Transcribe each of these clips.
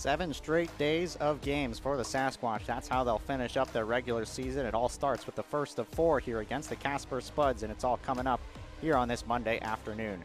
7 straight days of games for the Sasquatch. That's how they'll finish up their regular season. It all starts with the first of 4 here against the Casper Spuds, and it's all coming up here on this Monday afternoon.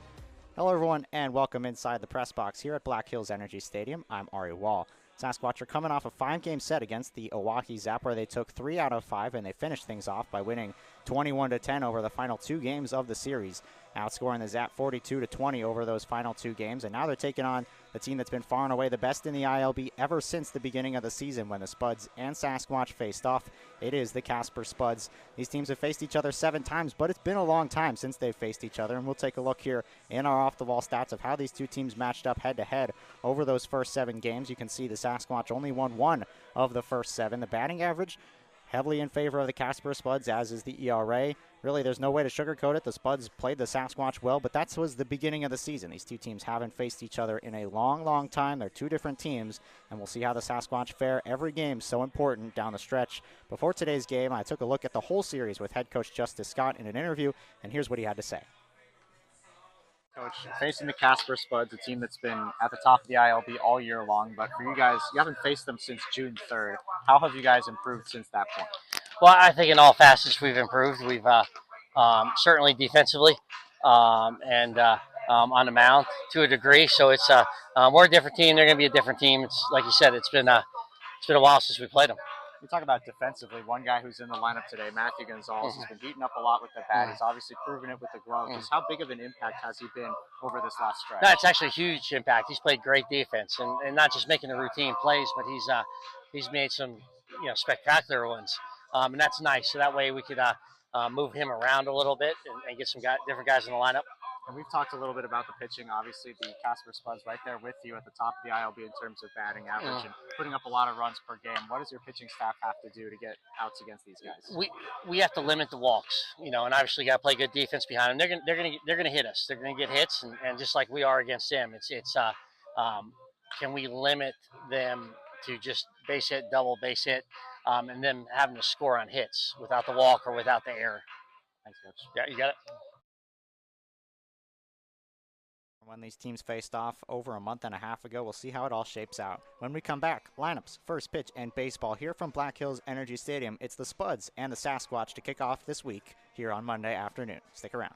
Hello, everyone, and welcome inside the press box here at Black Hills Energy Stadium. I'm Ari Wall. Sasquatch are coming off a 5-game set against the Oahe Zap, where they took 3 out of 5, and they finished things off by winning 21-10 over the final 2 games of the series, outscoring the Zap 42-20 over those final 2 games. And now they're taking on the team that's been far and away the best in the ILB ever since the beginning of the season when the Spuds and Sasquatch faced off. It is the Casper Spuds. These teams have faced each other 7 times, but it's been a long time since they've faced each other, and we'll take a look here in our off-the-wall stats of how these two teams matched up head-to-head over those first 7 games. You can see the Sasquatch only won 1 of the first 7. The batting average heavily in favor of the Casper Spuds, as is the ERA. Really, there's no way to sugarcoat it. The Spuds played the Sasquatch well, but that was the beginning of the season. These two teams haven't faced each other in a long, long time. They're 2 different teams, and we'll see how the Sasquatch fare. Every game so important down the stretch. Before today's game, I took a look at the whole series with head coach Justice Scott in an interview, and here's what he had to say. Coach, facing the Casper Spuds, a team that's been at the top of the ILB all year long, but for you guys, you haven't faced them since June 3rd. How have you guys improved since that point? Well, I think in all facets we've improved. We've certainly defensively and on the mound to a degree. So it's we're a different team. They're going to be a different team. It's like you said. It's been a while since we played them. You talk about defensively. One guy who's in the lineup today, Matthew Gonzalez, has been heating up a lot with the bat. He's obviously proven it with the glove. Just how big of an impact has he been over this last stretch? No, it's actually a huge impact. He's played great defense, and not just making the routine plays, but he's made some spectacular ones, and that's nice. So that way we could move him around a little bit and get some different guys in the lineup. And we've talked a little bit about the pitching. Obviously, the Casper Spuds right there with you at the top of the ILB in terms of batting average and putting up a lot of runs per game. What does your pitching staff have to do to get outs against these guys? We have to limit the walks, and obviously got to play good defense behind them. They're gonna hit us. They're gonna get hits, and just like we are against them, can we limit them to just base hit, double base hit, and then having to score on hits without the walk or without the error. Thanks, Coach. Yeah, you got it. When these teams faced off over a month and a half ago, we'll see how it all shapes out. When we come back, lineups, first pitch, and baseball here from Black Hills Energy Stadium. It's the Spuds and the Sasquatch to kick off this week here on Monday afternoon. Stick around.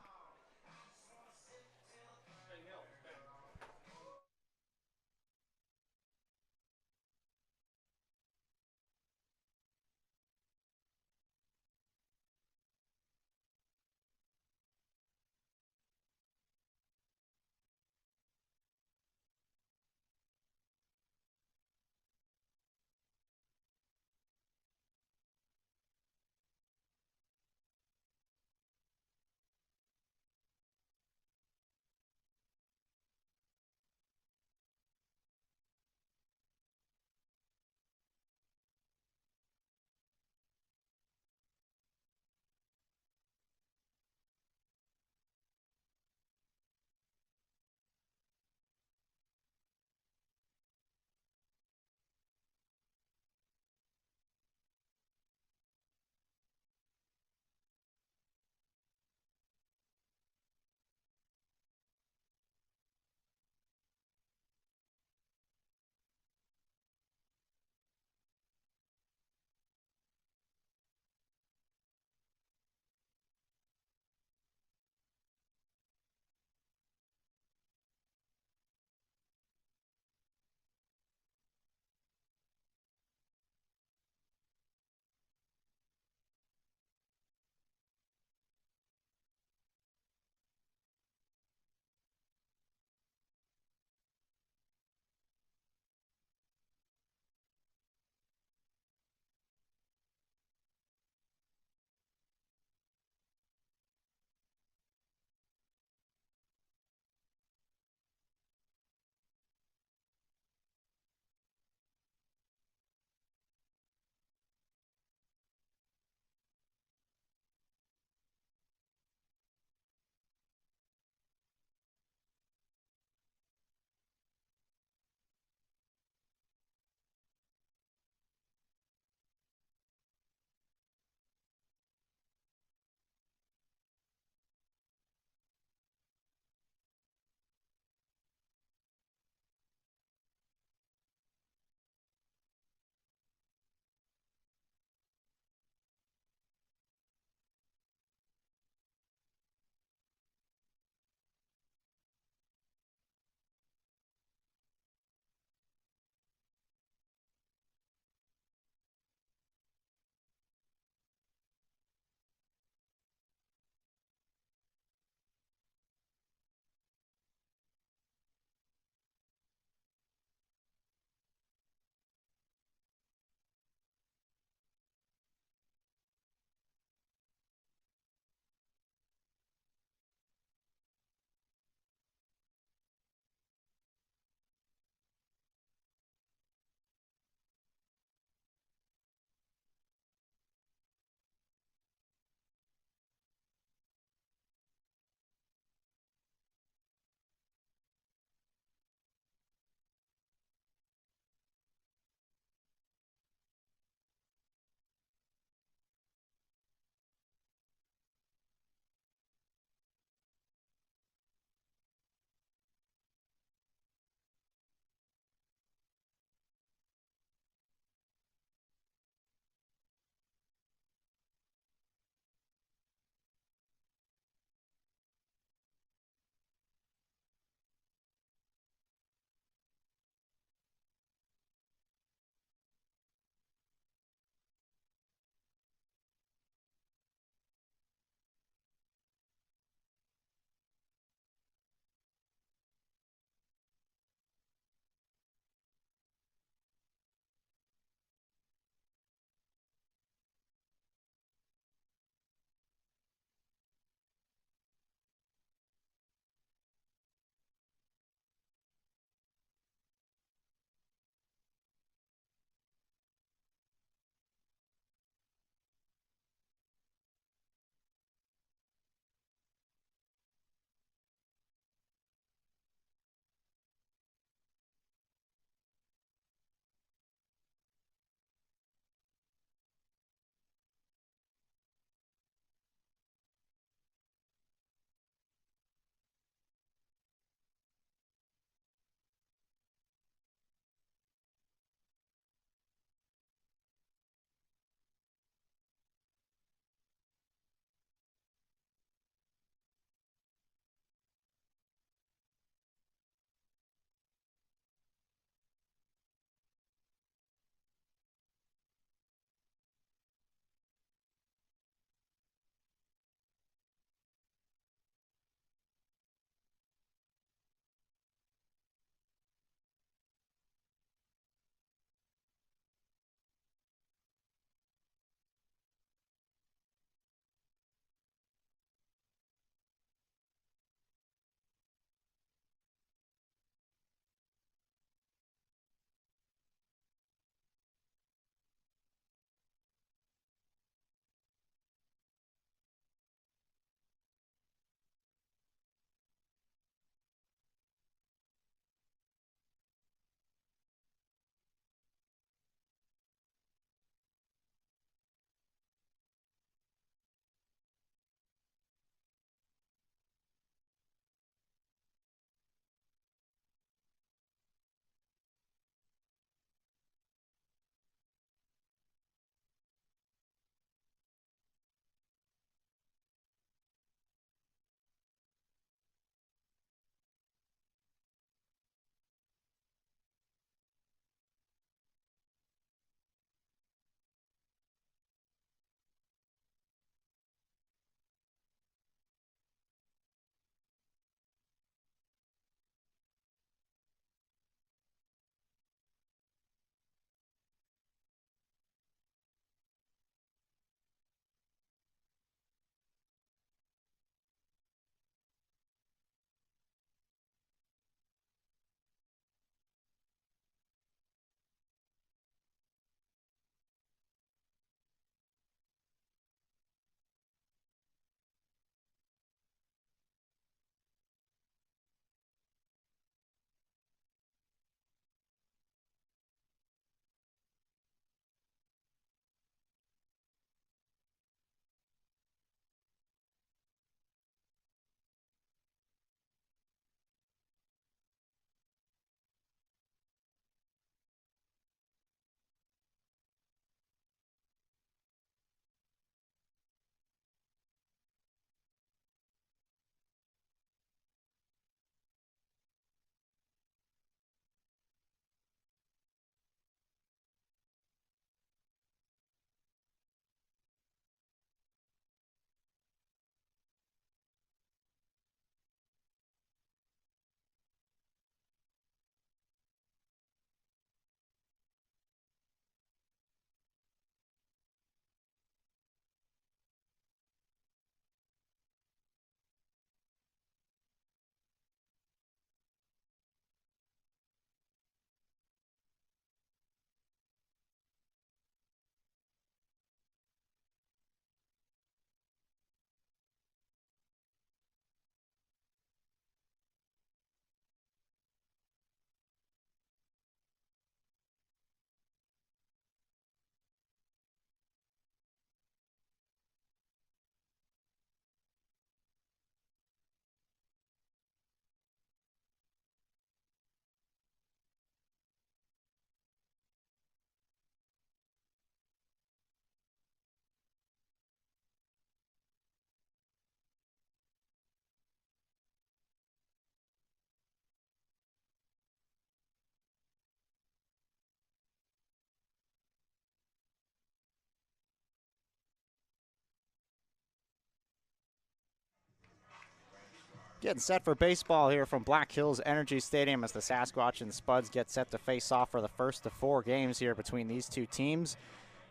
Getting set for baseball here from Black Hills Energy Stadium as the Sasquatch and Spuds get set to face off for the first of 4 games here between these two teams.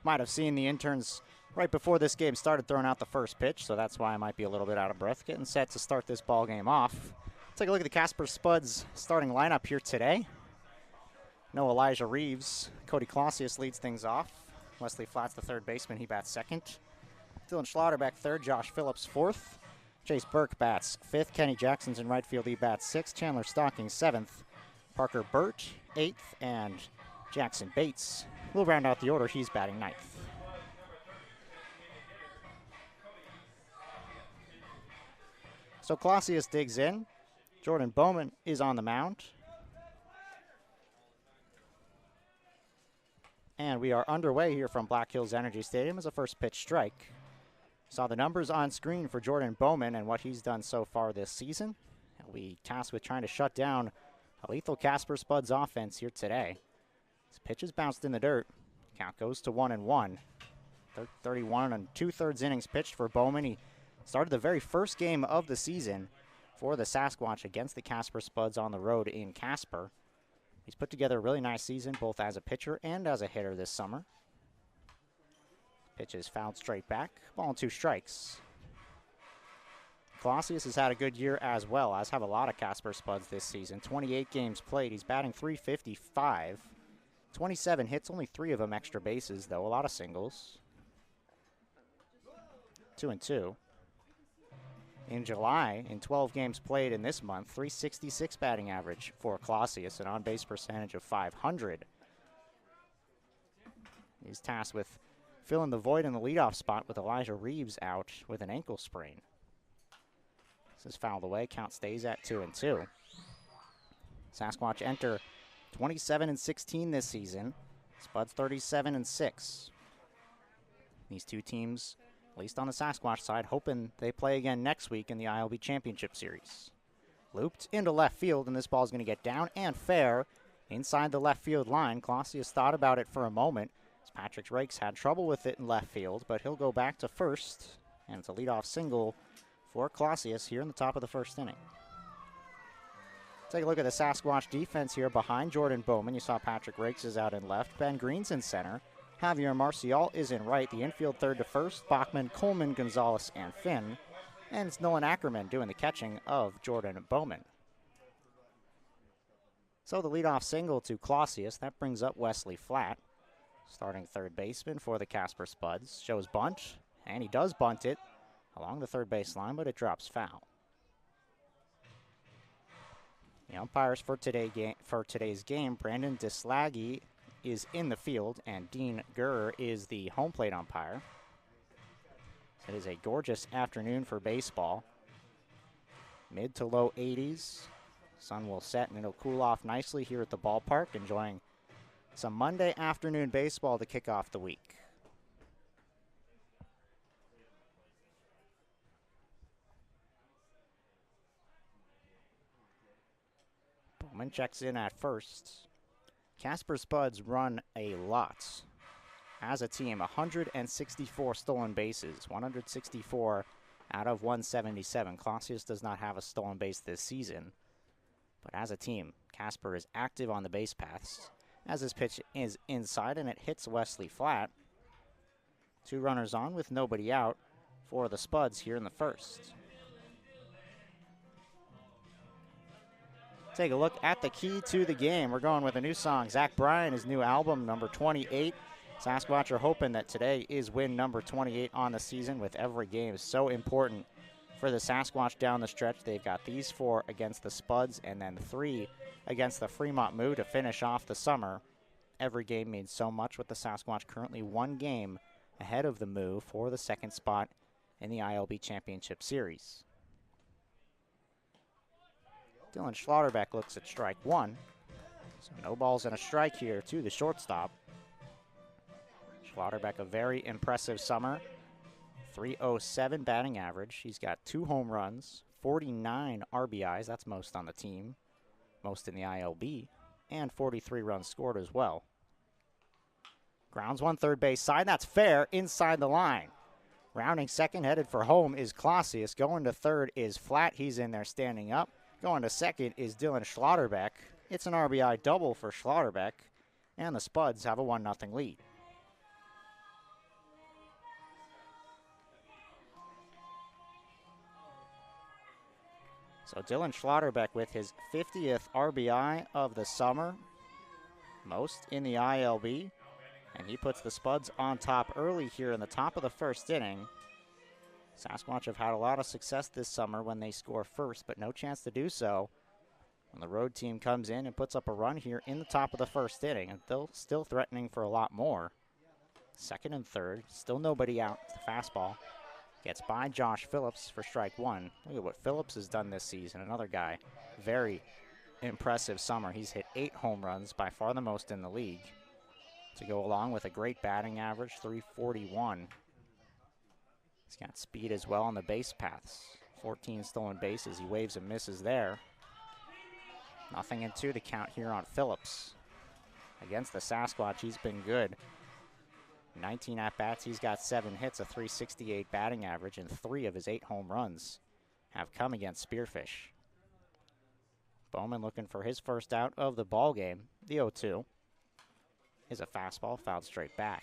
Might have seen the interns right before this game started throwing out the first pitch, so that's why I might be a little bit out of breath. Getting set to start this ball game off. Take a look at the Casper Spuds starting lineup here today. No Elijah Reeves. Cody Clausius leads things off. Wesley Flat's the third baseman. He bats second. Dylan Schlotterbeck third. Josh Phillips fourth. Chase Burke bats fifth. Kenny Jackson's in right field. He bats sixth. Chandler Stocking seventh. Parker Burt eighth. And Jackson Bates will round out the order. He's batting ninth. So Clausius digs in. Jordan Bowman is on the mound. And we are underway here from Black Hills Energy Stadium as a first pitch strike. Saw the numbers on screen for Jordan Bowman and what he's done so far this season. We tasked with trying to shut down a lethal Casper Spuds offense here today. His pitch is bounced in the dirt. Count goes to 1-1. 31 and 2/3 innings pitched for Bowman. He started the very first game of the season for the Sasquatch against the Casper Spuds on the road in Casper. He's put together a really nice season both as a pitcher and as a hitter this summer. Pitch is fouled straight back. Ball and 2 strikes. Clausius has had a good year as well, as have a lot of Casper Spuds this season. 28 games played. He's batting .355. 27 hits, only 3 of them extra bases, though. A lot of singles. 2-2. In July, in 12 games played in this month, .366 batting average for Clausius, an on-base percentage of .500. He's tasked with filling the void in the leadoff spot with Elijah Reeves out with an ankle sprain. This is fouled away. Count stays at 2-2. Sasquatch enter 27-16 this season. Spuds 37-6. These two teams, at least on the Sasquatch side, hoping they play again next week in the ILB Championship Series. Looped into left field, and this ball is going to get down and fair inside the left field line. Clausius thought about it for a moment. Patrick Rakes had trouble with it in left field, but he'll go back to first, and it's a leadoff single for Clausius here in the top of the first inning. Take a look at the Sasquatch defense here behind Jordan Bowman. You saw Patrick Rakes is out in left. Ben Green's in center. Javier Marcial is in right. The infield third to first. Bachman, Coleman, Gonzalez, and Finn. And it's Nolan Ackerman doing the catching of Jordan Bowman. So the leadoff single to Clausius. That brings up Wesley Flat. Starting third baseman for the Casper Spuds. Shows bunt, and he does bunt it along the third base line, but it drops foul. The umpires for today's game, Brandon Dislaggy is in the field, and Dean Gurr is the home plate umpire. It is a gorgeous afternoon for baseball. Mid to low 80s. Sun will set, and it'll cool off nicely here at the ballpark, enjoying some Monday afternoon baseball to kick off the week. Bowman checks in at first. Casper Spuds run a lot. As a team, 164 stolen bases, 164 out of 177. Clausius does not have a stolen base this season. But as a team, Casper is active on the base paths. As his pitch is inside, and it hits Wesley Flat. 2 runners on with nobody out for the Spuds here in the first. Take a look at the key to the game. We're going with a new song. Zach Bryan, his new album, number 28. Sasquatch are hoping that today is win number 28 on the season, with every game so important for the Sasquatch down the stretch. They've got these 4 against the Spuds and then 3 against the Fremont Moo to finish off the summer. Every game means so much, with the Sasquatch currently 1 game ahead of the Moo for the second spot in the ILB Championship Series. Dylan Schlotterbeck looks at strike 1. So no balls and a strike here to the shortstop. Schlotterbeck, a very impressive summer. .307 batting average. He's got 2 home runs, 49 RBIs. That's most on the team, most in the ILB, and 43 runs scored as well. Grounds one third base side. That's fair inside the line. Rounding second, headed for home, is Clausius. Going to third is Flat. He's in there standing up. Going to second is Dylan Schlotterbeck. It's an RBI double for Schlotterbeck, and the Spuds have a 1-0 lead. So Dylan Schlotterbeck with his 50th RBI of the summer, most in the ILB, and he puts the Spuds on top early here in the top of the first inning. Sasquatch have had a lot of success this summer when they score first, but no chance to do so when the road team comes in and puts up a run here in the top of the first inning, and they're still threatening for a lot more. Second and third, still nobody out. The fastball gets by Josh Phillips for strike one. Look at what Phillips has done this season. Another guy, very impressive summer. He's hit 8 home runs, by far the most in the league, to go along with a great batting average, .341. He's got speed as well on the base paths. 14 stolen bases. He waves and misses there. 0-2 to count here on Phillips. Against the Sasquatch, he's been good. 19 at-bats, he's got 7 hits, a .368 batting average, and 3 of his 8 home runs have come against Spearfish. Bowman looking for his first out of the ball game. The 0-2 is a fastball fouled straight back.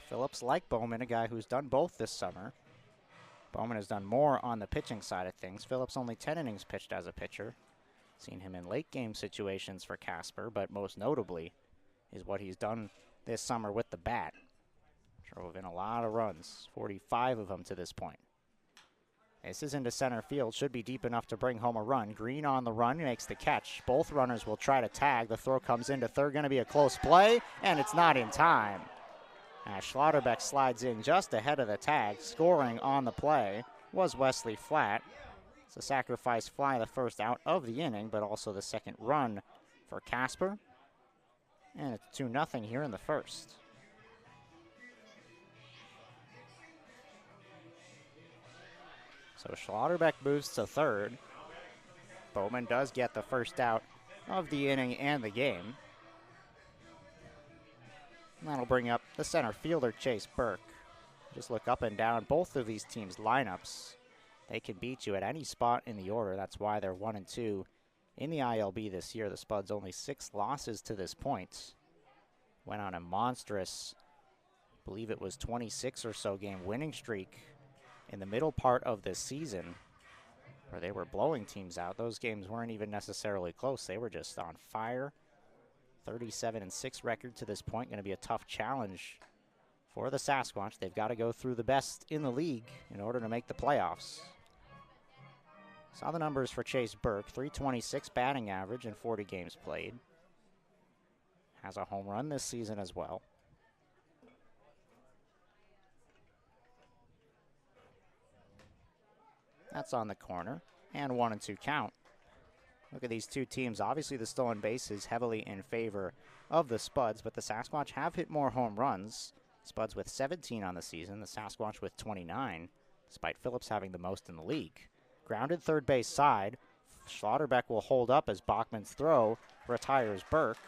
Phillips, like Bowman, a guy who's done both this summer. Bowman has done more on the pitching side of things. Phillips only 10 innings pitched as a pitcher. Seen him in late game situations for Casper, but most notably is what he's done this summer with the bat. Drove in a lot of runs, 45 of them to this point. This is into center field, should be deep enough to bring home a run. Green on the run, makes the catch. Both runners will try to tag. The throw comes into third, going to be a close play, and it's not in time. As Schlotterbeck slides in just ahead of the tag, scoring on the play was Wesley Flat. It's a sacrifice fly, the first out of the inning, but also the second run for Casper. And it's 2-0 here in the first. So Schlotterbeck moves to third. Bowman does get the first out of the inning and the game. And that'll bring up the center fielder, Chase Burke. Just look up and down both of these teams' lineups. They can beat you at any spot in the order. That's why they're 1-2 in the ILB this year. The Spuds only 6 losses to this point. Went on a monstrous, I believe it was 26 or so game winning streak in the middle part of this season, where they were blowing teams out. Those games weren't even necessarily close. They were just on fire. 37-6 record to this point. Going to be a tough challenge for the Sasquatch. They've got to go through the best in the league in order to make the playoffs. Saw the numbers for Chase Burke. .326 batting average in 40 games played. Has a home run this season as well. That's on the corner. And 1-2 count. Look at these two teams. Obviously, the stolen base is heavily in favor of the Spuds, but the Sasquatch have hit more home runs. Spuds with 17 on the season, the Sasquatch with 29, despite Phillips having the most in the league. Grounded third base side. Schlotterbeck will hold up as Bachman's throw retires Burke.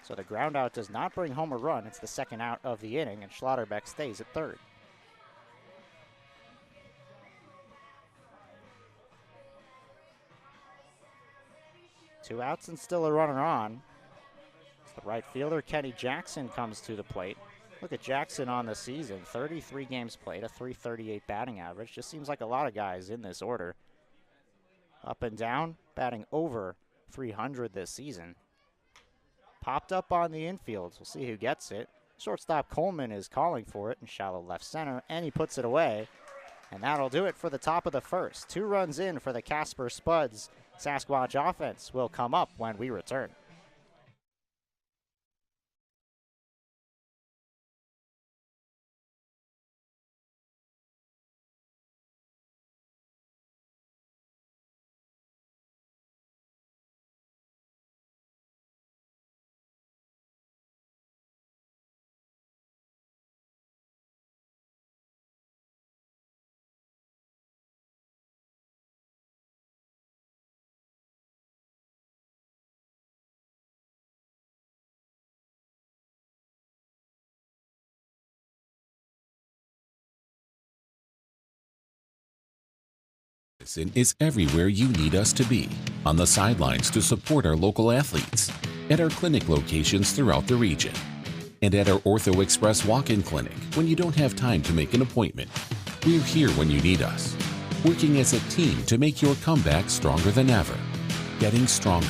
So the ground out does not bring home a run. It's the second out of the inning, and Schlotterbeck stays at third. Two outs and still a runner on. The right fielder, Kenny Jackson, comes to the plate. Look at Jackson on the season. 33 games played, a .338 batting average. Just seems like a lot of guys in this order. Up and down, batting over .300 this season. Popped up on the infield. We'll see who gets it. Shortstop Coleman is calling for it in shallow left center, and he puts it away. And that'll do it for the top of the first. 2 runs in for the Casper Spuds. Sasquatch offense will come up when we return. is everywhere you need us to be. On the sidelines to support our local athletes, at our clinic locations throughout the region, and at our Ortho Express walk-in clinic when you don't have time to make an appointment. We're here when you need us, working as a team to make your comeback stronger than ever. Getting stronger,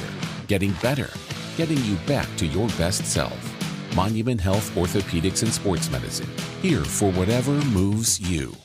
getting better, getting you back to your best self. Monument Health Orthopedics and Sports Medicine, here for whatever moves you.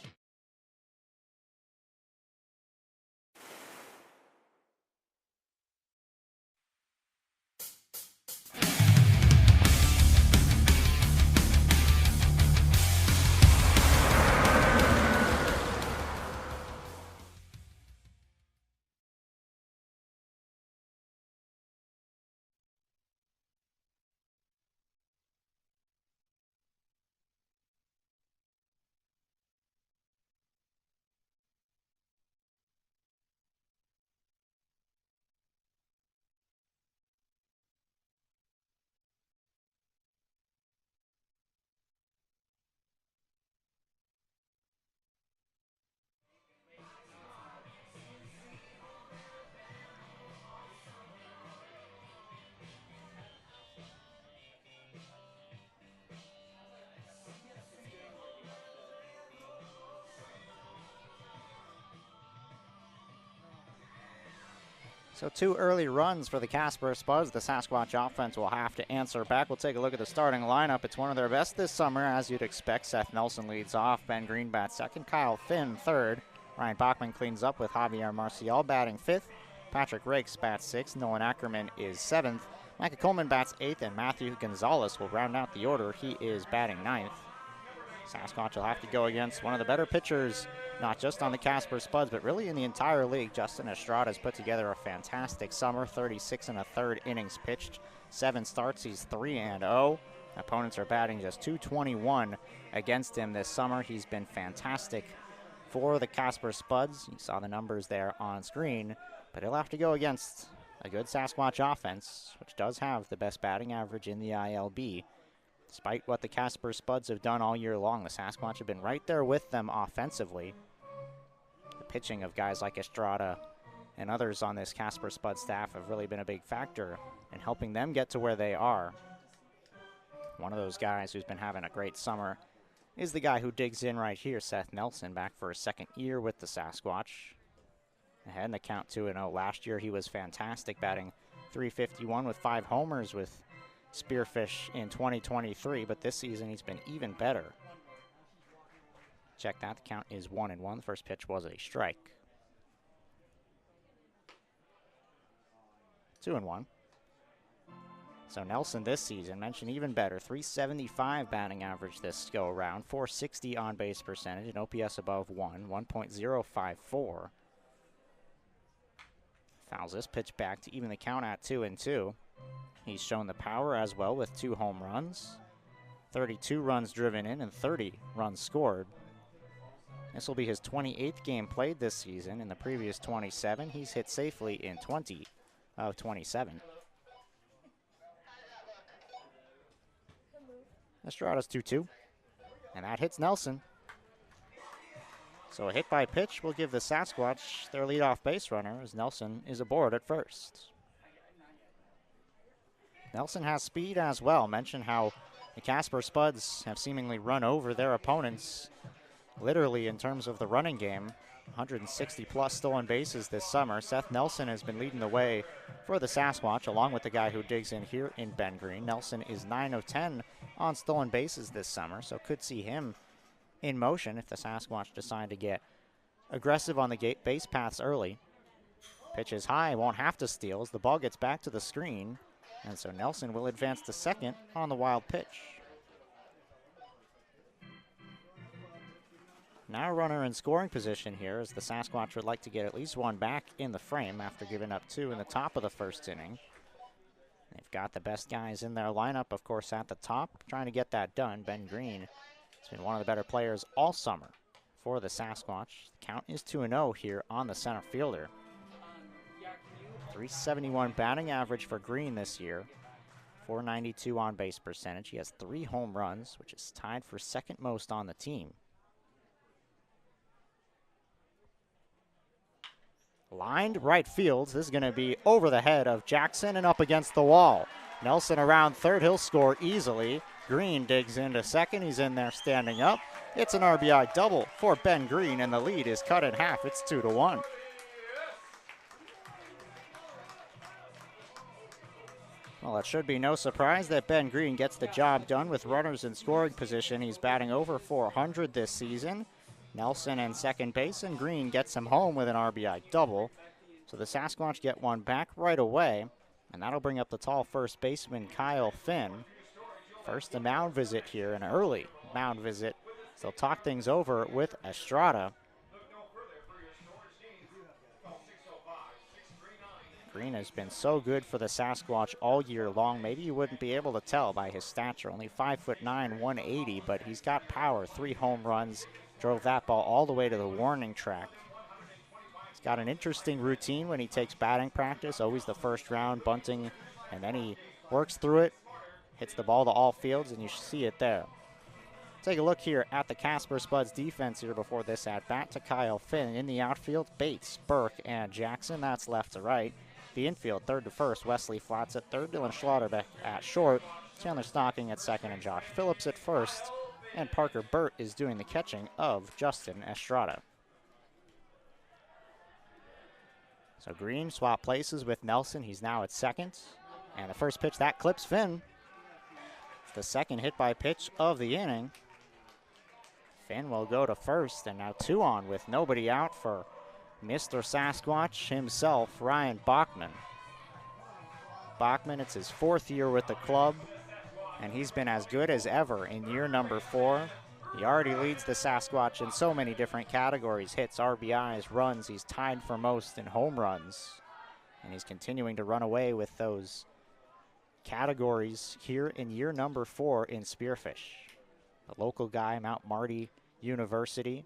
So 2 early runs for the Casper Spuds. The Sasquatch offense will have to answer back. We'll take a look at the starting lineup. It's one of their best this summer, as you'd expect. Seth Nelson leads off. Ben Green bats second. Kyle Finn third. Ryan Bachman cleans up with Javier Marcial batting fifth. Patrick Rakes bats sixth. Nolan Ackerman is seventh. Micah Coleman bats eighth, and Matthew Gonzalez will round out the order. He is batting ninth. Sasquatch will have to go against one of the better pitchers, not just on the Casper Spuds, but really in the entire league. Justin Estrada has put together a fantastic summer, 36 1/3 innings pitched, 7 starts. He's 3-0. Opponents are batting just .221 against him this summer. He's been fantastic for the Casper Spuds. You saw the numbers there on screen, but he'll have to go against a good Sasquatch offense, which does have the best batting average in the ILB. Despite what the Casper Spuds have done all year long, the Sasquatch have been right there with them offensively. The pitching of guys like Estrada and others on this Casper Spud staff have really been a big factor in helping them get to where they are. One of those guys who's been having a great summer is the guy who digs in right here, Seth Nelson, back for his second year with the Sasquatch. Ahead in the count 2-0. Last year he was fantastic, batting .351 with 5 homers with Spearfish in 2023, but this season he's been even better. Check that, the count is 1-1. The first pitch was a strike. 2-1. So Nelson this season, mentioned even better, .375 batting average this go around, .460 on base percentage, an OPS above 1, 1.054. Fouls this pitch back to even the count at 2-2. He's shown the power as well with 2 home runs, 32 runs driven in, and 30 runs scored. This will be his 28th game played this season. In the previous 27, he's hit safely in 20 of 27. Estrada's 2-2, and that hits Nelson. So a hit by pitch will give the Sasquatch their leadoff base runner, as Nelson is aboard at first. Nelson has speed as well. Mention how the Casper Spuds have seemingly run over their opponents, literally in terms of the running game. 160-plus stolen bases this summer. Seth Nelson has been leading the way for the Sasquatch, along with the guy who digs in here in Ben Green. Nelson is 9 of 10 on stolen bases this summer, so could see him in motion if the Sasquatch decide to get aggressive on the base paths early. Pitch is high, won't have to steal as the ball gets back to the screen. And so Nelson will advance to second on the wild pitch. Now a runner in scoring position here, as the Sasquatch would like to get at least one back in the frame after giving up 2 in the top of the first inning. They've got the best guys in their lineup, of course, at the top, trying to get that done. Ben Green has been one of the better players all summer for the Sasquatch. The count is 2-0 here on the center fielder. .371 batting average for Green this year, .492 on base percentage. He has 3 home runs, which is tied for second most on the team. Lined right field. This is going to be over the head of Jackson and up against the wall. Nelson around third. He'll score easily. Green digs into second. He's in there standing up. It's an RBI double for Ben Green, and the lead is cut in half. It's 2-1. Well, it should be no surprise that Ben Green gets the job done with runners in scoring position. He's batting over 400 this season. Nelson in second base, and Green gets him home with an RBI double. So the Sasquatch get one back right away, and that'll bring up the tall first baseman Kyle Finn. First a mound visit here, an early mound visit. So they'll talk things over with Estrada. Green has been so good for the Sasquatch all year long. Maybe you wouldn't be able to tell by his stature. Only 5'9", 180, but he's got power. 3 home runs. Drove that ball all the way to the warning track. He's got an interesting routine when he takes batting practice. Always the first round, bunting, and then he works through it, hits the ball to all fields, and you see it there. Take a look here at the Casper Spuds defense here before this at-bat to Kyle Finn. In the outfield, Bates, Burke, and Jackson. That's left to right. The infield, third to first, Wesley Flats at third, Dylan Schlotterbeck at short, Chandler Stocking at second, and Josh Phillips at first. And Parker Burt is doing the catching of Justin Estrada. So Green swap places with Nelson. He's now at second. And the first pitch, that clips Finn. It's the second hit by pitch of the inning. Finn will go to first, and now 2 on with nobody out for Mr. Sasquatch himself, Ryan Bachman. Bachman, it's his 4th year with the club, and he's been as good as ever in year number 4. He already leads the Sasquatch in so many different categories: hits, RBIs, runs. He's tied for most in home runs, and he's continuing to run away with those categories here in year number 4 in Spearfish. The local guy, Mount Marty University,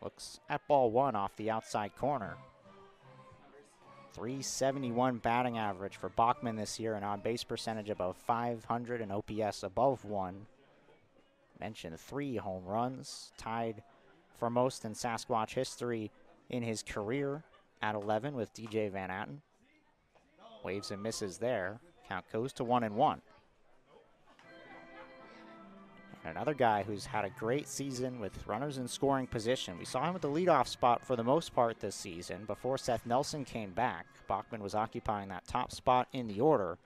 looks at ball 1 off the outside corner. .371 batting average for Bachman this year, and on-base percentage above 500 and OPS above 1. Mentioned 3 home runs, tied for most in Sasquatch history in his career at 11 with DJ Van Atten. Waves and misses there. Count goes to 1-1. Another guy who's had a great season with runners in scoring position. We saw him at the leadoff spot for the most part this season. Before Seth Nelson came back, Bachman was occupying that top spot in the order.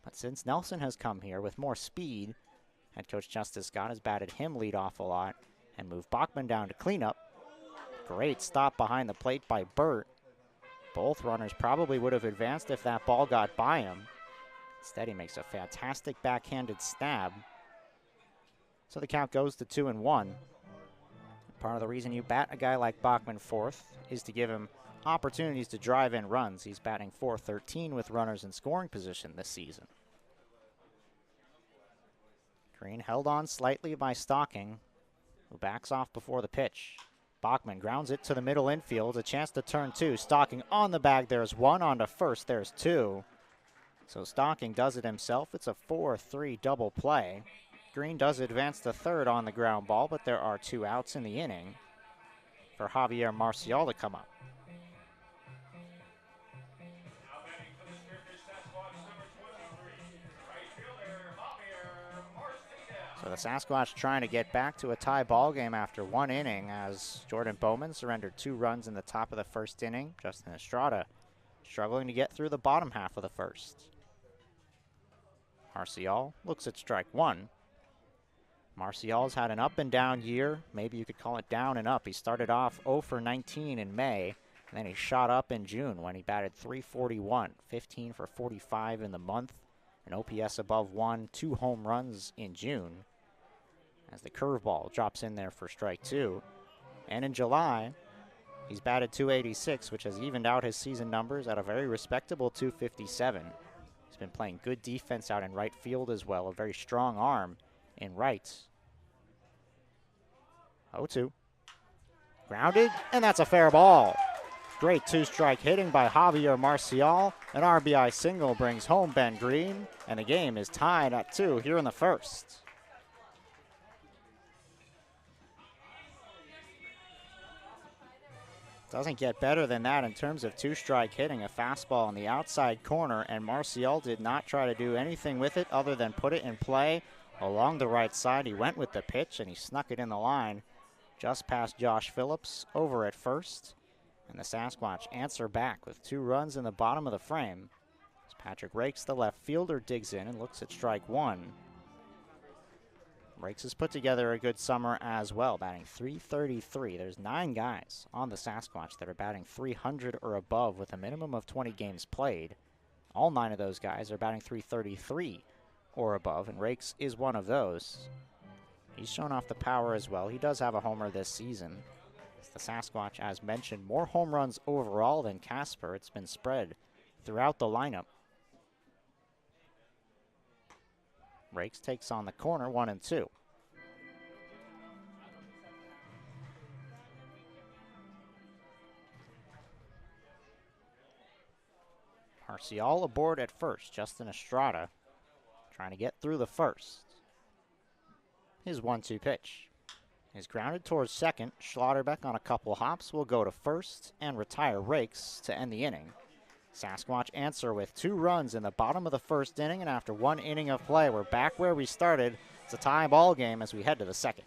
But since Nelson has come here with more speed, head coach Justice Scott has batted him leadoff a lot and moved Bachman down to cleanup. Great stop behind the plate by Burt. Both runners probably would have advanced if that ball got by him. Instead, he makes a fantastic backhanded stab. So the count goes to 2-1. Part of the reason you bat a guy like Bachman 4th is to give him opportunities to drive in runs. He's batting .413 with runners in scoring position this season. Green held on slightly by Stocking, who backs off before the pitch. Bachman grounds it to the middle infield, a chance to turn 2. Stocking on the bag, there's 1 on to first, there's 2. So Stocking does it himself. It's a 4-3 double play. Green does advance to third on the ground ball, but there are 2 outs in the inning for Javier Marcial to come up. So the Sasquatch trying to get back to a tie ball game after 1 inning as Jordan Bowman surrendered 2 runs in the top of the first inning. Justin Estrada struggling to get through the bottom half of the first. Marcial looks at strike 1. Marcial's had an up and down year. Maybe you could call it down and up. He started off 0 for 19 in May, and then he shot up in June when he batted .341, 15 for 45 in the month, an OPS above 1, 2 home runs in June, as the curveball drops in there for strike 2. And in July, he's batted .286, which has evened out his season numbers at a very respectable .257. He's been playing good defense out in right field as well, a very strong arm in right. 0-2. Grounded, and that's a fair ball. Great 2-strike hitting by Javier Marcial. An RBI single brings home Ben Green, and the game is tied at 2 here in the first. Doesn't get better than that in terms of two-strike hitting. A fastball in the outside corner, and Marcial did not try to do anything with it other than put it in play along the right side. He went with the pitch, and he snuck it in the line just past Josh Phillips over at first. And the Sasquatch answer back with 2 runs in the bottom of the frame. As Patrick Rakes, the left fielder, digs in and looks at strike 1. Rakes has put together a good summer as well, batting .333. There's 9 guys on the Sasquatch that are batting .300 or above with a minimum of 20 games played. All 9 of those guys are batting .333 or above, and Rakes is one of those. He's shown off the power as well. He does have a homer this season. It's the Sasquatch, as mentioned, more home runs overall than Casper. It's been spread throughout the lineup. Rakes takes on the corner, 1-2. Marcial aboard at first. Justin Estrada trying to get through the first. His 1-2 pitch is grounded towards second. Schlotterbeck on a couple hops will go to first and retire Rakes to end the inning. Sasquatch answer with 2 runs in the bottom of the first inning, and after 1 inning of play, we're back where we started. It's a tie ball game as we head to the second.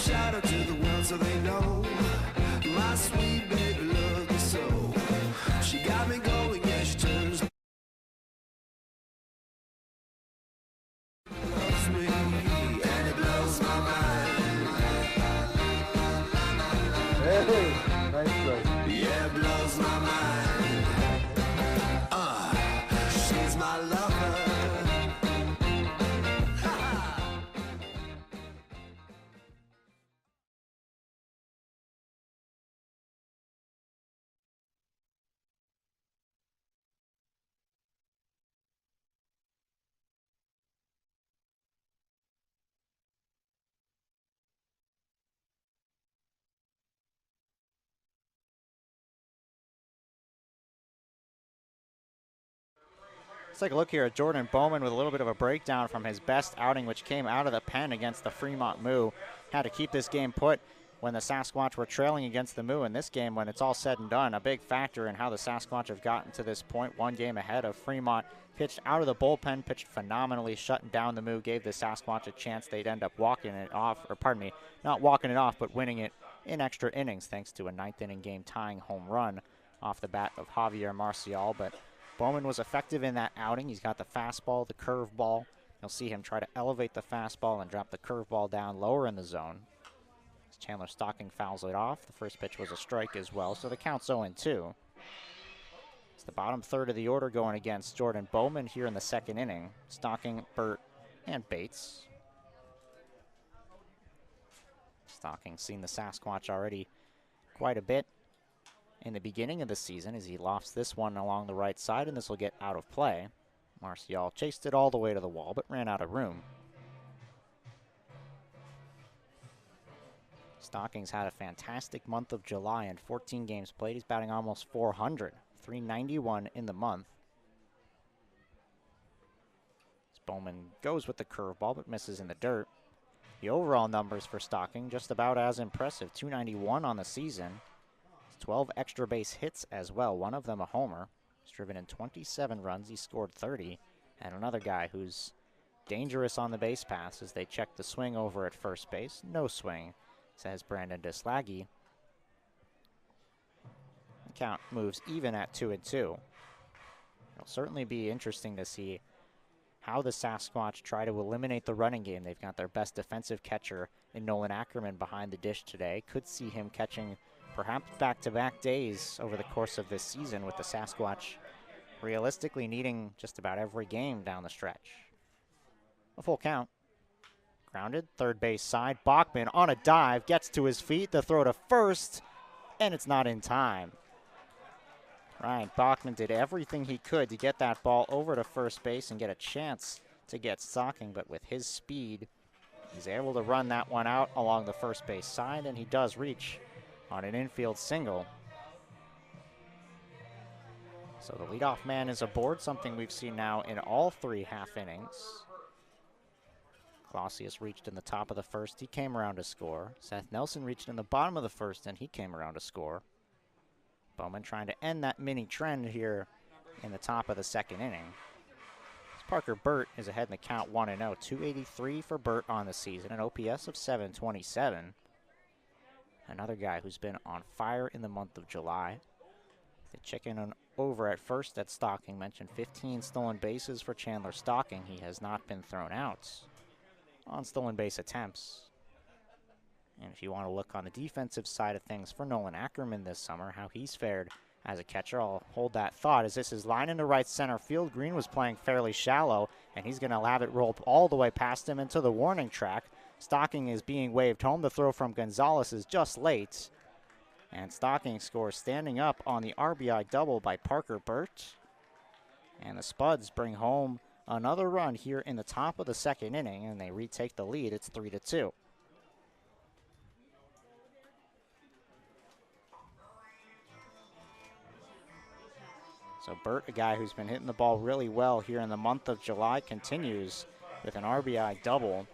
Shout out to the world so they know my sweet baby loves me so. She got me going, yeah, she turns. Loves me, and it blows my mind. Hey, nice play. Yeah, it blows my mind. She's my lover. Let's take a look here at Jordan Bowman with a little bit of a breakdown from his best outing, which came out of the pen against the Fremont Moo. Had to keep this game put when the Sasquatch were trailing against the Moo. In this game, when it's all said and done, a big factor in how the Sasquatch have gotten to this point, 1 game ahead of Fremont. Pitched out of the bullpen, pitched phenomenally, shutting down the Moo, gave the Sasquatch a chance. They'd end up walking it off, or pardon me, not walking it off, but winning it in extra innings thanks to a 9th inning game tying home run off the bat of Javier Marcial. But Bowman was effective in that outing. He's got the fastball, the curveball. You'll see him try to elevate the fastball and drop the curveball down lower in the zone. As Chandler Stocking fouls it off. The first pitch was a strike as well, so the count's 0-2. It's the bottom third of the order going against Jordan Bowman here in the second inning. Stocking, Burt, and Bates. Stocking's seen the Sasquatch already quite a bit in the beginning of the season as he lofts this one along the right side, and this will get out of play. Marcial chased it all the way to the wall, but ran out of room. Stocking's had a fantastic month of July and 14 games played. He's batting almost 400, 391 in the month. As Bowman goes with the curveball, but misses in the dirt. The overall numbers for Stocking just about as impressive, 291 on the season. 12 extra base hits as well, one of them a homer. He's driven in 27 runs, he scored 30. And another guy who's dangerous on the base paths as they check the swing over at first base. No swing, says Brandon Deslaggy. The count moves even at 2-2. It'll certainly be interesting to see how the Sasquatch try to eliminate the running game. They've got their best defensive catcher in Nolan Ackerman behind the dish today. Could see him catching perhaps back-to-back days over the course of this season, with the Sasquatch realistically needing just about every game down the stretch. A full count. Grounded, third base side. Bachman on a dive, gets to his feet. The throw to first, and it's not in time. Ryan Bachman did everything he could to get that ball over to first base and get a chance to get Stocking, but with his speed, he's able to run that one out along the first base side, and he does reach on an infield single. So the leadoff man is aboard, something we've seen now in all 3 half innings. Clausius reached in the top of the first. He came around to score. Seth Nelson reached in the bottom of the first, and he came around to score. Bowman trying to end that mini trend here in the top of the second inning. Parker Burt is ahead in the count 1-0. 283 for Burt on the season, an OPS of 727. Another guy who's been on fire in the month of July. The chicken over at first at Stocking mentioned 15 stolen bases for Chandler Stocking. He has not been thrown out on stolen base attempts. And if you want to look on the defensive side of things for Nolan Ackerman this summer, how he's fared as a catcher, I'll hold that thought as this is line into right center field. Green was playing fairly shallow, and he's going to have it roll all the way past him into the warning track. Stocking is being waved home. The throw from Gonzalez is just late. And Stocking scores standing up on the RBI double by Parker Burt. And the Spuds bring home another run here in the top of the second inning, and they retake the lead. It's 3-2. So Burt, a guy who's been hitting the ball really well here in the month of July, continues with an RBI double.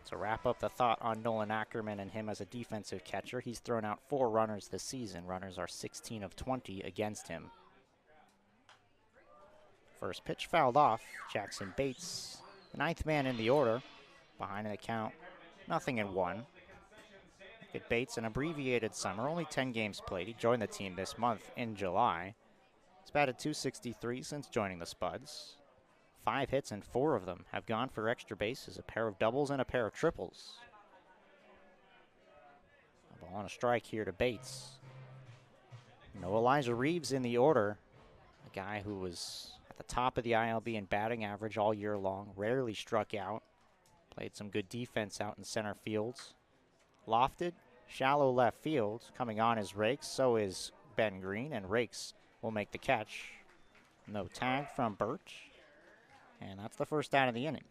To wrap up the thought on Nolan Ackerman and him as a defensive catcher, he's thrown out 4 runners this season. Runners are 16 of 20 against him. First pitch fouled off. Jackson Bates, the 9th man in the order, behind in the count, 0-1. Look at Bates, an abbreviated summer, only 10 games played. He joined the team this month in July. He's batted .263 since joining the Spuds. 5 hits and 4 of them have gone for extra bases, a pair of doubles and a pair of triples. A ball on a strike here to Bates. No Elijah Reeves in the order, a guy who was at the top of the ILB in batting average all year long, rarely struck out, played some good defense out in center field. Lofted, shallow left field, coming on is Rakes, so is Ben Green, and Rakes will make the catch. No tag from Birch. And that's the first out of the inning.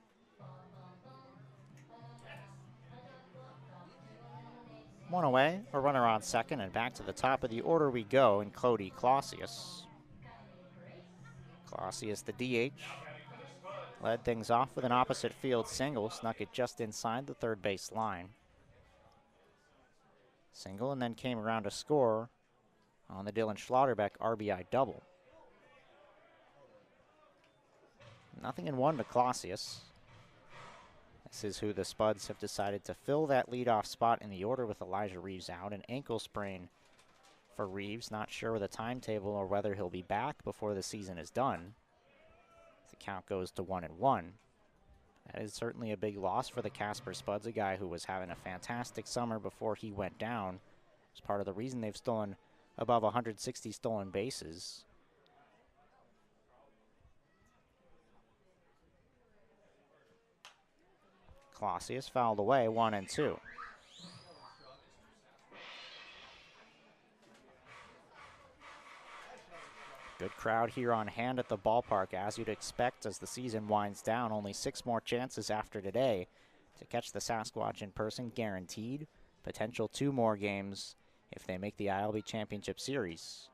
One away, a runner on second, and back to the top of the order we go in Cody Clausius. Clausius, the DH, led things off with an opposite field single, snuck it just inside the third base line. Single, and then came around to score on the Dylan Schlotterbeck RBI double. 0-1 to Clausius. This is who the Spuds have decided to fill that leadoff spot in the order with Elijah Reeves out. An ankle sprain for Reeves. Not sure of the timetable or whether he'll be back before the season is done. The count goes to 1-1. That is certainly a big loss for the Casper Spuds, a guy who was having a fantastic summer before he went down. It's part of the reason they've stolen above 160 stolen bases. Clausius fouled away, 1-2. Good crowd here on hand at the ballpark, as you'd expect as the season winds down. Only 6 more chances after today to catch the Sasquatch in person, guaranteed. Potential 2 more games if they make the ILB Championship Series.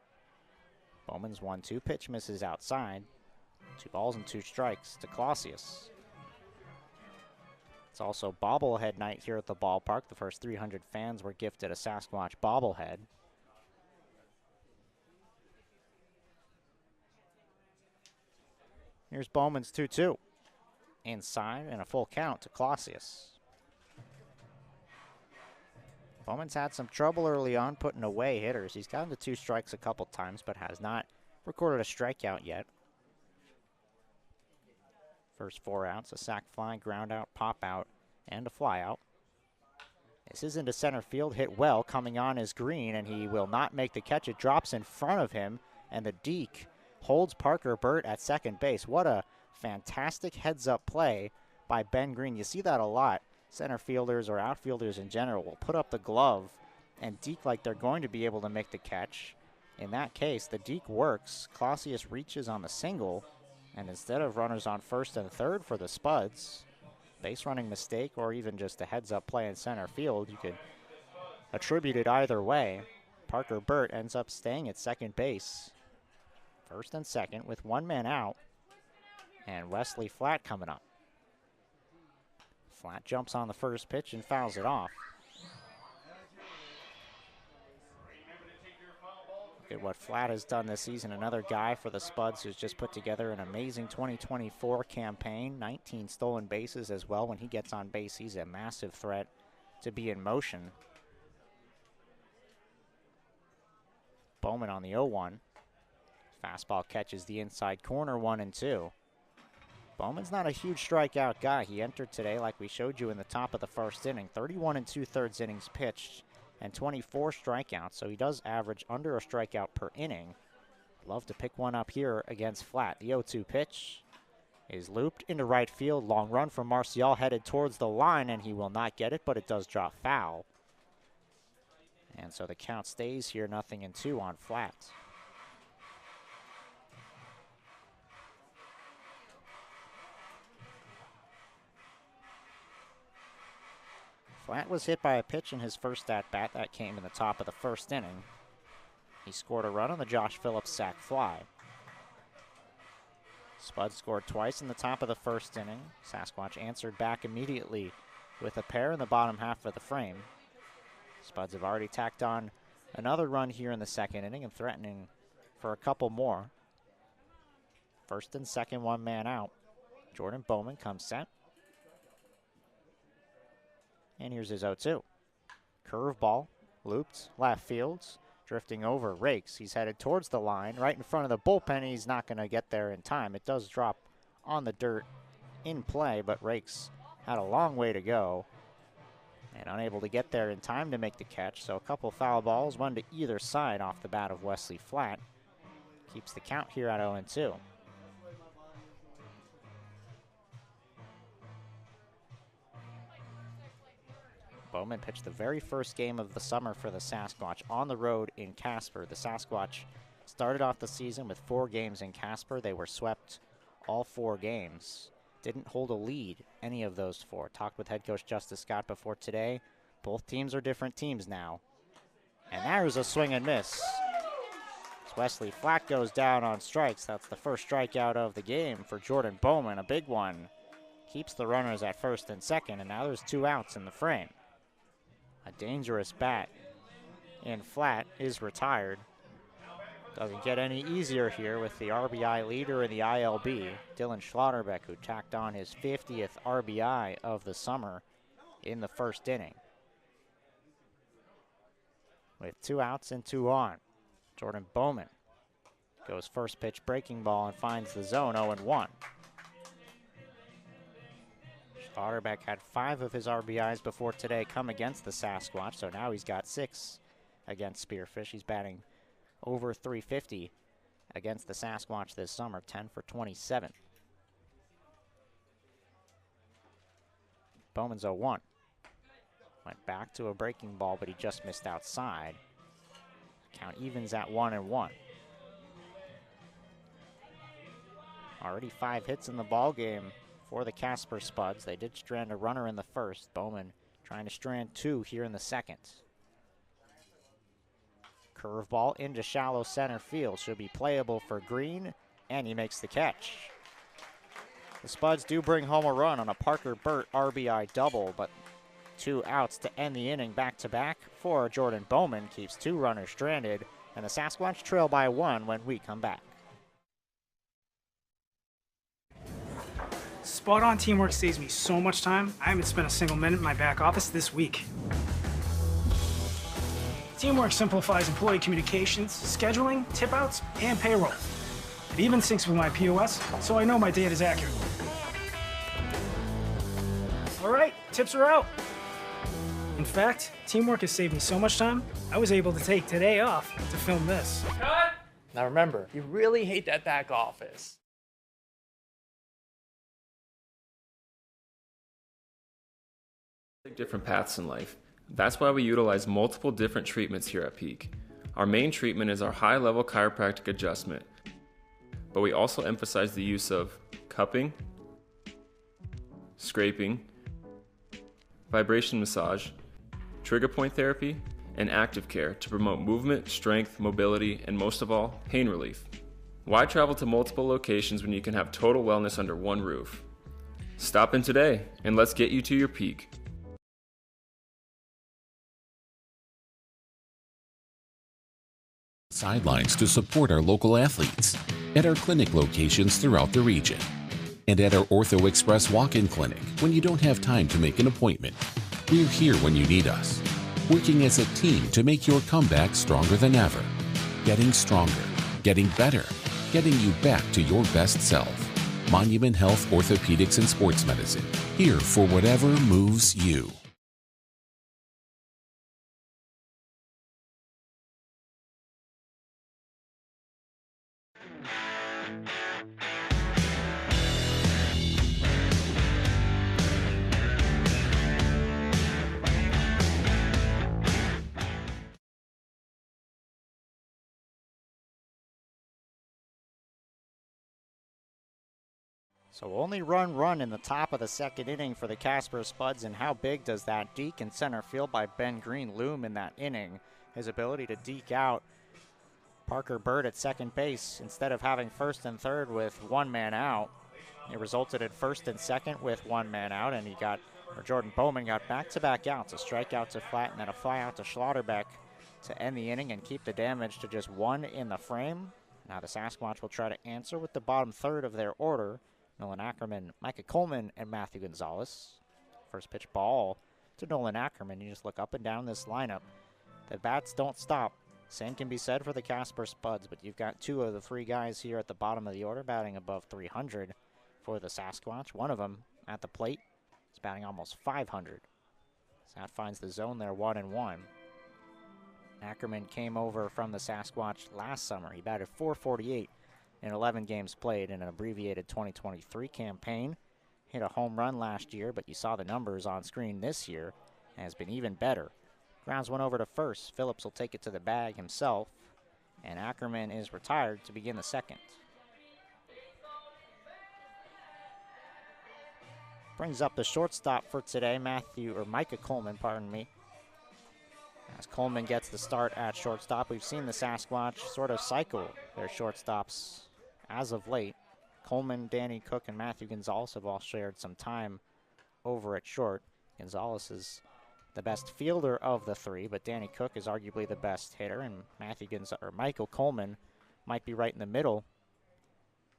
Bowman's 1-2 pitch misses outside. 2 balls and 2 strikes to Clausius. It's also bobblehead night here at the ballpark. The first 300 fans were gifted a Sasquatch bobblehead. Here's Bowman's 2-2. Inside and a full count to Clausius. Bowman's had some trouble early on putting away hitters. He's gotten to 2 strikes a couple times, but has not recorded a strikeout yet. First 4 outs, a sac fly, ground out, pop out, and a fly out. This is into center field, hit well, coming on is Green, and he will not make the catch. It drops in front of him, and the deke holds Parker Burt at second base. What a fantastic heads-up play by Ben Green. You see that a lot. Center fielders or outfielders in general will put up the glove and deke like they're going to be able to make the catch. In that case, the deke works. Clausius reaches on the single, And instead of runners on first and third for the Spuds, base running mistake or even just a heads-up play in center field, you could attribute it either way. Parker Burt ends up staying at second base. First and second with one man out. And Wesley Flatt coming up. Flatt jumps on the first pitch and fouls it off. Look at what Flatt has done this season. Another guy for the Spuds who's just put together an amazing 2024 campaign. 19 stolen bases as well. When he gets on base, he's a massive threat to be in motion. Bowman on the 0-1. Fastball catches the inside corner, 1-2. Bowman's not a huge strikeout guy. He entered today, like we showed you in the top of the first inning, 31 2/3 innings pitched and 24 strikeouts, so he does average under a strikeout per inning. Love to pick one up here against Flatt. The 0-2 pitch is looped into right field. Long run from Marcial headed towards the line, and he will not get it, but it does drop foul. And so the count stays here, 0-2 on Flatt. Flatt was hit by a pitch in his first at-bat. That came in the top of the first inning. He scored a run on the Josh Phillips sac fly. Spuds scored twice in the top of the first inning. Sasquatch answered back immediately with a pair in the bottom half of the frame. Spuds have already tacked on another run here in the second inning and threatening for a couple more. First and second, one man out. Jordan Bowman comes set. And here's his 0-2. Curveball, looped, left fields, drifting over, rakes. He's headed towards the line, right in front of the bullpen. He's not going to get there in time. It does drop on the dirt in play, but Rakes had a long way to go and unable to get there in time to make the catch. So a couple foul balls, one to either side off the bat of Wesley Flatt. Keeps the count here at 0-2. Bowman pitched the very first game of the summer for the Sasquatch on the road in Casper. The Sasquatch started off the season with 4 games in Casper. They were swept all 4 games. Didn't hold a lead any of those 4. Talked with head coach Justice Scott before today. Both teams are different teams now. And there's a swing and miss. As Wesley Flatt goes down on strikes. That's the first strikeout of the game for Jordan Bowman, a big one. Keeps the runners at first and second, and now there's 2 outs in the frame. A dangerous bat in Flatt is retired. Doesn't get any easier here with the RBI leader in the ILB, Dylan Schlotterbeck, who tacked on his 50th RBI of the summer in the first inning. With 2 outs and 2 on, Jordan Bowman goes first pitch breaking ball and finds the zone, 0-1. Schlotterbeck had 5 of his RBIs before today come against the Sasquatch, so now he's got 6 against Spearfish. He's batting over .350 against the Sasquatch this summer, 10 for 27. Bowman's 0-1. Went back to a breaking ball, but he just missed outside. Count evens at 1-1. Already 5 hits in the ball game for the Casper Spuds. They did strand a runner in the first. Bowman trying to strand 2 here in the second. Curveball into shallow center field. Should be playable for Green, and he makes the catch. The Spuds do bring home a run on a Parker Burt RBI double, but 2 outs to end the inning back-to-back for Jordan Bowman. Keeps 2 runners stranded, and the Sasquatch trail by 1 when we come back. Spot-on teamwork saves me so much time. I haven't spent a single minute in my back office this week. Teamwork simplifies employee communications, scheduling, tip-outs, and payroll. It even syncs with my POS, so I know my data is accurate. All right, tips are out. In fact, teamwork has saved me so much time, I was able to take today off to film this. Cut! Now remember, you really hate that back office. Take different paths in life. That's why we utilize multiple different treatments here at Peak. Our main treatment is our high-level chiropractic adjustment. but we also emphasize the use of cupping, scraping, vibration massage, trigger point therapy, and active care to promote movement, strength, mobility, and most of all, pain relief. Why travel to multiple locations when you can have total wellness under one roof? Stop in today and let's get you to your peak. Sidelines to support our local athletes at our clinic locations throughout the region and at our Ortho Express walk-in clinic when you don't have time to make an appointment. We're here when you need us, working as a team to make your comeback stronger than ever, getting stronger, getting better, getting you back to your best self. Monument Health Orthopedics and Sports Medicine, here for whatever moves you. So only run in the top of the second inning for the Casper Spuds, and how big does that deke in center field by Ben Green loom in that inning? His ability to deke out Parker Bird at second base instead of having first and third with one man out. It resulted in first and second with one man out, and Jordan Bowman got back-to-back outs, a strikeout to Flat and then a fly out to Schlotterbeck to end the inning and keep the damage to just one in the frame. Now the Sasquatch will try to answer with the bottom third of their order. Nolan Ackerman, Micah Coleman, and Matthew Gonzalez. First pitch ball to Nolan Ackerman. You just look up and down this lineup. The bats don't stop. Same can be said for the Casper Spuds, but you've got two of the three guys here at the bottom of the order batting above 300 for the Sasquatch. One of them at the plate is batting almost 500. So that finds the zone there 1-1. Ackerman came over from the Sasquatch last summer. He batted .448 in 11 games played in an abbreviated 2023 campaign. Hit a home run last year, but you saw the numbers on screen this year, and has been even better. Grounds one over to first. Phillips will take it to the bag himself, and Ackerman is retired to begin the second. Brings up the shortstop for today, Micah Coleman, pardon me. As Coleman gets the start at shortstop, we've seen the Sasquatch sort of cycle their shortstops as of late. Coleman, Danny Cook, and Matthew Gonzalez have all shared some time over at short. Gonzalez is the best fielder of the three, but Danny Cook is arguably the best hitter, and Michael Coleman might be right in the middle,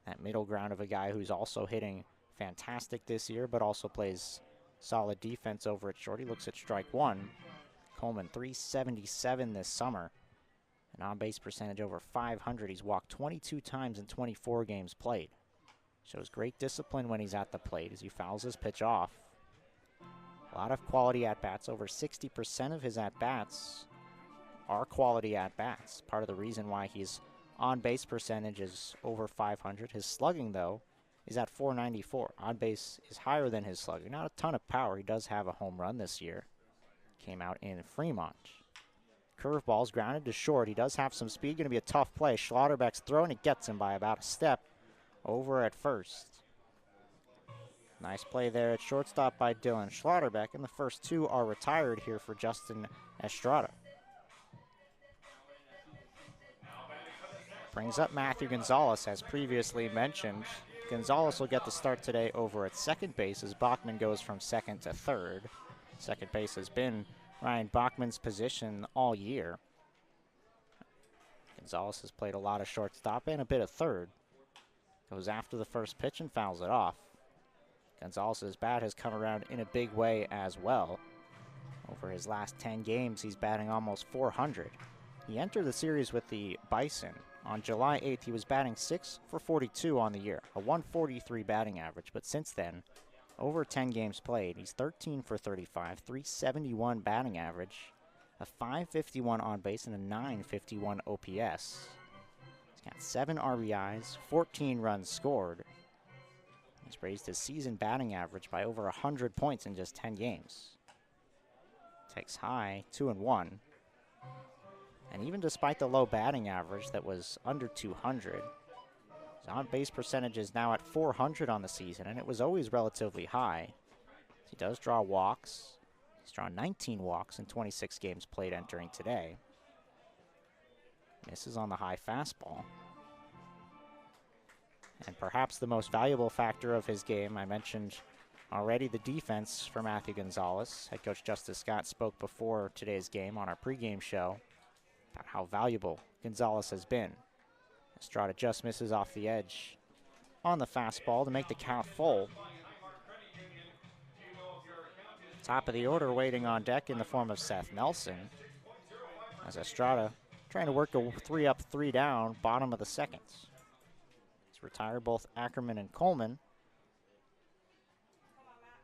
that middle ground of a guy who's also hitting fantastic this year, but also plays solid defense over at short. He looks at strike one. Coleman, .377 this summer. An on-base percentage over 500. He's walked 22 times in 24 games played. Shows great discipline when he's at the plate as he fouls his pitch off. A lot of quality at-bats. Over 60% of his at-bats are quality at-bats. Part of the reason why his on-base percentage is over 500. His slugging, though, is at .494. On-base is higher than his slugging. Not a ton of power. He does have a home run this year. Came out in Fremont. Curveball's grounded to short. He does have some speed. Going to be a tough play. Schlotterbeck's throw, and it gets him by about a step over at first. Nice play there at shortstop by Dylan Schlotterbeck, and the first two are retired here for Justin Estrada. Brings up Matthew Gonzalez, as previously mentioned. Gonzalez will get the start today over at second base as Bachman goes from second to third. Second base has been Ryan Bachman's position all year. Gonzalez has played a lot of shortstop and a bit of third. Goes after the first pitch and fouls it off. Gonzalez's bat has come around in a big way as well. Over his last 10 games, he's batting almost 400. He entered the series with the Bison. On July 8th, he was batting 6 for 42 on the year, a 143 batting average, but since then, over 10 games played, he's 13 for 35, 371 batting average, a 551 on base, and a 951 OPS. He's got 7 RBIs, 14 runs scored. He's raised his season batting average by over 100 points in just 10 games. Takes high, 2-1. And even despite the low batting average that was under 200, His on-base percentage is now at .400 on the season, and it was always relatively high. He does draw walks. He's drawn 19 walks in 26 games played entering today. Misses on the high fastball. And perhaps the most valuable factor of his game, I mentioned already the defense for Matthew Gonzalez. Head coach Justice Scott spoke before today's game on our pregame show about how valuable Gonzalez has been. Estrada just misses off the edge on the fastball to make the count full. Top of the order waiting on deck in the form of Seth Nelson, as Estrada trying to work a 3 up, 3 down, bottom of the second. He's retired both Ackerman and Coleman.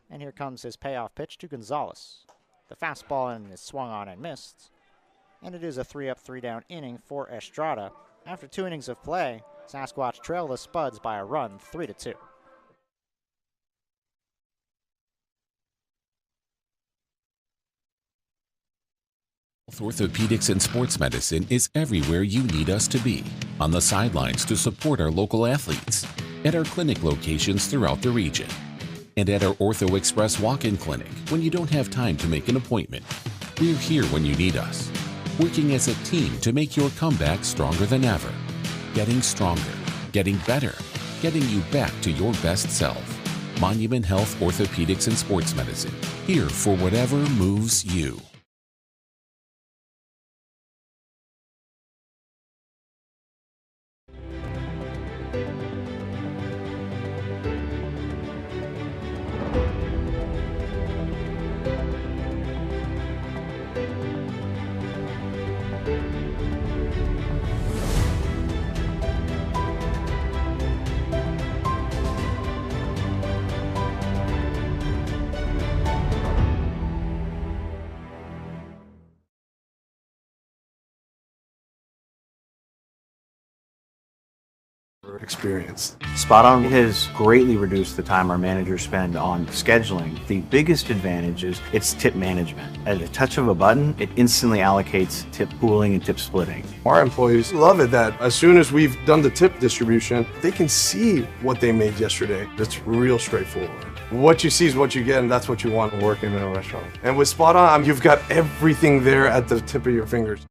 And here comes his payoff pitch to Gonzalez. The fastball and is swung on and missed. And it is a 3 up, 3 down inning for Estrada. After 2 innings of play, Sasquatch trail the Spuds by a run, 3-2. Orthopedics and sports medicine is everywhere you need us to be. On the sidelines to support our local athletes. At our clinic locations throughout the region. And at our Ortho Express walk-in clinic when you don't have time to make an appointment. We're here when you need us. Working as a team to make your comeback stronger than ever. Getting stronger, getting better, getting you back to your best self. Monument Health Orthopedics and Sports Medicine. Here for whatever moves you. Experience. Spot On has greatly reduced the time our managers spend on scheduling. The biggest advantage is its tip management. At a touch of a button, it instantly allocates tip pooling and tip splitting. Our employees love it that as soon as we've done the tip distribution, they can see what they made yesterday. It's real straightforward. What you see is what you get, and that's what you want working in a restaurant. And with Spot On, you've got everything there at the tip of your fingers.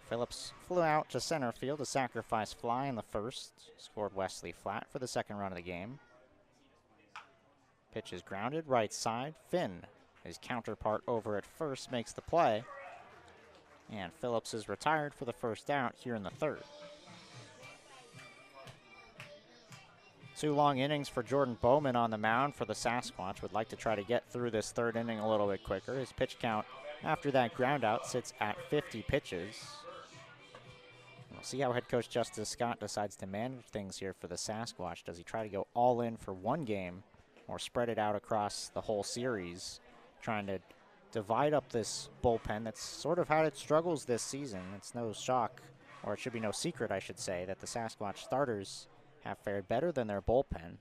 Phillips flew out to center field, a sacrifice fly in the first. Scored Wesley flat for the second run of the game. Pitch is grounded, right side. Finn, his counterpart over at first, makes the play. And Phillips is retired for the first out here in the third. 2 long innings for Jordan Bowman on the mound for the Sasquatch. Would like to try to get through this third inning a little bit quicker. His pitch count after that ground out sits at 50 pitches. We'll see how head coach Justice Scott decides to manage things here for the Sasquatch. Does he try to go all in for one game or spread it out across the whole series, trying to divide up this bullpen that's sort of had its struggles this season? It's no shock, or it should be no secret, I should say, that the Sasquatch starters have fared better than their bullpen.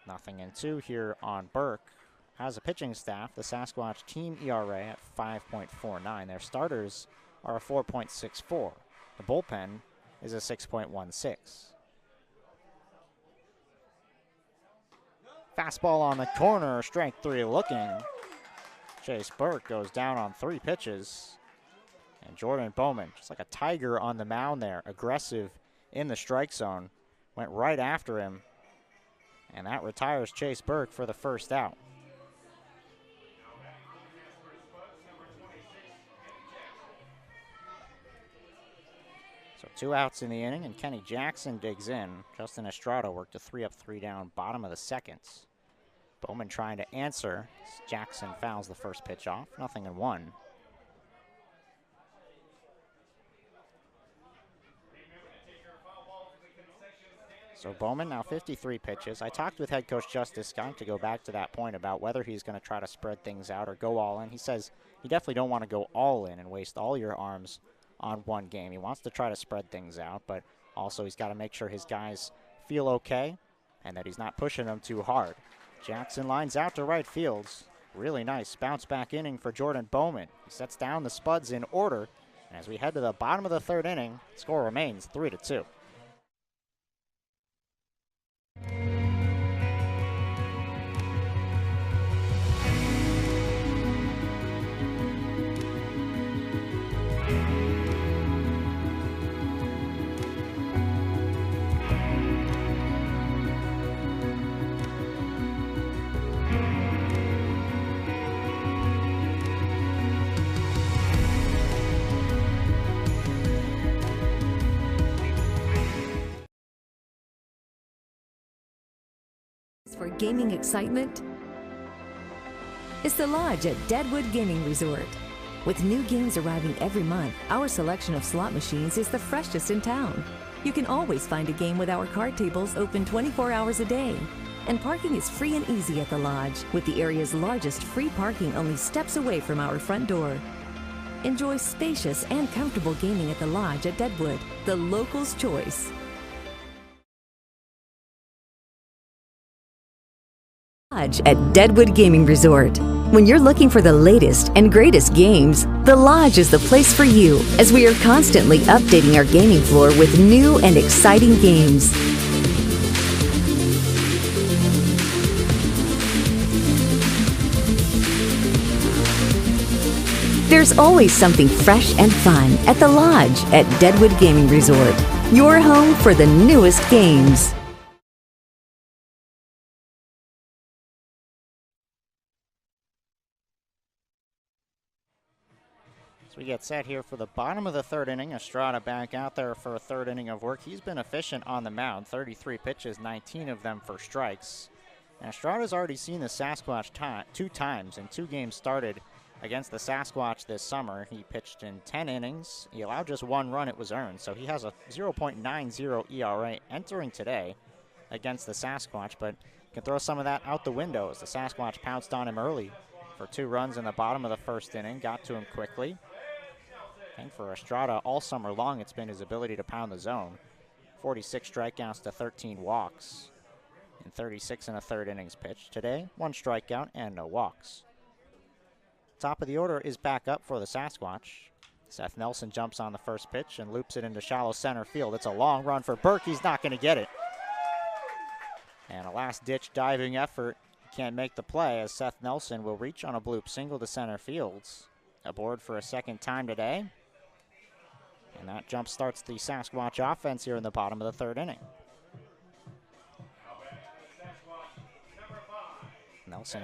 0-2 here on Burke. Has a pitching staff, the Sasquatch team ERA at 5.49. Their starters are a 4.64. The bullpen is a 6.16. Fastball on the corner, strike 3 looking. Chase Burke goes down on 3 pitches. And Jordan Bowman, just like a tiger on the mound there, aggressive in the strike zone, went right after him. And that retires Chase Burke for the first out. So 2 outs in the inning, and Kenny Jackson digs in. Justin Estrada worked a 3 up, 3 down, bottom of the second. Bowman trying to answer. Jackson fouls the first pitch off, 0-1. So Bowman now 53 pitches. I talked with head coach Justice Skunk to go back to that point about whether he's going to try to spread things out or go all in. He says you definitely don't want to go all in and waste all your arms on one game. He wants to try to spread things out, but also he's got to make sure his guys feel okay and that he's not pushing them too hard. Jackson lines out to right field. Really nice bounce back inning for Jordan Bowman. He sets down the Spuds in order. And as we head to the bottom of the 3rd inning, score remains 3-2. For gaming excitement? It's the Lodge at Deadwood Gaming Resort. With new games arriving every month, our selection of slot machines is the freshest in town. You can always find a game with our card tables open 24 hours a day. And parking is free and easy at the Lodge, with the area's largest free parking only steps away from our front door. Enjoy spacious and comfortable gaming at the Lodge at Deadwood, the locals' choice. Lodge at Deadwood Gaming Resort. When you're looking for the latest and greatest games, the Lodge is the place for you, as we are constantly updating our gaming floor with new and exciting games. There's always something fresh and fun at the Lodge at Deadwood Gaming Resort, your home for the newest games. We get set here for the bottom of the 3rd inning. Estrada back out there for a 3rd inning of work. He's been efficient on the mound, 33 pitches, 19 of them for strikes. And Estrada's already seen the Sasquatch 2 times in 2 games started against the Sasquatch this summer. He pitched in 10 innings. He allowed just 1 run. It was earned. So he has a 0.90 ERA entering today against the Sasquatch, but can throw some of that out the window as the Sasquatch pounced on him early for 2 runs in the bottom of the 1st inning, got to him quickly. And for Estrada all summer long, it's been his ability to pound the zone. 46 strikeouts to 13 walks in 36 and a 3rd innings pitched. Today, 1 strikeout and no walks. Top of the order is back up for the Sasquatch. Seth Nelson jumps on the first pitch and loops it into shallow center field. It's a long run for Burke. He's not going to get it. And a last-ditch diving effort. Can't make the play as Seth Nelson will reach on a bloop single to center fields. Aboard for a 2nd time today. And that jump starts the Sasquatch offense here in the bottom of the 3rd inning. Nelson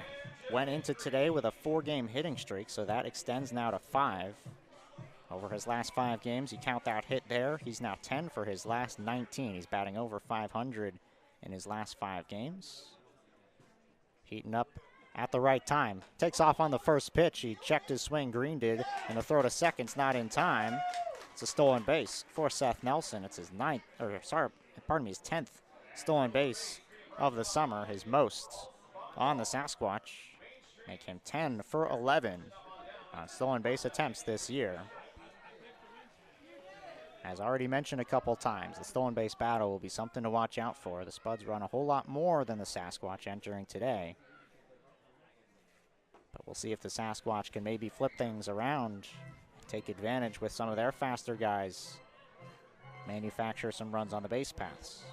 went into today with a 4-game hitting streak, so that extends now to 5. Over his last 5 games, you count that hit there, he's now 10 for his last 19. He's batting over 500 in his last 5 games. Heating up at the right time. Takes off on the first pitch. He checked his swing, Green did, and the throw to second's not in time. It's a stolen base for Seth Nelson. It's his 10th stolen base of the summer, his most on the Sasquatch. Make him 10 for 11 on stolen base attempts this year. As already mentioned a couple times, the stolen base battle will be something to watch out for. The Spuds run a whole lot more than the Sasquatch entering today. But we'll see if the Sasquatch can maybe flip things around, take advantage with some of their faster guys, manufacture some runs on the base paths.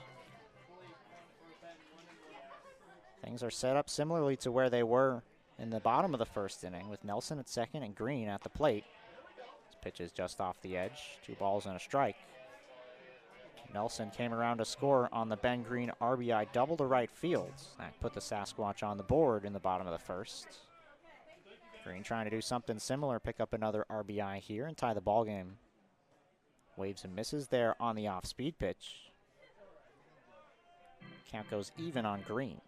Things are set up similarly to where they were in the bottom of the first inning, with Nelson at second and Green at the plate. This pitch is just off the edge. 2 balls and a strike. Nelson came around to score on the Ben Green RBI double to right field. That put the Sasquatch on the board in the bottom of the first. Green trying to do something similar, pick up another RBI here and tie the ball game. Waves and misses there on the off-speed pitch. Count goes even on Green.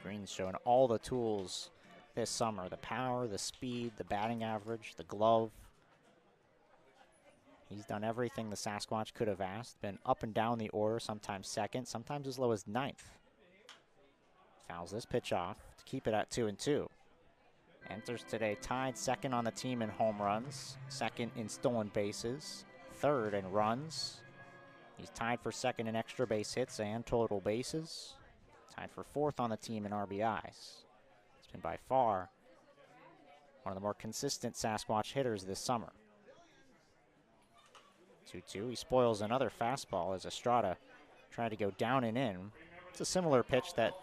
Green's showing all the tools this summer: the power, the speed, the batting average, the glove. He's done everything the Sasquatch could have asked, been up and down the order, sometimes second, sometimes as low as 9th. Fouls this pitch off to keep it at 2-2. Enters today tied second on the team in home runs, second in stolen bases, third in runs. He's tied for second in extra base hits and total bases. Tied for 4th on the team in RBIs. He's been by far one of the more consistent Sasquatch hitters this summer. 2-2, he spoils another fastball as Estrada tried to go down and in. It's a similar pitch that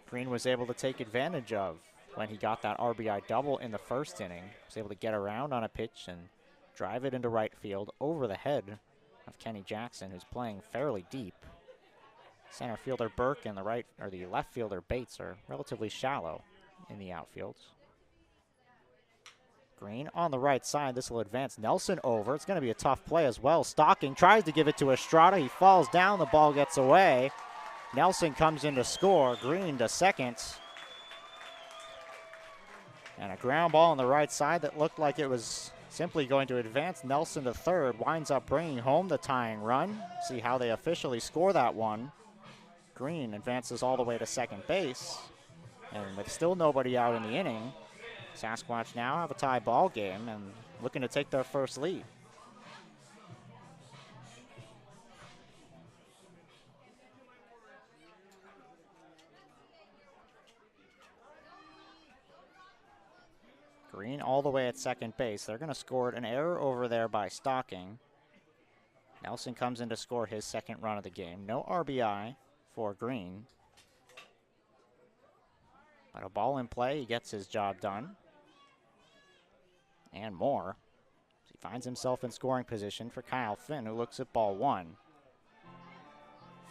Green was able to take advantage of when he got that RBI double in the first inning. He was able to get around on a pitch and drive it into right field over the head of Kenny Jackson, who's playing fairly deep. Center fielder Burke and the left fielder Bates are relatively shallow in the outfield. Green on the right side. This will advance Nelson over. It's going to be a tough play as well. Stocking tries to give it to Estrada. He falls down. The ball gets away. Nelson comes in to score. Green to second. And a ground ball on the right side that looked like it was simply going to advance Nelson to third. Winds up bringing home the tying run. See how they officially score that one. Green advances all the way to second base. And with still nobody out in the inning, Sasquatch now have a tie ball game and looking to take their first lead. Green all the way at second base. They're going to score an error over there by Stocking. Nelson comes in to score his second run of the game. No RBI for Green. But a ball in play, he gets his job done. And more. He finds himself in scoring position for Kyle Finn, who looks at ball 1.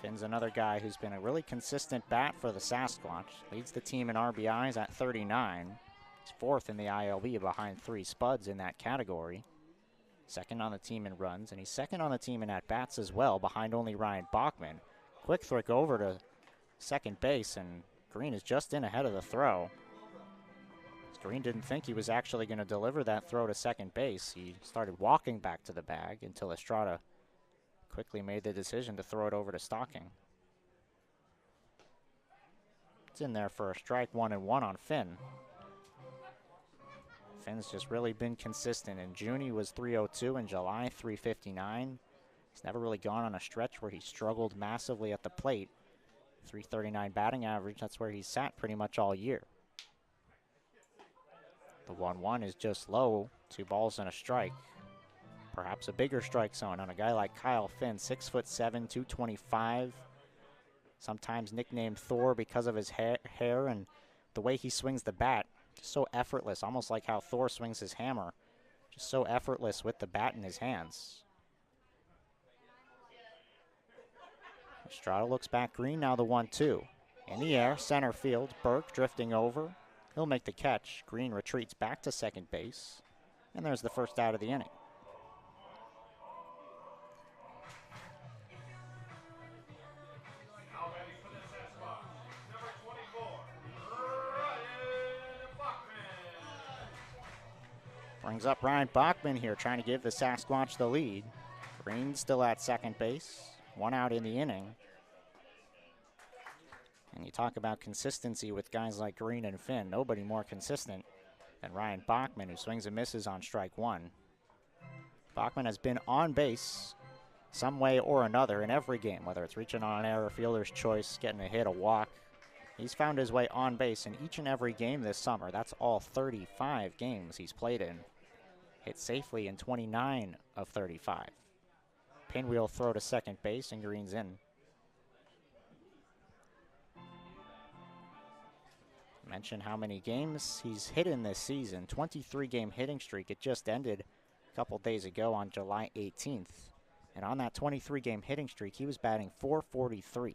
Finn's another guy who's been a really consistent bat for the Sasquatch. Leads the team in RBIs at 39. He's 4th in the ILB behind 3 Spuds in that category. Second on the team in runs, and he's second on the team in at-bats as well, behind only Ryan Bachman. Quick throw over to second base, and Green is just in ahead of the throw. Green didn't think he was actually going to deliver that throw to second base. He started walking back to the bag until Estrada quickly made the decision to throw it over to Stocking. It's in there for a strike, 1-1 on Finn. Finn's just really been consistent. In June, he was 302. In July, 359. He's never really gone on a stretch where he struggled massively at the plate. 339 batting average, that's where he's sat pretty much all year. The 1-1 is just low, 2 balls and a strike. Perhaps a bigger strike zone on a guy like Kyle Finn, 6'7", 225. Sometimes nicknamed Thor because of his hair and the way he swings the bat. Just so effortless, almost like how Thor swings his hammer. Just so effortless with the bat in his hands. Estrada looks back. Green now the 1-2. In the air, center field. Burke drifting over. He'll make the catch. Green retreats back to second base. And there's the first out of the inning. Brings up Ryan Bachman here, trying to give the Sasquatch the lead. Green still at second base. 1 out in the inning. And you talk about consistency with guys like Green and Finn. Nobody more consistent than Ryan Bachman, who swings and misses on strike 1. Bachman has been on base some way or another in every game, whether it's reaching on an error, fielder's choice, getting a hit, a walk. He's found his way on base in each and every game this summer. That's all 35 games he's played in. Hit safely in 29 of 35. Pinwheel throw to second base, and Green's in. Mention how many games he's hit in this season. 23-game hitting streak. It just ended a couple days ago on July 18th. And on that 23-game hitting streak, he was batting .443.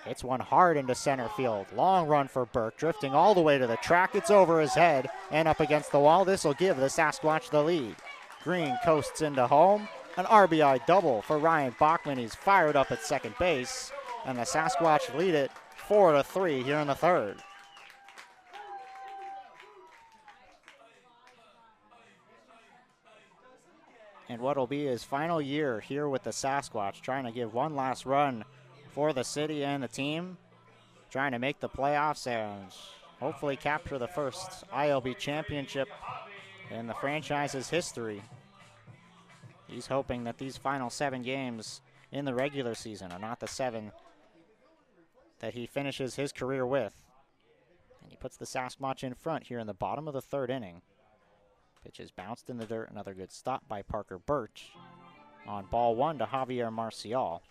Hits one hard into center field. Long run for Burke, drifting all the way to the track. It's over his head and up against the wall. This will give the Sasquatch the lead. Green coasts into home. An RBI double for Ryan Bachman. He's fired up at second base. And the Sasquatch lead it 4-3 here in the third. And what'll be his final year here with the Sasquatch, trying to give one last run for the city and the team, trying to make the playoffs and hopefully capture the first ILB championship in the franchise's history. He's hoping that these final 7 games in the regular season are not the 7 that he finishes his career with. And he puts the Sasquatch in front here in the bottom of the third inning. Pitch is bounced in the dirt. Another good stop by Parker Birch on ball 1 to Javier Marcial.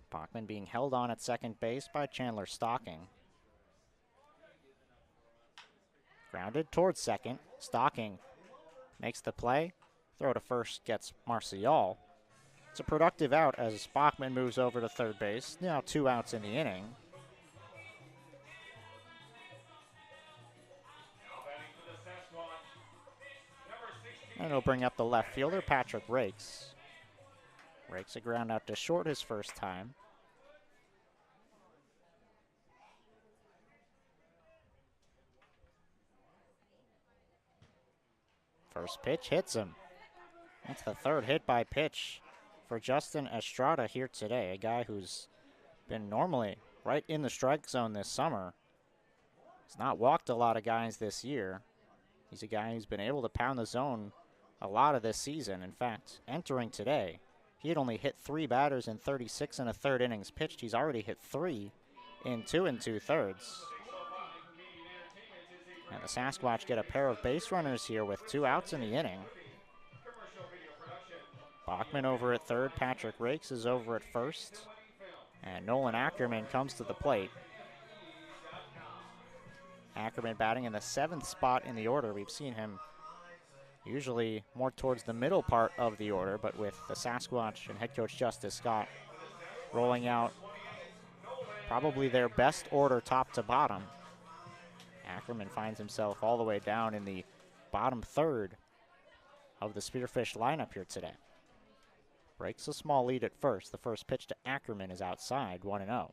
Bachman being held on at second base by Chandler Stocking. Grounded towards second. Stocking makes the play. Throw to first gets Marcial. It's a productive out as Bachman moves over to third base. Now 2 outs in the inning. And it'll bring up the left fielder, Patrick Rakes. Rakes a ground out to short his first time. First pitch hits him. That's the third hit by pitch for Justin Estrada here today, a guy who's been normally right in the strike zone this summer. He's not walked a lot of guys this year. He's a guy who's been able to pound the zone a lot of this season. In fact, entering today, he had only hit 3 batters in 36 and a third innings pitched. He's already hit 3 in 2 2/3. And the Sasquatch get a pair of base runners here with 2 outs in the inning. Bachman over at third, Patrick Rakes is over at first, and Nolan Ackerman comes to the plate. Ackerman batting in the 7th spot in the order. We've seen him usually more towards the middle part of the order, but with the Sasquatch and head coach Justice Scott rolling out probably their best order top to bottom, Ackerman finds himself all the way down in the bottom third of the Spearfish lineup here today. Breaks a small lead at first. The first pitch to Ackerman is outside, 1-0.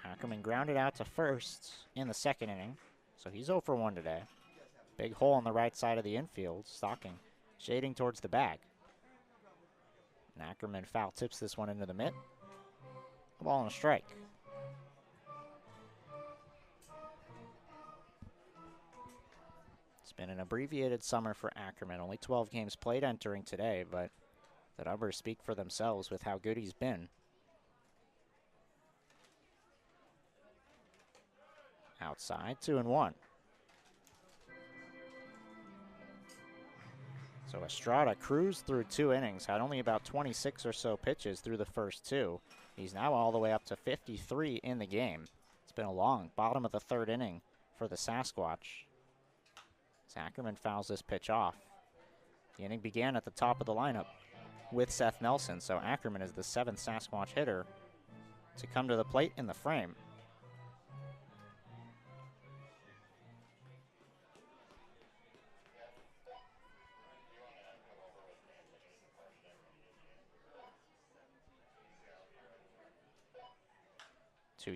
Ackerman grounded out to first in the second inning, so he's 0 for 1 today. Big hole on the right side of the infield. Stocking shading towards the bag. And Ackerman foul tips this one into the mitt. A ball and a strike. It's been an abbreviated summer for Ackerman. Only 12 games played entering today, but the numbers speak for themselves with how good he's been. Outside, 2-1. So Estrada cruised through 2 innings, had only about 26 or so pitches through the first 2. He's now all the way up to 53 in the game. It's been a long bottom of the third inning for the Sasquatch. Ackerman fouls this pitch off. The inning began at the top of the lineup with Seth Nelson, so Ackerman is the 7th Sasquatch hitter to come to the plate in the frame.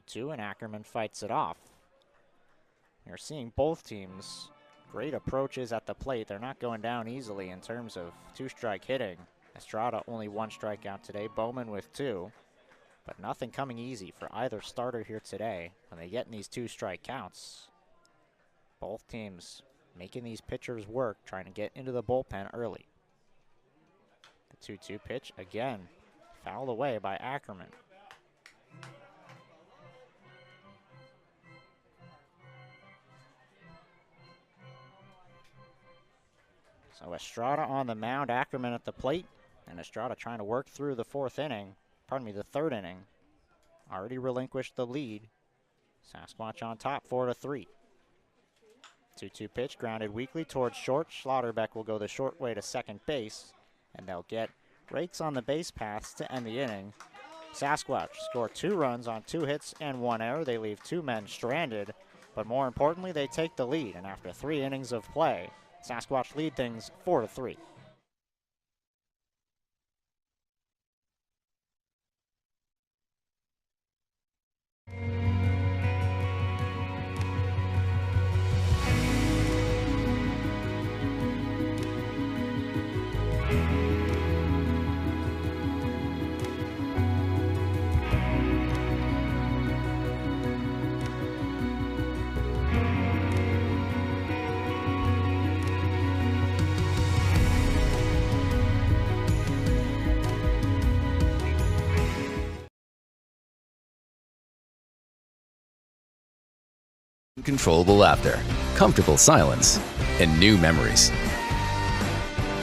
Two, and Ackerman fights it off. You're seeing both teams great approaches at the plate. They're not going down easily in terms of 2-strike hitting. Estrada only 1 strikeout today, Bowman with 2. But nothing coming easy for either starter here today when they get in these 2-strike counts. Both teams making these pitchers work, trying to get into the bullpen early. The 2-2 pitch, again, fouled away by Ackerman. So Estrada on the mound, Ackerman at the plate, and Estrada trying to work through the the third inning. Already relinquished the lead. Sasquatch on top, 4-3. 2-2 pitch, grounded weakly towards short. Schlotterbeck will go the short way to second base, and they'll get rakes on the base paths to end the inning. Sasquatch score 2 runs on 2 hits and 1 error. They leave 2 men stranded, but more importantly, they take the lead. And after 3 innings of play, Sasquatch lead things 4-3. Controllable laughter, comfortable silence, and new memories.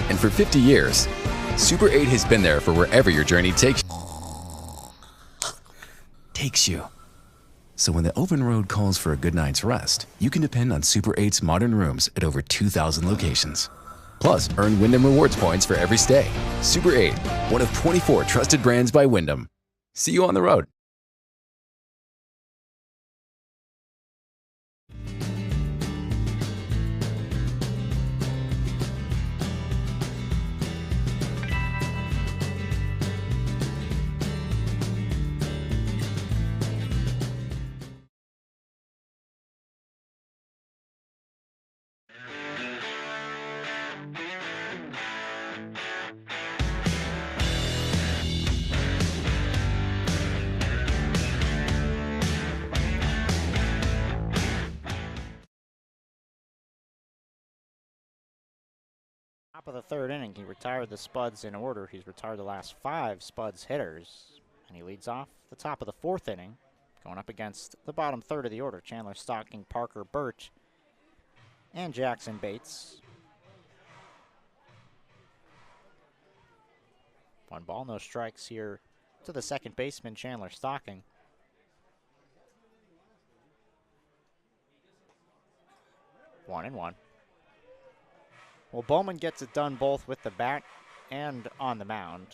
And for 50 years, Super 8 has been there for wherever your journey takes you. So when the open road calls for a good night's rest, you can depend on Super 8's modern rooms at over 2,000 locations. Plus, earn Wyndham Rewards points for every stay. Super 8, one of 24 trusted brands by Wyndham. See you on the road. Top of the third inning, he retired the Spuds in order. He's retired the last 5 Spuds hitters, and he leads off the top of the 4th inning, going up against the bottom third of the order. Chandler Stocking, Parker Birch, and Jackson Bates. 1 ball, no strikes here to the second baseman, Chandler Stocking. 1-1. Well, Bowman gets it done both with the bat and on the mound.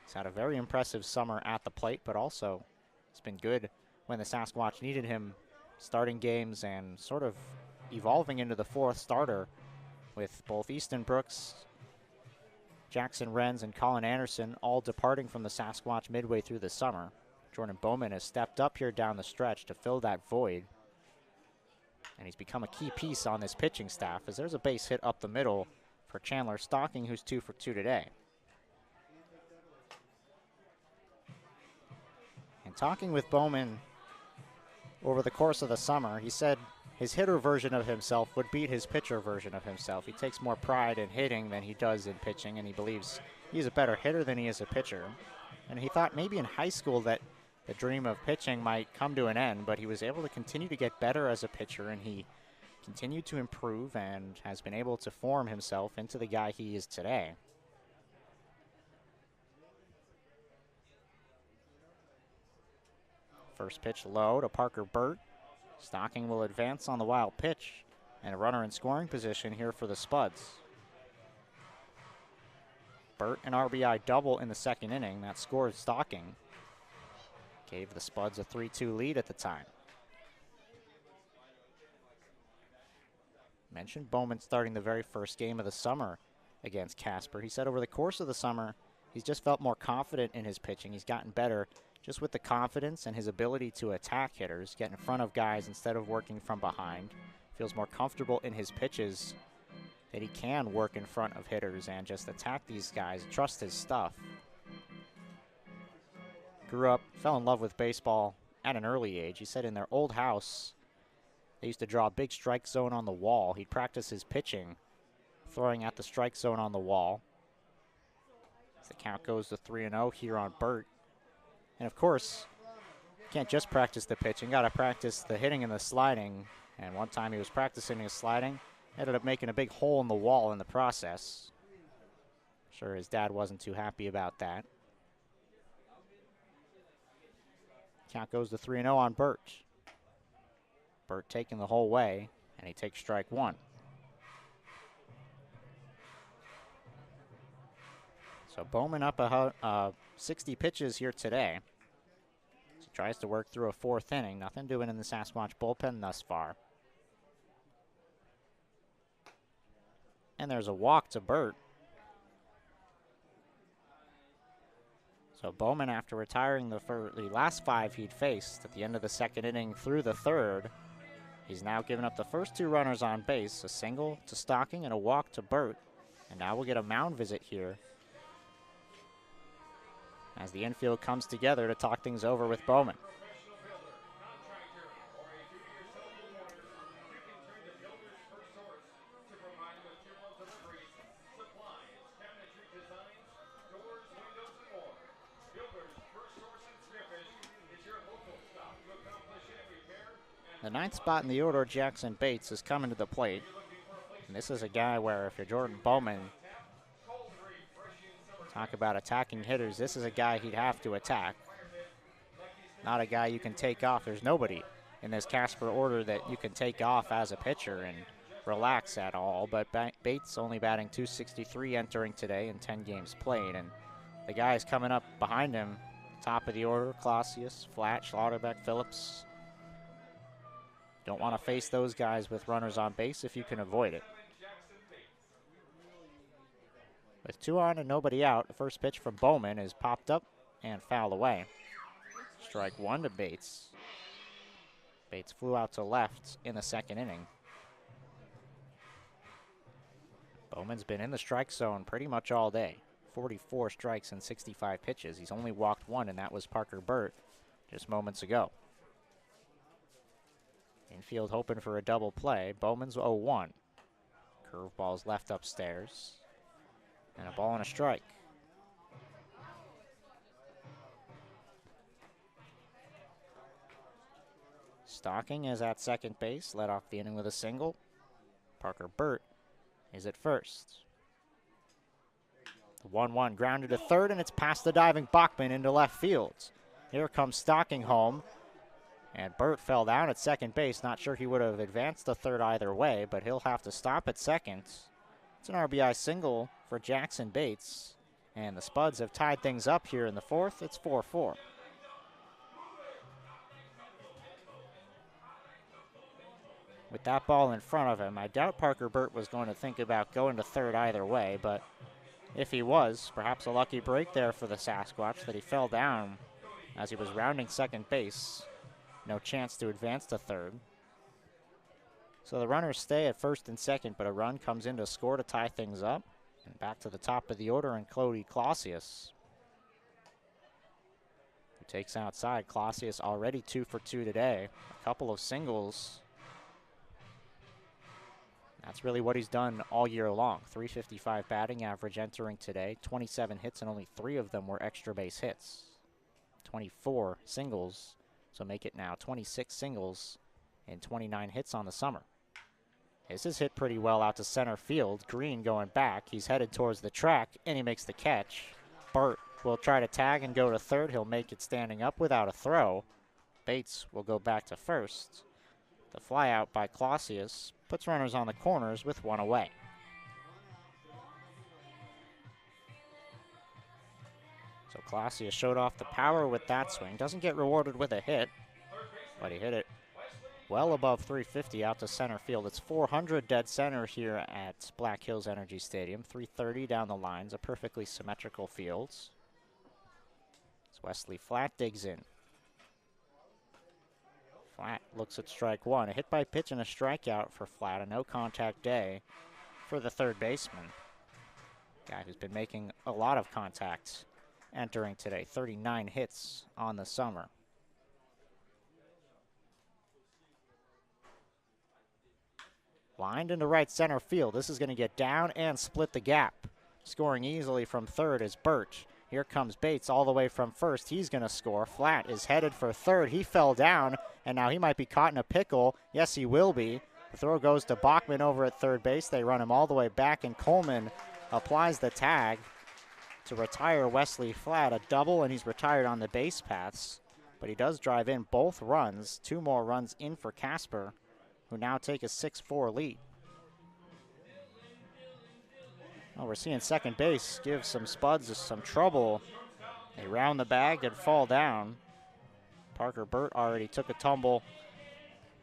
He's had a very impressive summer at the plate, but also it's been good when the Sasquatch needed him, starting games and sort of evolving into the 4th starter with both Easton Brooks, Jackson Renz, and Colin Anderson all departing from the Sasquatch midway through the summer. Jordan Bowman has stepped up here down the stretch to fill that void. And he's become a key piece on this pitching staff, as there's a base hit up the middle for Chandler Stocking, who's 2 for 2 today. And talking with Bowman over the course of the summer, he said his hitter version of himself would beat his pitcher version of himself. He takes more pride in hitting than he does in pitching, and he believes he's a better hitter than he is a pitcher. And he thought maybe in high school that the dream of pitching might come to an end, but he was able to continue to get better as a pitcher, and he continued to improve and has been able to form himself into the guy he is today. First pitch low to Parker Burt. Stocking will advance on the wild pitch, and a runner in scoring position here for the Spuds. Burt an RBI double in the 2nd inning. That scored Stocking. Gave the Spuds a 3-2 lead at the time. Mentioned Bowman starting the very first game of the summer against Casper. He said over the course of the summer, he's just felt more confident in his pitching. He's gotten better just with the confidence and his ability to attack hitters, get in front of guys instead of working from behind. Feels more comfortable in his pitches, that he can work in front of hitters and just attack these guys, trust his stuff. Grew up, fell in love with baseball at an early age. He said in their old house, they used to draw a big strike zone on the wall. He'd practice his pitching, throwing at the strike zone on the wall. As the count goes to 3-0 here on Burt. And of course, you can't just practice the pitching, got to practice the hitting and the sliding. And one time he was practicing his sliding, Ended up making a big hole in the wall in the process. Sure his dad wasn't too happy about that. Count goes to 3-0 on Burt. Burt taking the whole way, and he takes strike one. So Bowman up 60 pitches here today. He tries to work through a fourth inning. Nothing doing in the Sasquatch bullpen thus far. And there's a walk to Burt. So Bowman, after retiring the last 5 he'd faced at the end of the second inning through the third, he's now given up the first 2 runners on base, a single to Stocking and a walk to Burt. And now we'll get a mound visit here as the infield comes together to talk things over with Bowman. The 9th spot in the order, Jackson Bates, is coming to the plate. And this is a guy where if you're Jordan Bowman, talk about attacking hitters, this is a guy he'd have to attack. Not a guy you can take off. There's nobody in this Casper order that you can take off as a pitcher and relax at all. But Bates only batting .263 entering today in 10 games played. And the guys coming up behind him, top of the order, Clausius, Flat, Schlotterbeck, Phillips. Don't want to face those guys with runners on base if you can avoid it. With 2 on and nobody out, the first pitch from Bowman is popped up and fouled away. Strike 1 to Bates. Bates flew out to left in the second inning. Bowman's been in the strike zone pretty much all day. 44 strikes and 65 pitches. He's only walked 1, and that was Parker Burt just moments ago. Infield hoping for a double play. Bowman's 0-1. Curveball's left upstairs. And a ball and a strike. Stocking is at second base. Led off the inning with a single. Parker Burt is at first. The 1-1 grounded to third, and it's past the diving Bachman into left field. Here comes Stocking home. And Burt fell down at second base. Not sure he would have advanced to third either way, but he'll have to stop at second. It's an RBI single for Jackson Bates. And the Spuds have tied things up here in the fourth. It's 4-4. With that ball in front of him, I doubt Parker Burt was going to think about going to third either way, but if he was, perhaps a lucky break there for the Sasquatch that he fell down as he was rounding second base. No chance to advance to third. So the runners stay at first and second, but a run comes in to score to tie things up. And back to the top of the order, and Cody Clausius, who takes outside. Clausius already 2 for 2 today. A couple of singles. That's really what he's done all year long. .355 batting average entering today. 27 hits, and only 3 of them were extra base hits. 24 singles. So make it now 26 singles and 29 hits on the summer. This is hit pretty well out to center field. Green going back. He's headed towards the track, and he makes the catch. Burt will try to tag and go to third. He'll make it standing up without a throw. Bates will go back to first. The fly out by Clausius puts runners on the corners with 1 away. So Clausius showed off the power with that swing. Doesn't get rewarded with a hit, but he hit it well above 350 out to center field. It's 400 dead center here at Black Hills Energy Stadium. 330 down the lines, a perfectly symmetrical field. As Wesley Flat digs in. Flat looks at strike 1. A hit by pitch and a strikeout for Flat. A no contact day for the third baseman. Guy who's been making a lot of contact entering today. 39 hits on the summer. Lined into right center field. This is going to get down and split the gap. Scoring easily from third is Burt. Here comes Bates all the way from first. He's going to score. Flat is headed for third. He fell down, and now he might be caught in a pickle. Yes, he will be. The throw goes to Bachman over at third base. They run him all the way back, and Coleman applies the tag to retire Wesley Flatt, a double, and he's retired on the base paths. But he does drive in both runs, 2 more runs in for Casper, who now take a 6-4 lead. Well, we're seeing second base give some Spuds some trouble. They round the bag and fall down. Parker Burt already took a tumble,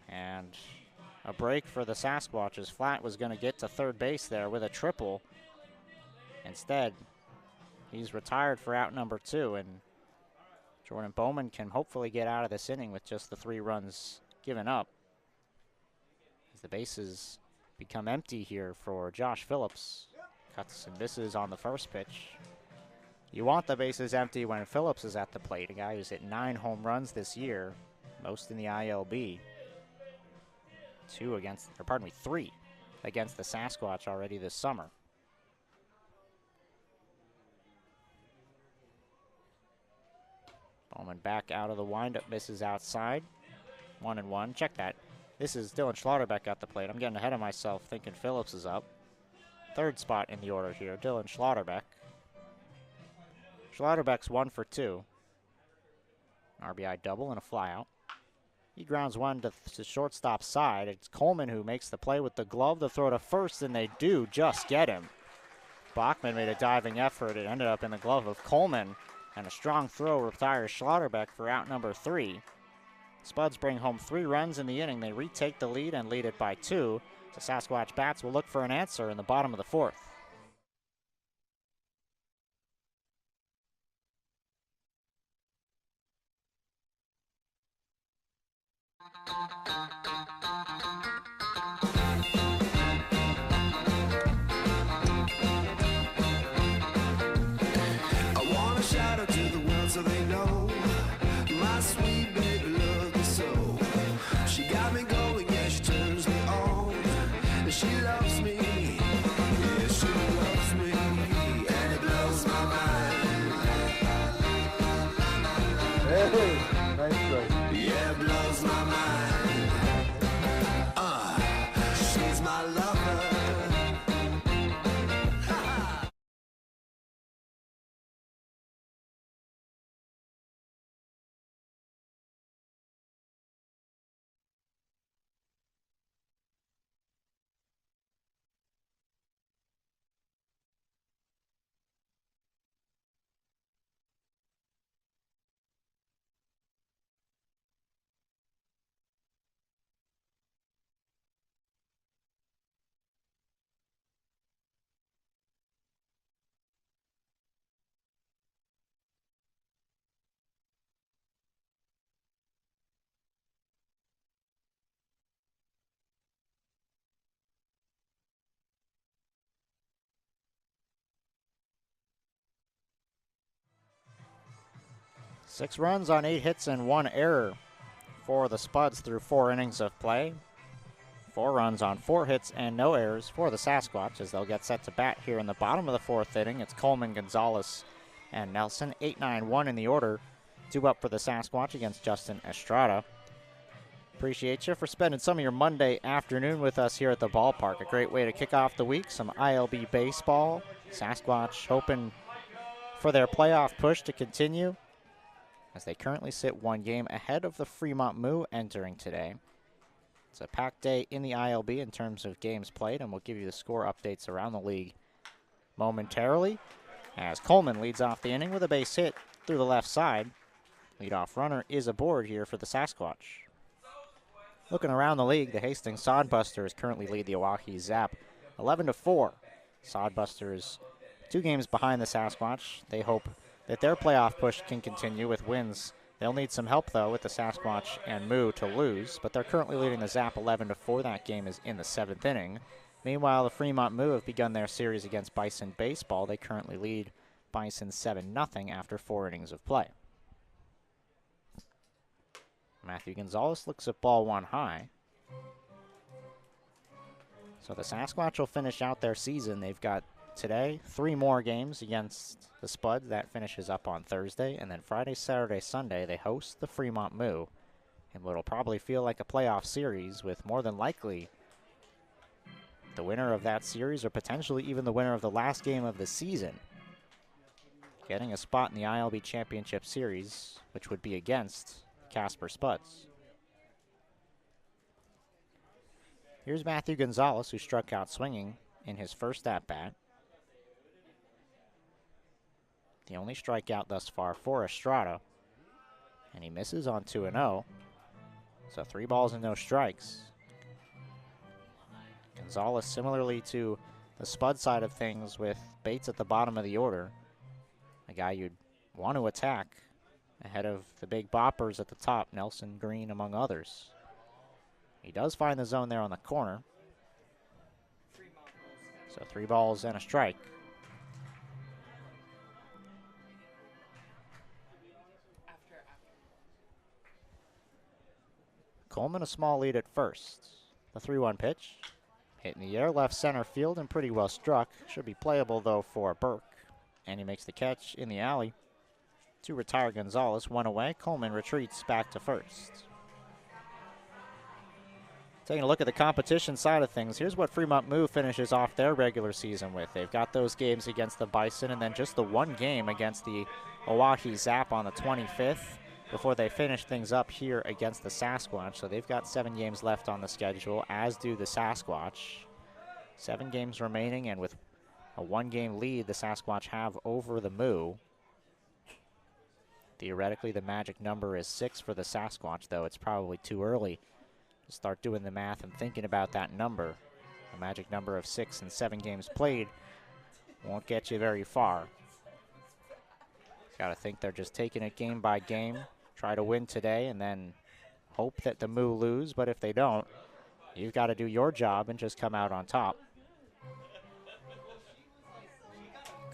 and a break for the Sasquatches. Flatt was going to get to third base there with a triple. Instead, he's retired for out number 2, and Jordan Bowman can hopefully get out of this inning with just the 3 runs given up, as the bases become empty here for Josh Phillips. Cuts and misses on the first pitch. You want the bases empty when Phillips is at the plate, a guy who's hit 9 home runs this year, most in the ILB. 3 against the Sasquatch already this summer. Bowman back out of the windup, misses outside. 1-1. Check that. This is Dylan Schlotterbeck at the plate. I'm getting ahead of myself thinking Phillips is up. Third spot in the order here, Dylan Schlotterbeck. Schlotterbeck's 1 for 2. An RBI double and a flyout. He grounds one to shortstop side. It's Coleman who makes the play with the glove. The throw to first, and they do just get him. Bachman made a diving effort. It ended up in the glove of Coleman, and a strong throw retires Schlotterbeck for out number 3. Spuds bring home 3 runs in the inning. They retake the lead and lead it by 2. The Sasquatch bats will look for an answer in the bottom of the 4th. I wanna shout out to the world so they know my sweet baby loves me so. She got me going, yeah, she turns me on. And she loves me, yeah, she loves me, and it blows my mind. Hey, nice try. Yeah, it blows my mind. She's my lover. 6 runs on 8 hits and 1 error for the Spuds through 4 innings of play. 4 runs on 4 hits and no errors for the Sasquatch as they'll get set to bat here in the bottom of the 4th inning. It's Coleman, Gonzalez, and Nelson. 8-9-1 in the order. 2 up for the Sasquatch against Justin Estrada. Appreciate you for spending some of your Monday afternoon with us here at the ballpark. A great way to kick off the week. Some ILB baseball. Sasquatch hoping for their playoff push to continue, as they currently sit 1 game ahead of the Fremont Moo entering today. It's a packed day in the ILB in terms of games played, and we'll give you the score updates around the league momentarily, as Coleman leads off the inning with a base hit through the left side. Leadoff runner is aboard here for the Sasquatch. Looking around the league, the Hastings Sodbusters currently lead the Oahe Zap 11-4. Sodbusters 2 games behind the Sasquatch. They hope that their playoff push can continue with wins. They'll need some help, though, with the Sasquatch and Moo to lose, but they're currently leading the Zap 11-4. That game is in the 7th inning. Meanwhile, the Fremont Moo have begun their series against Bison Baseball. They currently lead Bison 7-0 after 4 innings of play. Matthew Gonzalez looks at ball 1 high. So the Sasquatch will finish out their season. They've got today 3 more games against the Spuds. That finishes up on Thursday. And then Friday, Saturday, Sunday, they host the Fremont Moo in what'll probably feel like a playoff series, with more than likely the winner of that series or potentially even the winner of the last game of the season getting a spot in the ILB Championship Series, which would be against Casper Spuds. Here's Matthew Gonzalez, who struck out swinging in his first at-bat. The only strikeout thus far for Estrada, and he misses on 2-0. So 3 balls and no strikes. Gonzalez, similarly to the Spud side of things with Bates at the bottom of the order, a guy you'd want to attack ahead of the big boppers at the top, Nelson, Green, among others. He does find the zone there on the corner. So 3 balls and a strike. Coleman a small lead at first. The 3-1 pitch. Hit in the air, left center field, and pretty well struck. Should be playable, though, for Burke. And he makes the catch in the alley to retire Gonzalez. 1 away. Coleman retreats back to first. Taking a look at the competition side of things, here's what Fremont Moo finishes off their regular season with. They've got those games against the Bison and then just the 1 game against the Oahe Zap on the 25th before they finish things up here against the Sasquatch. So they've got 7 games left on the schedule, as do the Sasquatch. 7 games remaining, and with a 1-game lead the Sasquatch have over the Moo. Theoretically, the magic number is 6 for the Sasquatch, though it's probably too early to start doing the math and thinking about that number. A magic number of 6 and 7 games played won't get you very far. Got to think they're just taking it game by game, try to win today, and then hope that the Moo lose. But if they don't, you've got to do your job and just come out on top.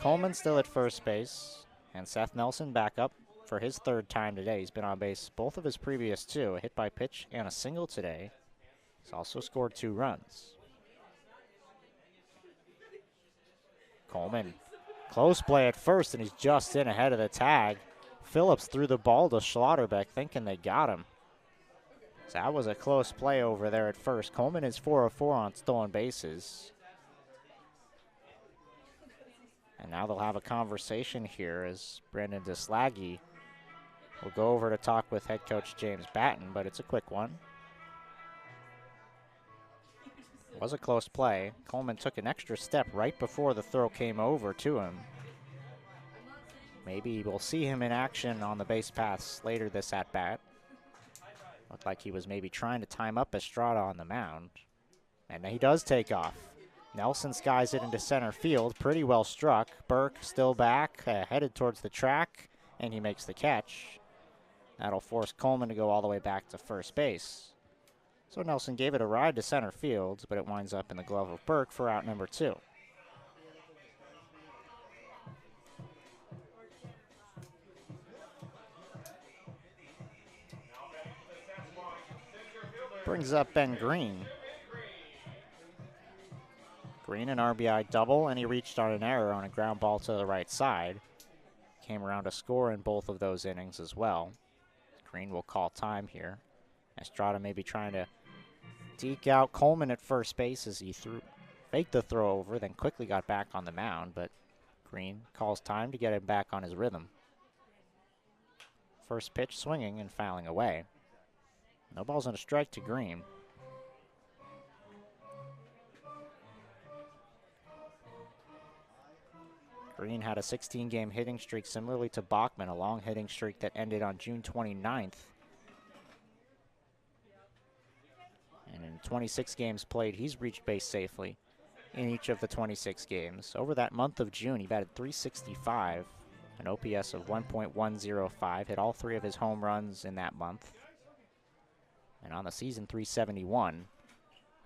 Coleman still at first base, and Seth Nelson back up for his 3rd time today. He's been on base both of his previous 2, a hit by pitch and a single today. He's also scored 2 runs. Coleman, close play at first, and he's just in ahead of the tag. Phillips threw the ball to Schlotterbeck, thinking they got him. So that was a close play over there at first. Coleman is 4 of 4 on stolen bases. And now they'll have a conversation here as Brendan Deslaggy will go over to talk with head coach James Batten, but it's a quick one. It was a close play. Coleman took an extra step right before the throw came over to him. Maybe we'll see him in action on the base paths later this at-bat. Looked like he was maybe trying to time up Estrada on the mound. And he does take off. Nelson skies it into center field, pretty well struck. Burke still back, headed towards the track, and he makes the catch. That'll force Coleman to go all the way back to first base. So Nelson gave it a ride to center field, but it winds up in the glove of Burke for out number 2. Brings up Ben Green. Green an RBI double, and he reached on an error on a ground ball to the right side. Came around to score in both of those innings as well. Green will call time here. Estrada may be trying to deke out Coleman at first base as he faked the throw over, then quickly got back on the mound, but Green calls time to get him back on his rhythm. First pitch swinging and fouling away. No balls and a strike to Green. Green had a 16-game hitting streak similarly to Bachman, a long hitting streak that ended on June 29th. And in 26 games played, he's reached base safely in each of the 26 games. Over that month of June, he batted .365, an OPS of 1.105, hit all 3 of his home runs in that month. And on the season, .371.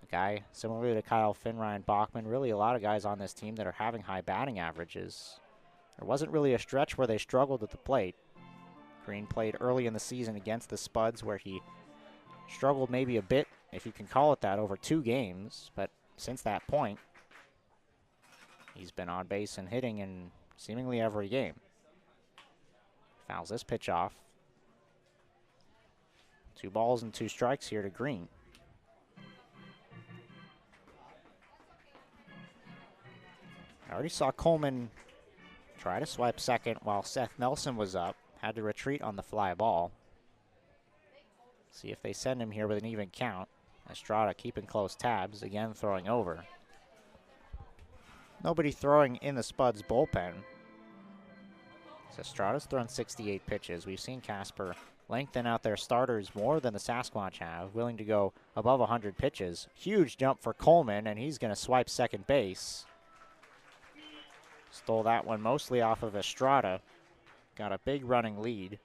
A guy similar to Kyle Finn, Ryan Bachman, really a lot of guys on this team that are having high batting averages. There wasn't really a stretch where they struggled at the plate. Green played early in the season against the Spuds where he struggled maybe a bit, if you can call it that, over 2 games. But since that point, he's been on base and hitting in seemingly every game. Fouls this pitch off. 2 balls and 2 strikes here to Green. I already saw Coleman try to swipe second while Seth Nelson was up. Had to retreat on the fly ball. See if they send him here with an even count. Estrada keeping close tabs, again throwing over. Nobody throwing in the Spuds bullpen. So Estrada's thrown 68 pitches. We've seen Casper lengthen out their starters more than the Sasquatch have, willing to go above 100 pitches. Huge jump for Coleman, and he's going to swipe second base. Stole that one mostly off of Estrada. Got a big running lead.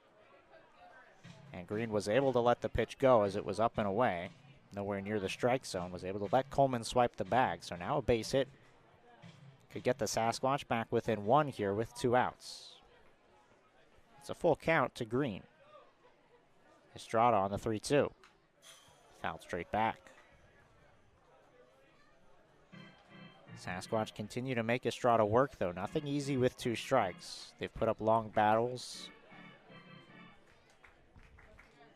And Green was able to let the pitch go as it was up and away. Nowhere near the strike zone. Was able to let Coleman swipe the bag. So now a base hit could get the Sasquatch back within one here with 2 outs. It's a full count to Green. Estrada on the 3-2. Fouled straight back. Sasquatch continue to make Estrada work, though. Nothing easy with 2 strikes. They've put up long battles.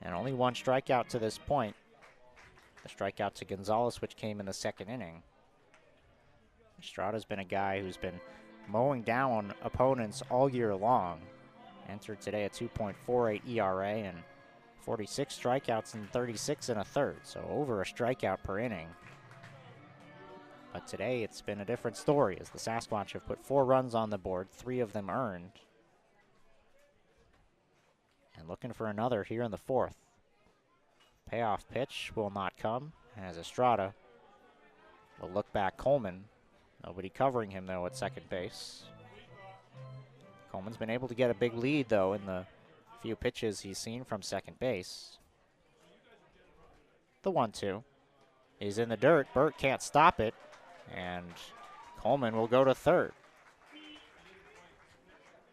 And only 1 strikeout to this point. The strikeout to Gonzalez, which came in the 2nd inning. Estrada's been a guy who's been mowing down opponents all year long. Entered today a 2.48 ERA and 46 strikeouts and 36 1/3, so over a strikeout per inning. But today it's been a different story as the Sasquatch have put 4 runs on the board, 3 of them earned. And looking for another here in the 4th. Payoff pitch will not come as Estrada will look back Coleman. Nobody covering him, though, at second base. Coleman's been able to get a big lead, though, in the few pitches he's seen from second base. The 1-2 is in the dirt. Burt can't stop it, and Coleman will go to third.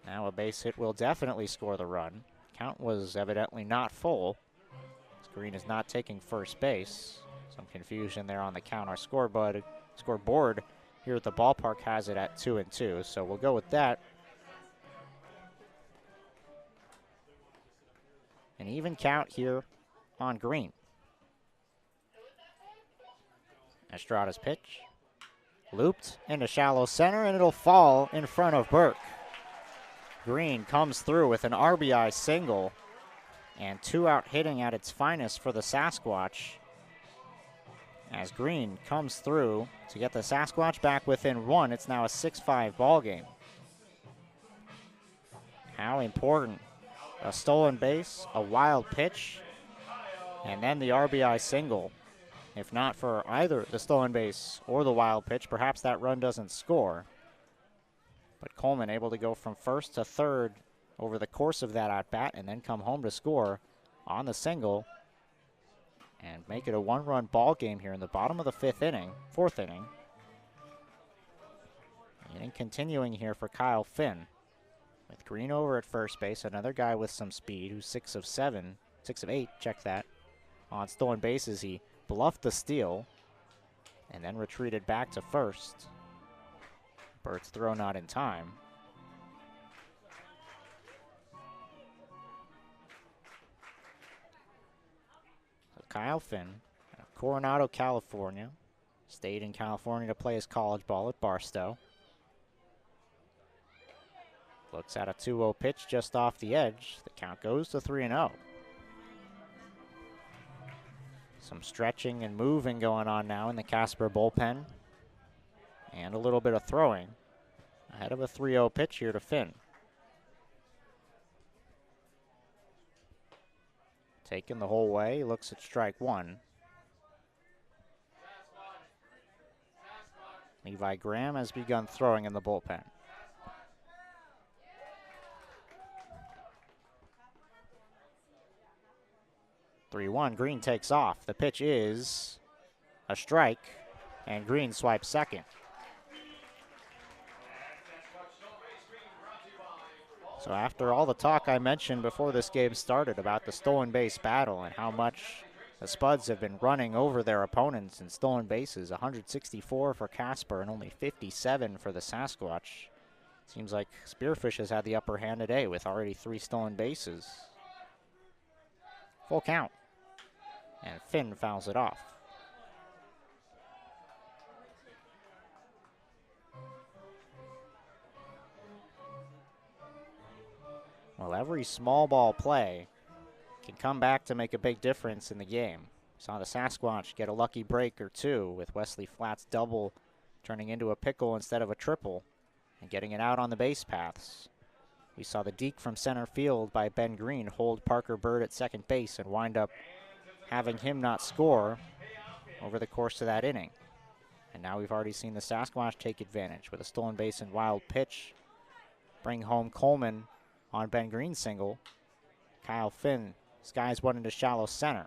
Now a base hit will definitely score the run. Count was evidently not full. Green is not taking first base. Some confusion there on the count. Our scoreboard here at the ballpark has it at 2-2, so we'll go with that. An even count here on Green. Estrada's pitch. Looped into shallow center, and it'll fall in front of Burke. Green comes through with an RBI single and 2-out hitting at its finest for the Sasquatch. As Green comes through to get the Sasquatch back within 1, it's now a 6-5 ball game. How important a stolen base, a wild pitch, and then the RBI single. If not for either the stolen base or the wild pitch, perhaps that run doesn't score. But Coleman able to go from first to third over the course of that at-bat and then come home to score on the single and make it a 1-run ball game here in the bottom of the 4th inning. Inning continuing here for Kyle Finn. With Green over at first base, another guy with some speed who's 6 of 8, check that. On stolen bases, he bluffed the steal and then retreated back to first. Burt's throw not in time. So Kyle Finn, out of Coronado, California. Stayed in California to play his college ball at Barstow. Looks at a 2-0 pitch just off the edge. The count goes to 3-0. Some stretching and moving going on now in the Casper bullpen. And a little bit of throwing ahead of a 3-0 pitch here to Finn. Taken the whole way, looks at strike 1. Levi Graham has begun throwing in the bullpen. Green takes off. The pitch is a strike, and Green swipes second. So after all the talk I mentioned before this game started about the stolen base battle and how much the Spuds have been running over their opponents in stolen bases, 164 for Casper and only 57 for the Sasquatch. Seems like Spearfish has had the upper hand today with already 3 stolen bases. Full count. And Finn fouls it off. Well, every small ball play can come back to make a big difference in the game. Saw the Sasquatch get a lucky break or two with Wesley Flatt's double turning into a pickle instead of a triple and getting it out on the base paths. We saw the deke from center field by Ben Green hold Parker Bird at second base and wind up having him not score over the course of that inning. And now we've already seen the Sasquatch take advantage with a stolen base and wild pitch. Bring home Coleman on Ben Green's single. Kyle Finn skies one into shallow center.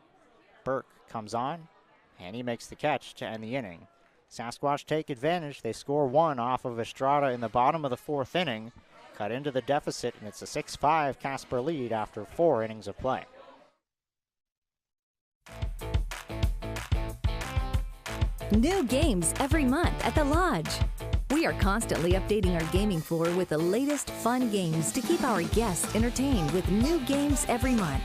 Burke comes on, and he makes the catch to end the inning. Sasquatch take advantage. They score one off of Estrada in the bottom of the fourth inning. Cut into the deficit, and it's a 6-5 Casper lead after 4 innings of play. New games every month at the Lodge. We are constantly updating our gaming floor with the latest fun games to keep our guests entertained with new games every month.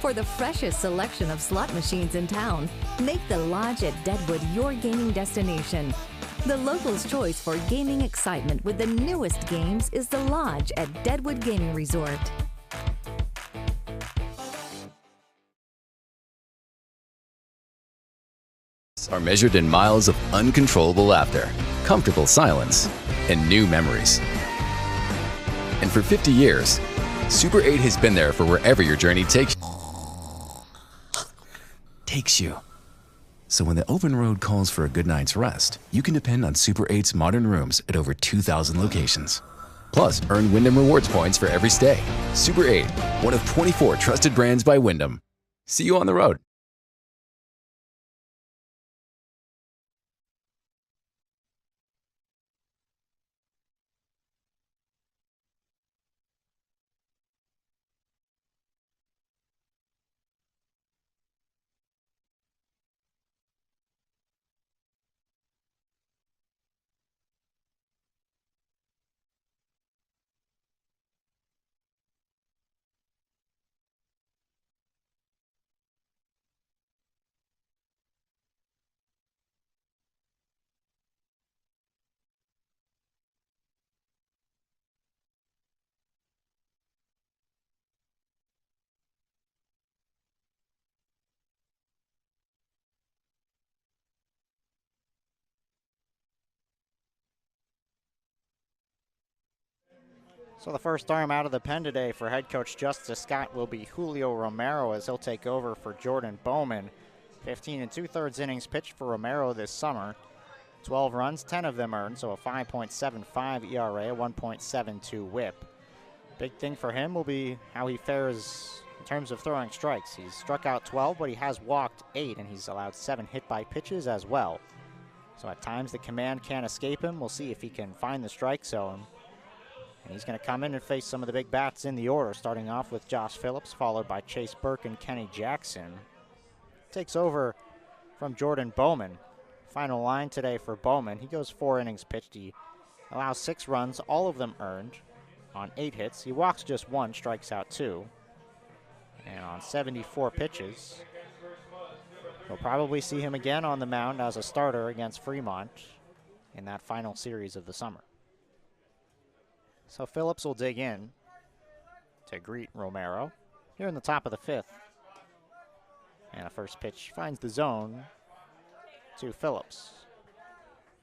For the freshest selection of slot machines in town, make the Lodge at Deadwood your gaming destination. The locals' choice for gaming excitement with the newest games is the Lodge at Deadwood Gaming Resort. Are measured in miles of uncontrollable laughter, comfortable silence, and new memories. And for 50 years, Super 8 has been there for wherever your journey takes you. So when the open road calls for a good night's rest, you can depend on Super 8's modern rooms at over 2,000 locations. Plus, earn Wyndham Rewards points for every stay. Super 8, one of 24 trusted brands by Wyndham. See you on the road. So the first arm out of the pen today for head coach Justice Scott will be Julio Romero as he'll take over for Jordan Bowman. 15 2/3 innings pitched for Romero this summer. 12 runs, 10 of them earned, so a 5.75 ERA, a 1.72 whip. Big thing for him will be how he fares in terms of throwing strikes. He's struck out 12, but he has walked 8, and he's allowed 7 hit by pitches as well. So at times the command can't escape him. We'll see if he can find the strike zone. And he's going to come in and face some of the big bats in the order, starting off with Josh Phillips, followed by Chase Burke and Kenny Jackson. Takes over from Jordan Bowman. Final line today for Bowman. He goes 4 innings pitched. He allows 6 runs, all of them earned, on 8 hits. He walks just 1, strikes out 2. And on 74 pitches, we'll probably see him again on the mound as a starter against Fremont in that final series of the summer. So Phillips will dig in to greet Romero here in the top of the 5th. And a first pitch finds the zone to Phillips.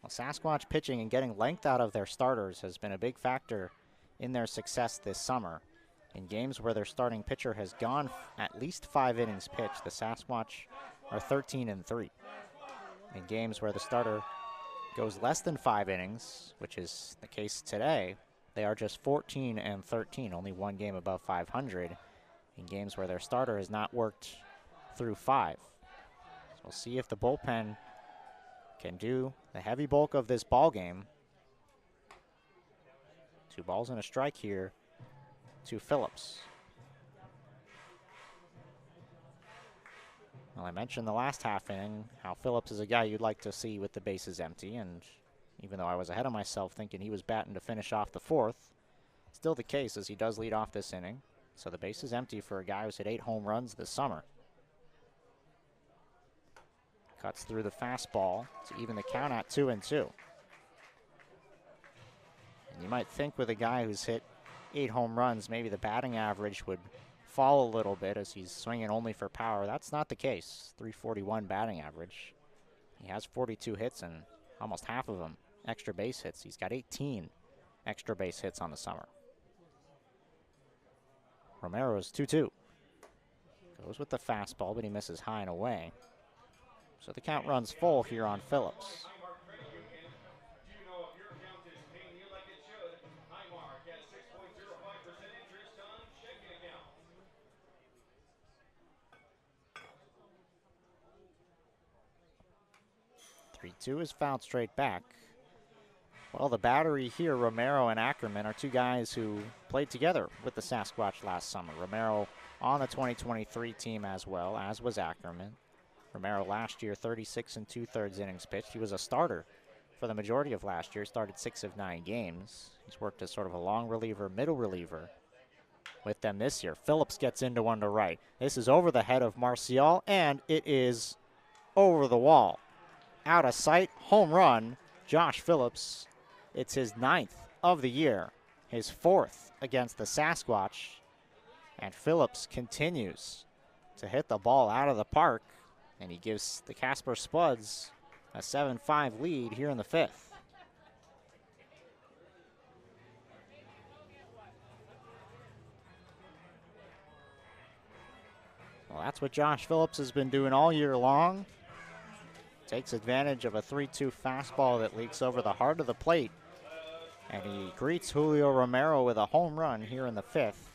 Well, Sasquatch pitching and getting length out of their starters has been a big factor in their success this summer. In games where their starting pitcher has gone at least 5 innings pitched, the Sasquatch are 13-3. In games where the starter goes less than 5 innings, which is the case today, they are just 14-13, only 1 game above 500 in games where their starter has not worked through 5. So we'll see if the bullpen can do the heavy bulk of this ball game. 2 balls and a strike here to Phillips. Well, I mentioned the last half inning how Phillips is a guy you'd like to see with the bases empty, and even though I was ahead of myself thinking he was batting to finish off the 4th, still the case as he does lead off this inning. So the base is empty for a guy who's hit 8 home runs this summer. Cuts through the fastball to even the count at 2-2. And you might think with a guy who's hit 8 home runs, maybe the batting average would fall a little bit as he's swinging only for power. That's not the case. 341 batting average. He has 42 hits and almost half of them extra base hits. He's got 18 extra base hits on the summer. Romero's 2-2. Goes with the fastball, but he misses high and away. So the count runs full here on Phillips. 3-2 is fouled straight back. Well, the battery here, Romero and Ackerman, are two guys who played together with the Sasquatch last summer. Romero on the 2023 team as well, as was Ackerman. Romero last year, 36 2/3 innings pitched. He was a starter for the majority of last year, started 6 of 9 games. He's worked as sort of a long reliever, middle reliever with them this year. Phillips gets into one to right. This is over the head of Marcial, and it is over the wall. Out of sight, home run, Josh Phillips. It's his 9th of the year, his 4th against the Sasquatch. And Phillips continues to hit the ball out of the park, and he gives the Casper Spuds a 7-5 lead here in the 5th. Well, that's what Josh Phillips has been doing all year long. Takes advantage of a 3-2 fastball that leaks over the heart of the plate. And he greets Julio Romero with a home run here in the 5th.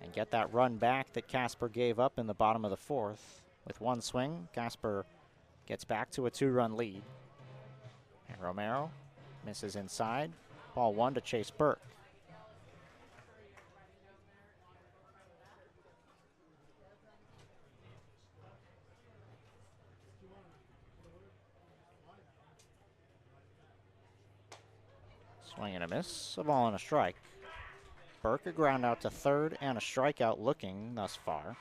And get that run back that Casper gave up in the bottom of the 4th. With one swing, Casper gets back to a 2-run lead. And Romero misses inside. Ball 1 to Chase Burke. Swing and a miss, a ball and a strike. Burke a ground out to third and a strikeout looking thus far.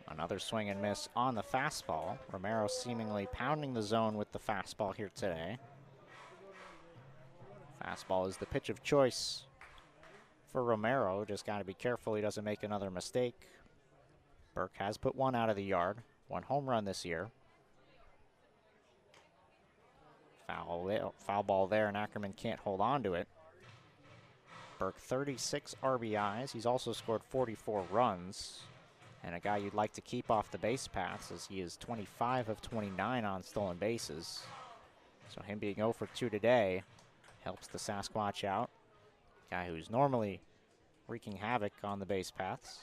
Another swing and miss on the fastball. Romero seemingly pounding the zone with the fastball here today. Fastball is the pitch of choice for Romero. Just got to be careful he doesn't make another mistake. Burke has put one out of the yard. 1 home run this year. Foul ball there, and Ackerman can't hold on to it. Burke 36 RBIs. He's also scored 44 runs. And a guy you'd like to keep off the base paths, as he is 25 of 29 on stolen bases. So him being 0 for 2 today helps the Sasquatch out. Guy who's normally wreaking havoc on the base paths.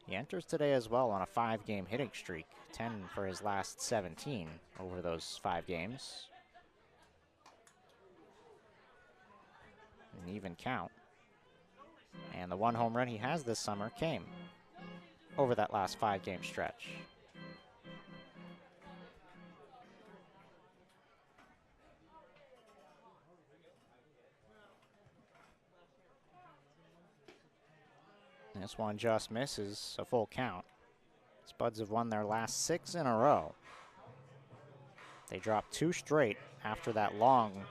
He enters today as well on a 5-game hitting streak, 10 for his last 17 over those 5 games. An even count. And the 1 home run he has this summer came over that last 5-game stretch. This one just misses, a full count. Spuds have won their last 6 in a row. They dropped 2 straight after that long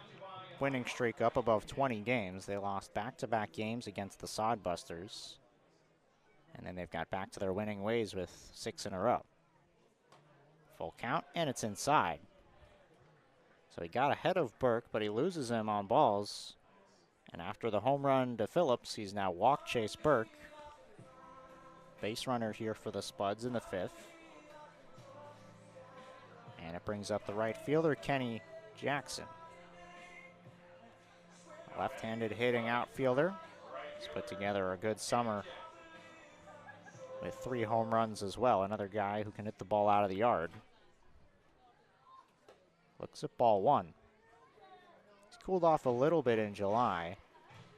winning streak up above 20 games. They lost back-to-back games against the Sodbusters. And then they've got back to their winning ways with 6 in a row. Full count, and it's inside. So he got ahead of Burke, but he loses him on balls. And after the home run to Phillips, he's now walked Chase Burke. Base runner here for the Spuds in the 5th. And it brings up the right fielder, Kenny Jackson. Left-handed hitting outfielder. He's put together a good summer with 3 home runs as well. Another guy who can hit the ball out of the yard. Looks at ball 1. He's cooled off a little bit in July.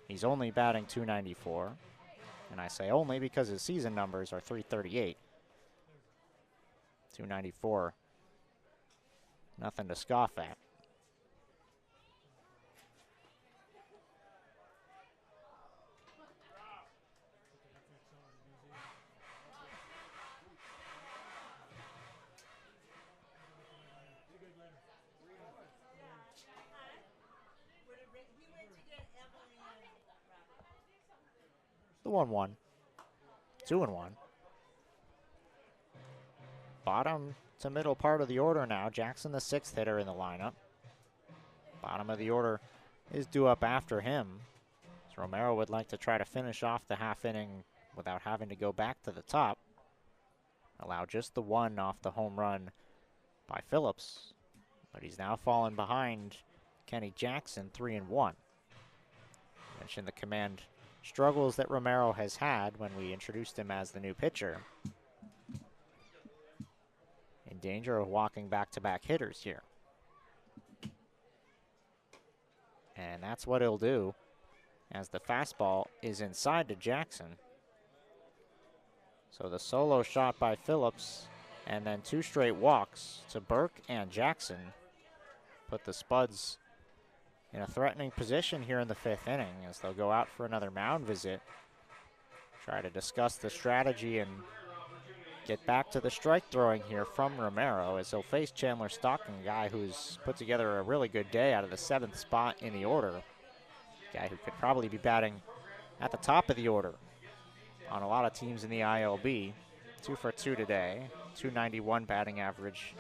He's only batting .294. And I say only because his season numbers are .338. .294. Nothing to scoff at. The 1-1. 2-1. Bottom to middle part of the order now. Jackson, the 6th hitter in the lineup. Bottom of the order is due up after him. So Romero would like to try to finish off the half inning without having to go back to the top. Allow just the 1 off the home run by Phillips. But he's now fallen behind Kenny Jackson, 3-1. Mentioned the command struggles that Romero has had when we introduced him as the new pitcher. In danger of walking back-to-back hitters here. And that's what he'll do as the fastball is inside to Jackson. So the solo shot by Phillips and then 2 straight walks to Burke and Jackson put the Spuds in a threatening position here in the 5th inning as they'll go out for another mound visit. Try to discuss the strategy and get back to the strike throwing here from Romero as he'll face Chandler Stocking, a guy who's put together a really good day out of the 7th spot in the order. A guy who could probably be batting at the top of the order on a lot of teams in the ILB. 2 for 2 today, 291 batting average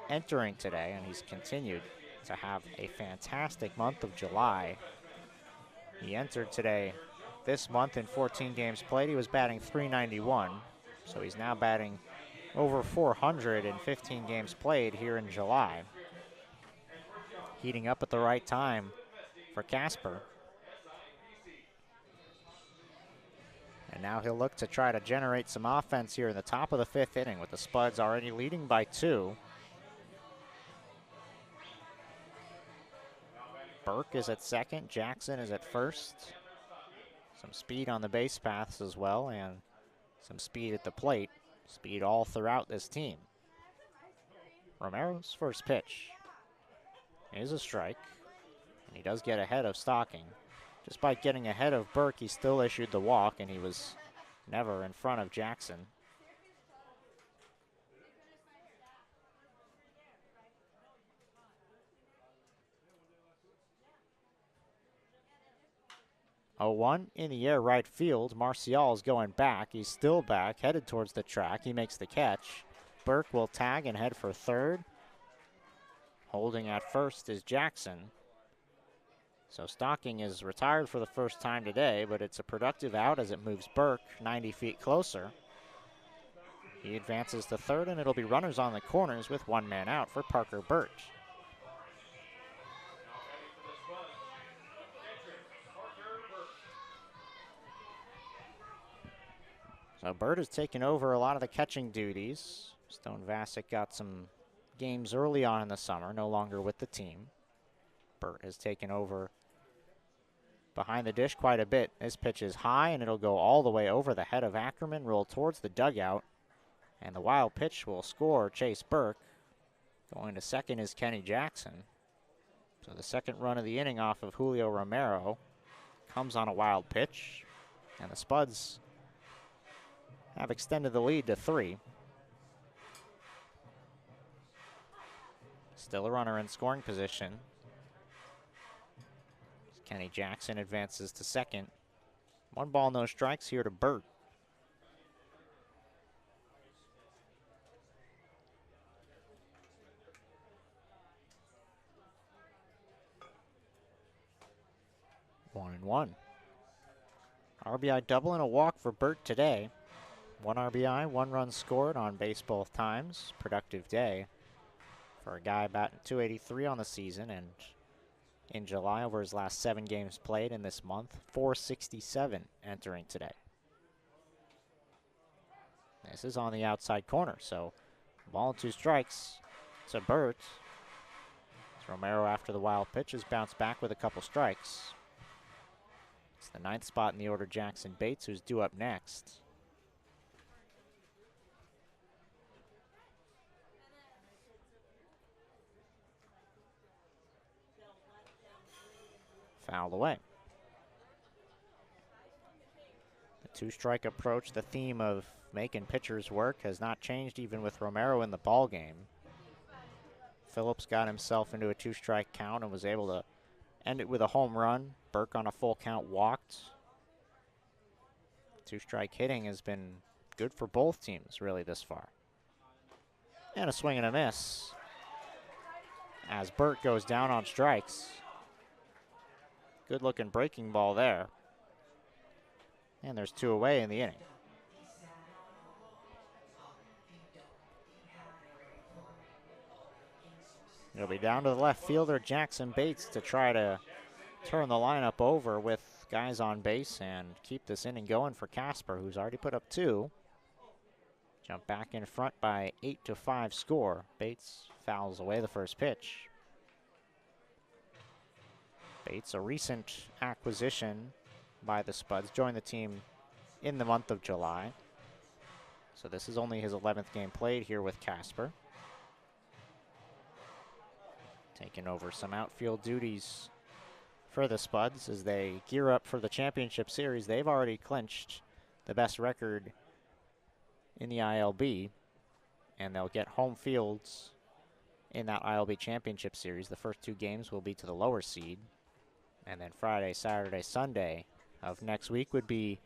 entering today, and he's continued to have a fantastic month of July. He entered today this month in 14 games played. He was batting .391. So he's now batting over 400 in 15 games played here in July. Heating up at the right time for Casper. And now he'll look to try to generate some offense here in the top of the 5th inning with the Spuds already leading by 2. Burke is at second, Jackson is at first. Some speed on the base paths as well, and some speed at the plate. Speed all throughout this team. Romero's first pitch is a strike, and he does get ahead of Stocking. Just by getting ahead of Burke, he still issued the walk, and he was never in front of Jackson. Oh, 1 in the air right field. Marcial is going back. He's still back, headed towards the track. He makes the catch. Burke will tag and head for third. Holding at first is Jackson. So Stocking is retired for the first time today, but it's a productive out as it moves Burke 90 feet closer. He advances to third, and it'll be runners on the corners with 1 man out for Parker Birch. So Bird has taken over a lot of the catching duties. Stone Vassick got some games early on in the summer, no longer with the team. Burt has taken over behind the dish quite a bit. This pitch is high, and it'll go all the way over the head of Ackerman, roll towards the dugout, and the wild pitch will score Chase Burke. Going to second is Kenny Jackson. So the second run of the inning off of Julio Romero comes on a wild pitch, and the Spuds have extended the lead to 3. Still a runner in scoring position. Kenny Jackson advances to second. 1 ball, no strikes here to Burt. One and one. RBI double and a walk for Burt today. 1 RBI, 1 run scored, on base both times. Productive day for a guy batting .283 on the season, and in July over his last 7 games played in this month, .467 entering today. This is on the outside corner, so 1 and 2 strikes to Burt. Romero, after the wild pitch, has bounced back with a couple strikes. It's the 9th spot in the order, Jackson Bates, who's due up next. Fouled away. The 2-strike approach, the theme of making pitchers work, has not changed even with Romero in the ball game. Phillips got himself into a 2-strike count and was able to end it with a home run. Burke on a full count walked. Two-strike hitting has been good for both teams, really, this far. And a swing and a miss as Burt goes down on strikes. Good-looking breaking ball there. And there's 2 away in the inning. It'll be down to the left fielder, Jackson Bates, to try to turn the lineup over with guys on base and keep this inning going for Casper, who's already put up 2. Jump back in front by 8-5 score. Bates fouls away the first pitch. Bates, a recent acquisition by the Spuds, joined the team in the month of July. So this is only his 11th game played here with Casper. Taking over some outfield duties for the Spuds as they gear up for the championship series. They've already clinched the best record in the ILB, and they'll get home fields in that ILB championship series. The first 2 games will be to the lower seed, and then Friday, Saturday, Sunday of next week would be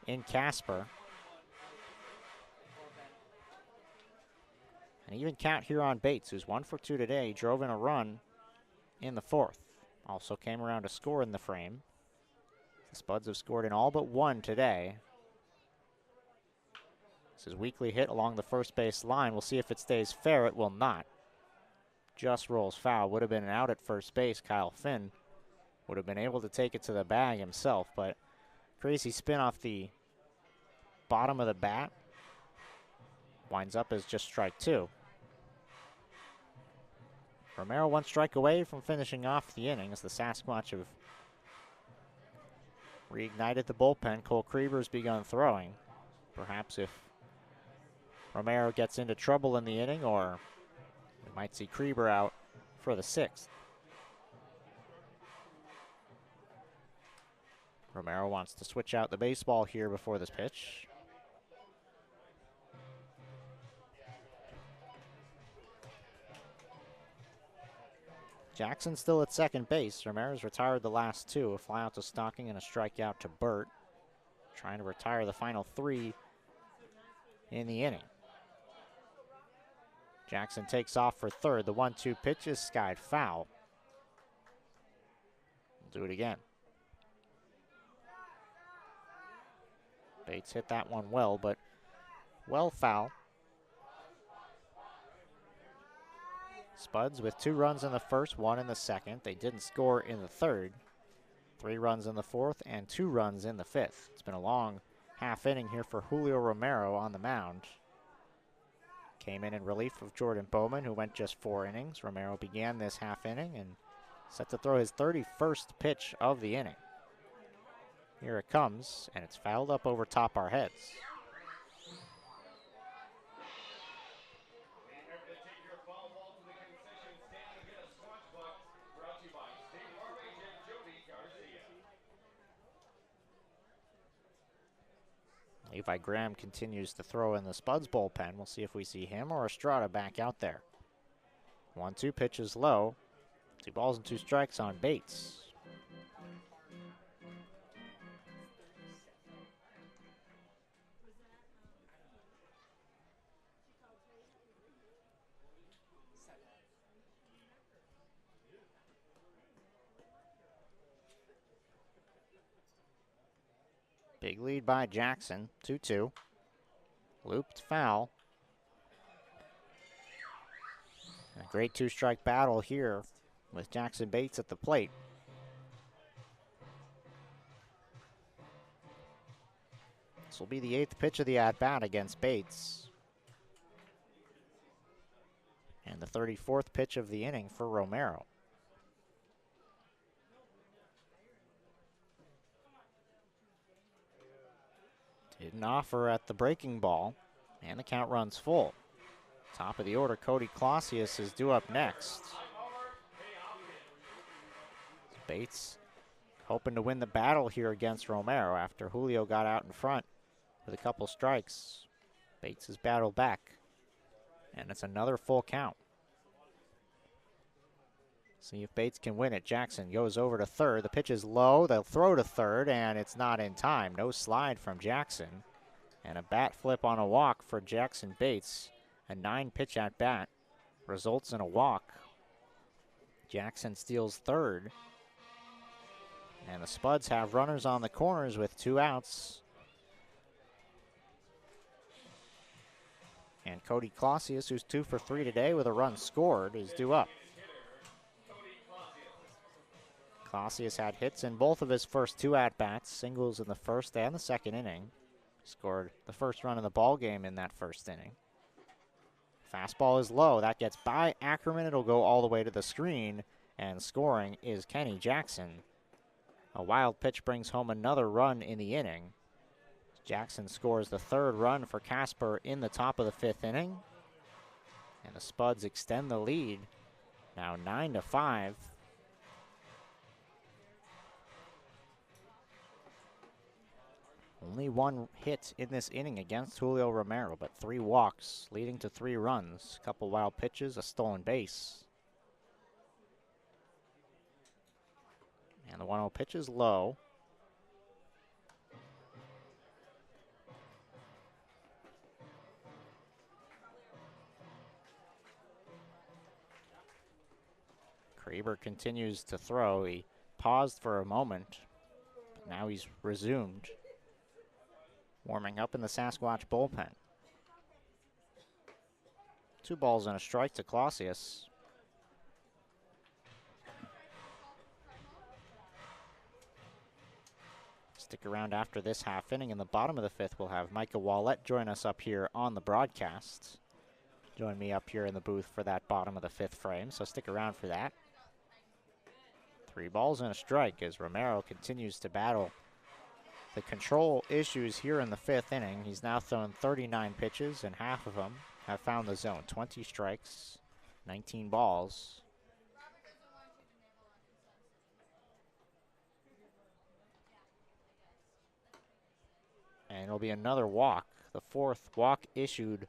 in Casper. And even count here on Bates, who's 1 for 2 today. He drove in a run in the 4th. Also came around to score in the frame. The Spuds have scored in all but 1 today. This is weekly hit along the first base line. We'll see if it stays fair. It will not. Just rolls foul. Would have been an out at first base. Kyle Finn would have been able to take it to the bag himself, but crazy spin off the bottom of the bat. Winds up as just strike 2. Romero 1 strike away from finishing off the inning as the Sasquatch have reignited the bullpen. Cole Krieber's begun throwing. Perhaps if Romero gets into trouble in the inning, or we might see Krieber out for the 6th. Romero wants to switch out the baseball here before this pitch. Jackson still at second base. Romero's retired the last 2. A fly out to Stocking and a strikeout to Burt. Trying to retire the final 3 in the inning. Jackson takes off for third. The 1-2 pitch is skied foul. We'll do it again. Bates hit that one well, but well foul. Spuds with 2 runs in the first, 1 in the second. They didn't score in the third. 3 runs in the fourth and 2 runs in the 5th. It's been a long half inning here for Julio Romero on the mound. Came in relief of Jordan Bowman, who went just 4 innings. Romero began this half inning and set to throw his 31st pitch of the inning. Here it comes, and it's fouled up over top our heads. Levi Graham continues to throw in the Spuds bullpen. We'll see if we see him or Estrada back out there. 1-2 pitch is low. 2 balls and 2 strikes on Bates. Big lead by Jackson, 2-2. Looped foul. A great 2-strike battle here with Jackson Bates at the plate. This will be the 8th pitch of the at-bat against Bates. And the 34th pitch of the inning for Romero. Didn't offer at the breaking ball, and the count runs full. Top of the order, Cody Clausius is due up next. Bates hoping to win the battle here against Romero after Julio got out in front with a couple strikes. Bates has battled back, and it's another full count. See if Bates can win it. Jackson goes over to third. The pitch is low. They'll throw to third, and it's not in time. No slide from Jackson. And a bat flip on a walk for Jackson Bates. A 9-pitch at bat results in a walk. Jackson steals third. And the Spuds have runners on the corners with 2 outs. And Cody Clausius, who's 2 for 3 today with a run scored, is due up. Clausius had hits in both of his first 2 at-bats, singles in the first and the second inning. Scored the first run of the ball game in that first inning. Fastball is low. That gets by Ackerman. It'll go all the way to the screen, and scoring is Kenny Jackson. A wild pitch brings home another run in the inning. Jackson scores the 3rd run for Casper in the top of the 5th inning. And the Spuds extend the lead, now 9-5. Only 1 hit in this inning against Julio Romero, but 3 walks leading to 3 runs. A couple wild pitches, a stolen base. And the 1-0 pitch is low. Kraber continues to throw. He paused for a moment, but now he's resumed. Warming up in the Sasquatch bullpen. 2 balls and a strike to Clausius. Stick around after this half inning. In the bottom of the 5th, we'll have Micah Wallett join us up here on the broadcast. Join me up here in the booth for that bottom of the 5th frame, so stick around for that. 3 balls and a strike as Romero continues to battle the control issues here in the 5th inning. He's now thrown 39 pitches, and half of them have found the zone. 20 strikes, 19 balls. And it'll be another walk, the 4th walk issued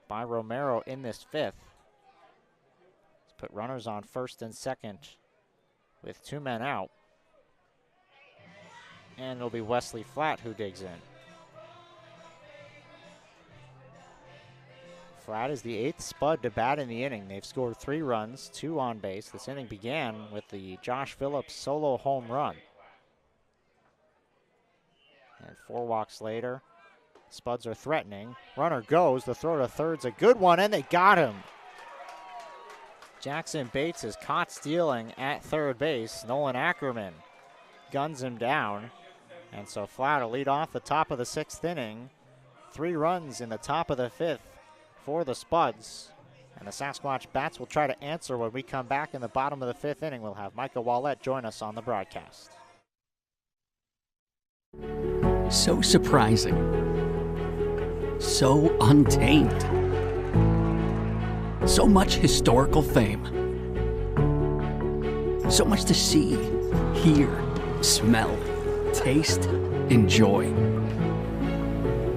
by Romero in this 5th. Let's put runners on first and second with 2 men out. And it'll be Wesley Flatt who digs in. Flatt is the 8th Spud to bat in the inning. They've scored 3 runs, 2 on base. This inning began with the Josh Phillips solo home run. And 4 walks later, Spuds are threatening. Runner goes, the throw to third's a good one, and they got him. Jackson Bates is caught stealing at third base. Nolan Ackerman guns him down. And so Flatt will lead off the top of the 6th inning. 3 runs in the top of the 5th for the Spuds. And the Sasquatch bats will try to answer when we come back in the bottom of the 5th inning. We'll have Micah Wallett join us on the broadcast. So surprising. So untamed. So much historical fame. So much to see, hear, smell, taste, enjoy.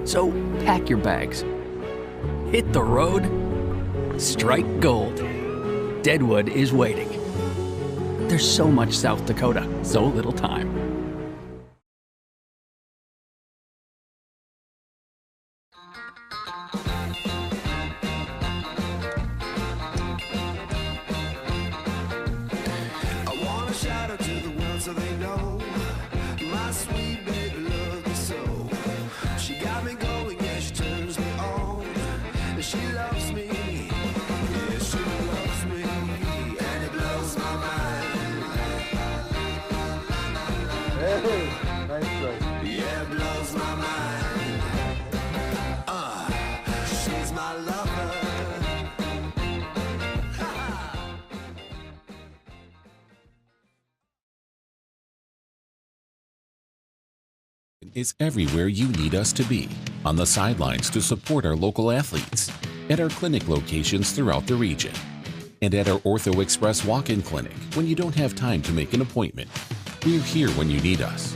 So pack your bags. Hit the road. Strike gold. Deadwood is waiting. There's so much South Dakota, so little time. Is everywhere you need us to be, on the sidelines to support our local athletes, at our clinic locations throughout the region, and at our Ortho Express walk-in clinic when you don't have time to make an appointment. We're here when you need us,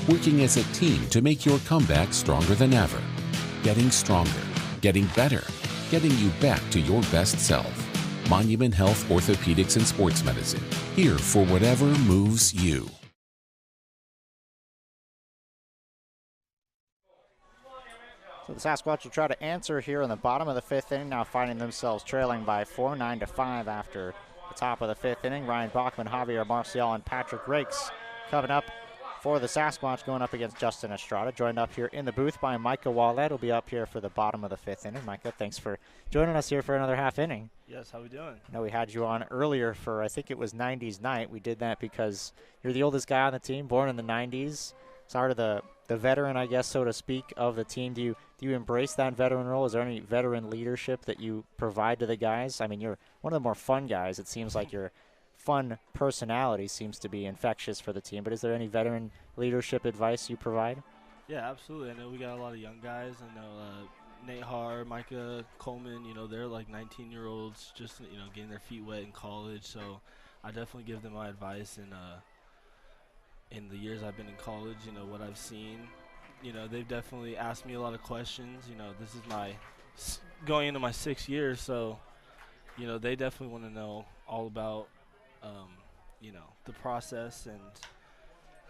working as a team to make your comeback stronger than ever, getting stronger, getting better, getting you back to your best self. Monument Health Orthopedics and Sports Medicine. Here for whatever moves you. So the Sasquatch will try to answer here in the bottom of the 5th inning, now finding themselves trailing by 4, 9-5 after the top of the 5th inning. Ryan Bachman, Javier Marcial, and Patrick Rakes coming up for the Sasquatch, going up against Justin Estrada. Joined up here in the booth by Micah Wallet, who'll be up here for the bottom of the 5th inning. Micah, thanks for joining us here for another half inning. Yes, how we doing? I know we had you on earlier for, I think it was 90s night. We did that because you're the oldest guy on the team, born in the 90s. Sort of the veteran, I guess, so to speak, of the team. Do you embrace that veteran role? Is there any veteran leadership that you provide to the guys? I mean, you're one of the more fun guys. It seems like your fun personality seems to be infectious for the team. But is there any veteran leadership advice you provide? Yeah, absolutely. I know we got a lot of young guys. I know Nate Har, Micah Coleman, they're like 19-year-olds just, getting their feet wet in college. So I definitely give them my advice. And in the years I've been in college, what I've seen, they've definitely asked me a lot of questions. This is going into my 6th year, so, they definitely want to know all about, the process and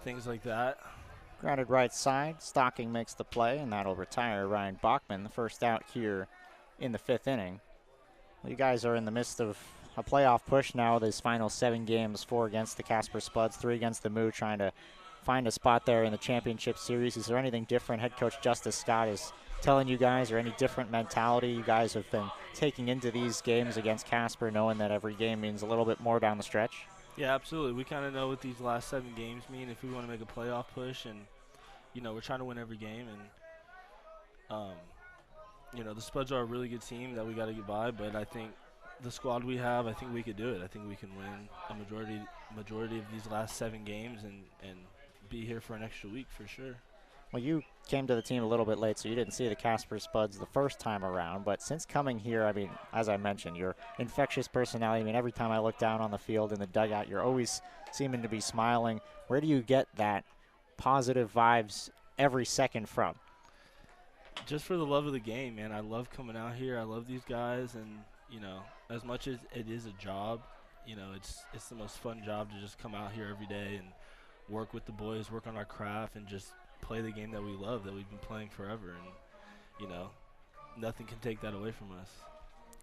things like that. Grounded right side, Stocking makes the play, and that'll retire Ryan Bachman, the first out here in the 5th inning. Well, you guys are in the midst of a playoff push now. These final 7 games, 4 against the Casper Spuds, 3 against the Moo, trying to find a spot there in the championship series. Is there anything different Head Coach Justice Scott is telling you guys, or any different mentality you guys have been taking into these games against Casper, knowing that every game means a little bit more down the stretch? Yeah, absolutely. We kind of know what these last 7 games mean if we want to make a playoff push, and, we're trying to win every game. And, the Spuds are a really good team that we got to get by, but I think the squad we have, I think we could do it. I think we can win a majority of these last 7 games and be here for an extra week for sure. Well, you came to the team a little bit late, so you didn't see the Casper Spuds the first time around. But since coming here, I mean, as I mentioned, your infectious personality. I mean, every time I look down on the field in the dugout, you're always seeming to be smiling. Where do you get that positive vibes every second from? Just for the love of the game, man. I love coming out here. I love these guys, and as much as it is a job, it's the most fun job to just come out here every day and work with the boys, work on our craft, and just play the game that we love, that we've been playing forever. And, nothing can take that away from us.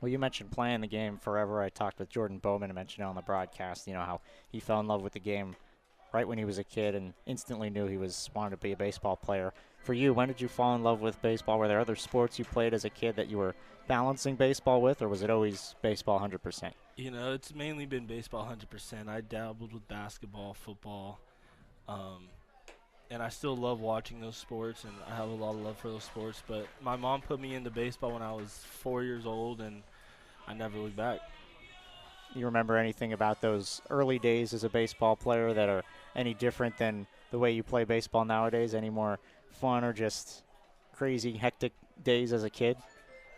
Well, you mentioned playing the game forever. I talked with Jordan Bowman and mentioned it on the broadcast, how he fell in love with the game right when he was a kid and instantly knew he wanted to be a baseball player. For you, when did you fall in love with baseball? Were there other sports you played as a kid that you were balancing baseball with, or was it always baseball 100%? It's mainly been baseball 100%. I dabbled with basketball, football, and I still love watching those sports, and I have a lot of love for those sports. But my mom put me into baseball when I was 4 years old, and I never looked back. You remember anything about those early days as a baseball player that are any different than the way you play baseball nowadays? Any more fun or just crazy, hectic days as a kid?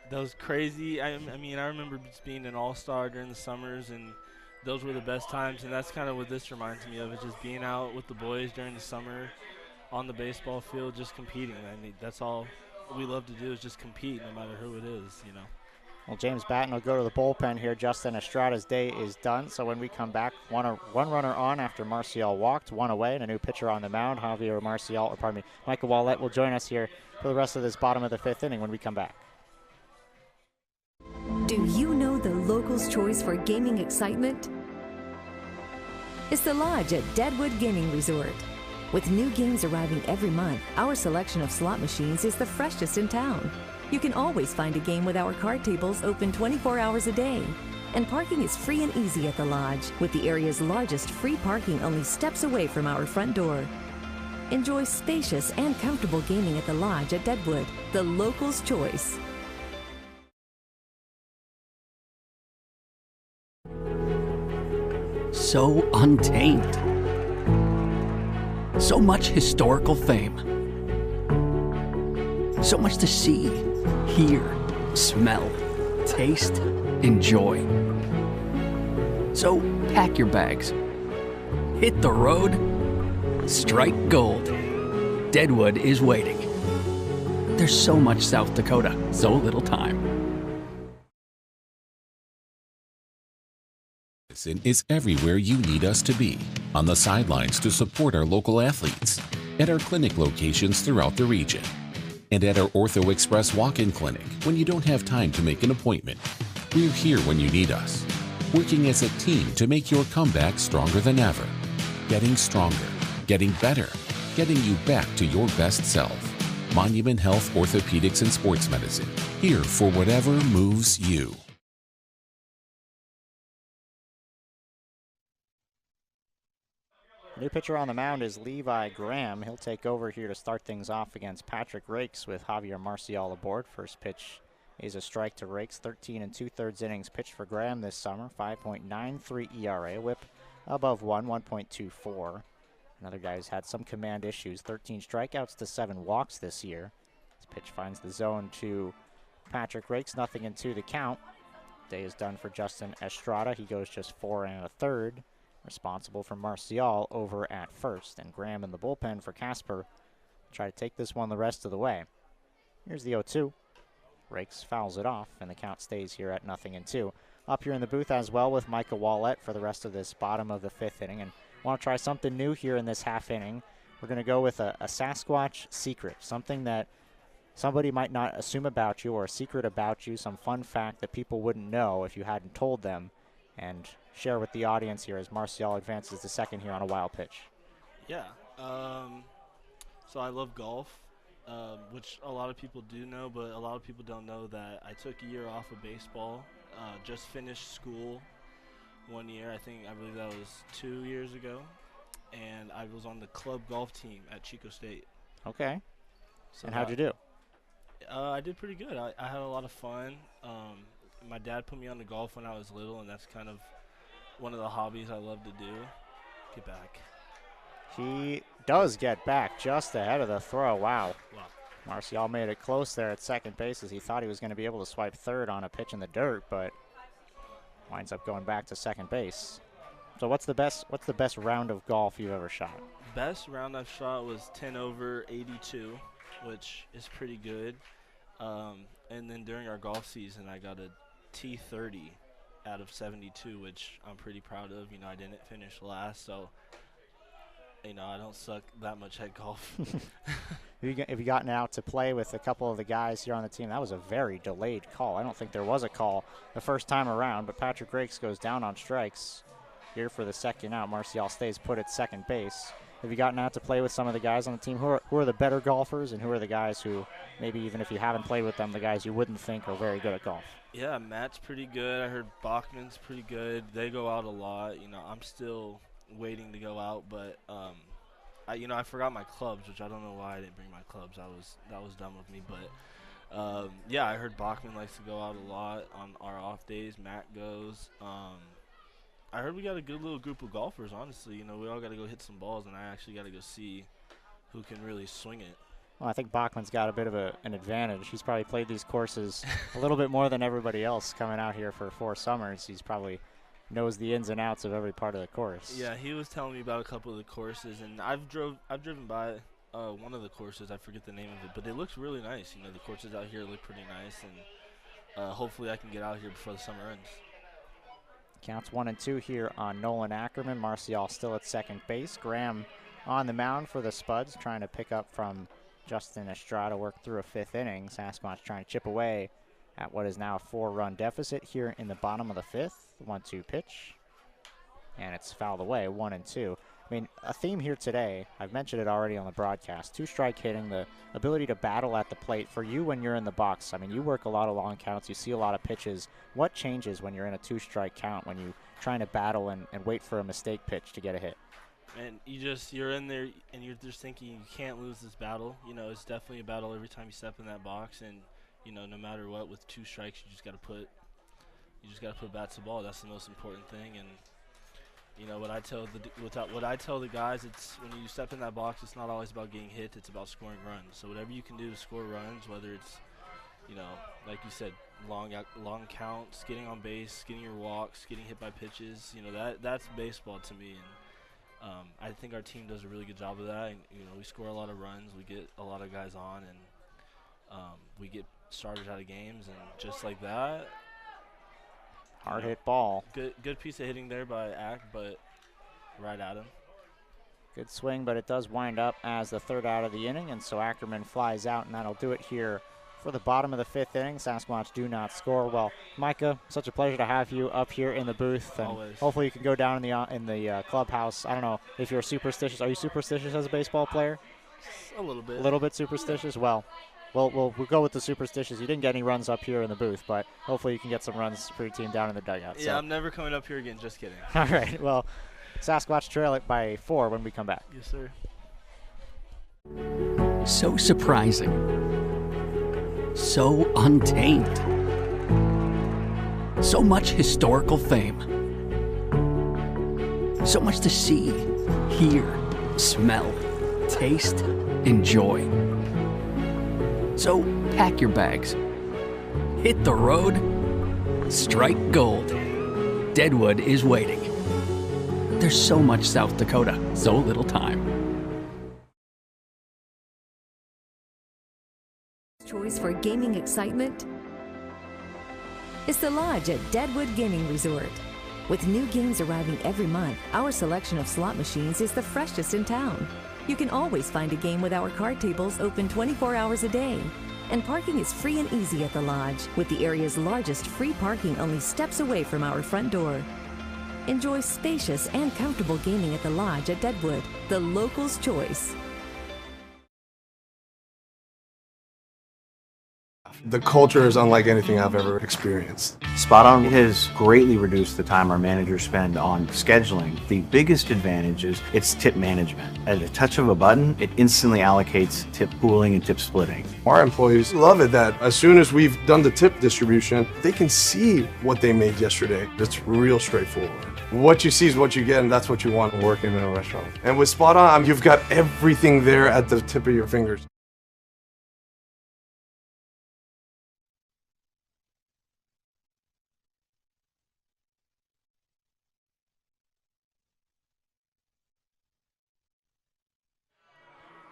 Those crazy, I mean, I remember just being an all-star during the summers, and those were the best times, and that's kind of what this reminds me of, is just being out with the boys during the summer on the baseball field, just competing. I mean, that's all we love to do, is just compete no matter who it is, Well, James Batten will go to the bullpen here. Justin Estrada's day is done. So when we come back, one runner on after Marcial walked, 1 away, and a new pitcher on the mound. Michael Wallet will join us here for the rest of this bottom of the 5th inning when we come back. Do you know the locals' choice for gaming excitement? It's the Lodge at Deadwood Gaming Resort. With new games arriving every month, our selection of slot machines is the freshest in town. You can always find a game with our card tables open 24 hours a day. And parking is free and easy at the Lodge, with the area's largest free parking only steps away from our front door. Enjoy spacious and comfortable gaming at the Lodge at Deadwood, the locals' choice. So untamed. So much historical fame. So much to see, hear, smell, taste, enjoy. So pack your bags. Hit the road. Strike gold. Deadwood is waiting. There's so much South Dakota, so little time. medicine is everywhere you need us to be, on the sidelines to support our local athletes, at our clinic locations throughout the region, and at our Ortho Express walk-in clinic when you don't have time to make an appointment. We're here when you need us, working as a team to make your comeback stronger than ever, getting stronger, getting better, getting you back to your best self. Monument Health Orthopedics and Sports Medicine, here for whatever moves you. New pitcher on the mound is Levi Graham. He'll take over here to start things off against Patrick Rakes with Javier Marcial aboard. First pitch is a strike to Rakes. 13 2/3 innings pitched for Graham this summer. 5.93 ERA, whip above 1.24. Another guy who's had some command issues. 13 strikeouts to 7 walks this year. This pitch finds the zone to Patrick Rakes. 0-2 the count. Day is done for Justin Estrada. He goes just 4 1/3. Responsible for Marcial over at first. And Graham in the bullpen for Casper. Try to take this one the rest of the way. Here's the 0-2. Rakes fouls it off, and the count stays here at 0-2. Up here in the booth as well with Micah Wallett for the rest of this bottom of the 5th inning. And want to try something new here in this half inning. We're going to go with a Sasquatch secret, something that somebody might not assume about you or a secret about you, some fun fact that people wouldn't know if you hadn't told them, and share with the audience here as Marcial advances to second here on a wild pitch. Yeah. So I love golf, which a lot of people do know, but a lot of people don't know that I took a year off of baseball, just finished school 1 year. I believe that was 2 years ago, and I was on the club golf team at Chico State. Okay. So and how'd you do? I did pretty good. I had a lot of fun. My dad put me on the golf when I was little, and that's kind of one of the hobbies I love to do. Get back. He does get back just ahead of the throw. Wow. Marcial made it close there at second base as he thought he was going to be able to swipe third on a pitch in the dirt, but winds up going back to second base. So what's the best round of golf you've ever shot? Best round I've shot was 10 over 82, which is pretty good. And then during our golf season, I got a T30 out of 72, which I'm pretty proud of. I didn't finish last, so I don't suck that much at golf. Have you gotten out to play with a couple of the guys here on the team? That was a very delayed call. I don't think there was a call the first time around, but Patrick Rakes goes down on strikes here for the second out. Marcial stays put at second base. Have you gotten out to play with some of the guys on the team? Who are the better golfers, and who are the guys who maybe even if you haven't played with them, the guys you wouldn't think are very good at golf? Yeah, Matt's pretty good. I heard Bachman's pretty good. They go out a lot. I'm still waiting to go out, but I forgot my clubs, which I don't know why I didn't bring my clubs. That was dumb of me, but yeah, I heard Bachman likes to go out a lot on our off days. Matt goes. I heard we got a good little group of golfers, honestly. We all got to go hit some balls, and I actually got to go see who can really swing it. Well, I think Bachman's got a bit of an advantage. He's probably played these courses a little bit more than everybody else coming out here for 4 summers. He's probably knows the ins and outs of every part of the course. Yeah, he was telling me about a couple of the courses, and I've driven by one of the courses. I forget the name of it, but it looks really nice. The courses out here look pretty nice, and hopefully I can get out here before the summer ends. Counts 1-2 here on Nolan Ackerman. Marcial still at second base. Graham on the mound for the Spuds, trying to pick up from Justin Estrada, work through a 5th inning. Sasquatch trying to chip away at what is now a 4-run deficit here in the bottom of the 5th. 1-2 pitch, and it's fouled away. 1-2. I mean, a theme here today, I've mentioned it already on the broadcast, 2-strike hitting, the ability to battle at the plate. For you when you're in the box, I mean, you work a lot of long counts, you see a lot of pitches. What changes when you're in a 2-strike count, when you're trying to battle and wait for a mistake pitch to get a hit? And you're in there, and you're just thinking you can't lose this battle. It's definitely a battle every time you step in that box, and, no matter what, with 2 strikes, you just got to put bats to ball. That's the most important thing, and what I tell the guys, it's when you step in that box, it's not always about getting hit, it's about scoring runs. So whatever you can do to score runs, whether it's like you said, long counts, getting on base, getting your walks, getting hit by pitches, that's baseball to me. And I think our team does a really good job of that. And, we score a lot of runs, we get a lot of guys on, and we get started out of games, and just like that, Hard hit ball. Good piece of hitting there by Ack, but right at him. Good swing, but it does wind up as the third out of the inning, and so Ackerman flies out, and that'll do it here for the bottom of the fifth inning. Sasquatch do not score. Well, Micah, such a pleasure to have you up here in the booth, and always. Hopefully you can go down in the clubhouse. I don't know if you're superstitious. Are you superstitious as a baseball player? A little bit. A little bit superstitious? Well, we'll go with the superstitious. You didn't get any runs up here in the booth, but hopefully you can get some runs for your team down in the dugout. Yeah, so. I'm never coming up here again. Just kidding. All right, well, Sasquatch trail it by 4 when we come back. Yes, sir. So surprising. So untamed. So much historical fame. So much to see, hear, smell, taste, enjoy. So pack your bags. Hit the road. Strike gold. Deadwood is waiting. There's so much South Dakota, so little time. Choice for gaming excitement is the Lodge at Deadwood Gaming Resort. With new games arriving every month, our selection of slot machines is the freshest in town. You can always find a game with our card tables open 24 hours a day. And parking is free and easy at the Lodge, with the area's largest free parking only steps away from our front door. Enjoy spacious and comfortable gaming at the Lodge at Deadwood, the locals' choice. The culture is unlike anything I've ever experienced. Spot On has greatly reduced the time our managers spend on scheduling. The biggest advantage is its tip management. At a touch of a button, it instantly allocates tip pooling and tip splitting. Our employees love it that as soon as we've done the tip distribution, they can see what they made yesterday. It's real straightforward. What you see is what you get, and that's what you want working in a restaurant. And with Spot On, you've got everything there at the tip of your fingers.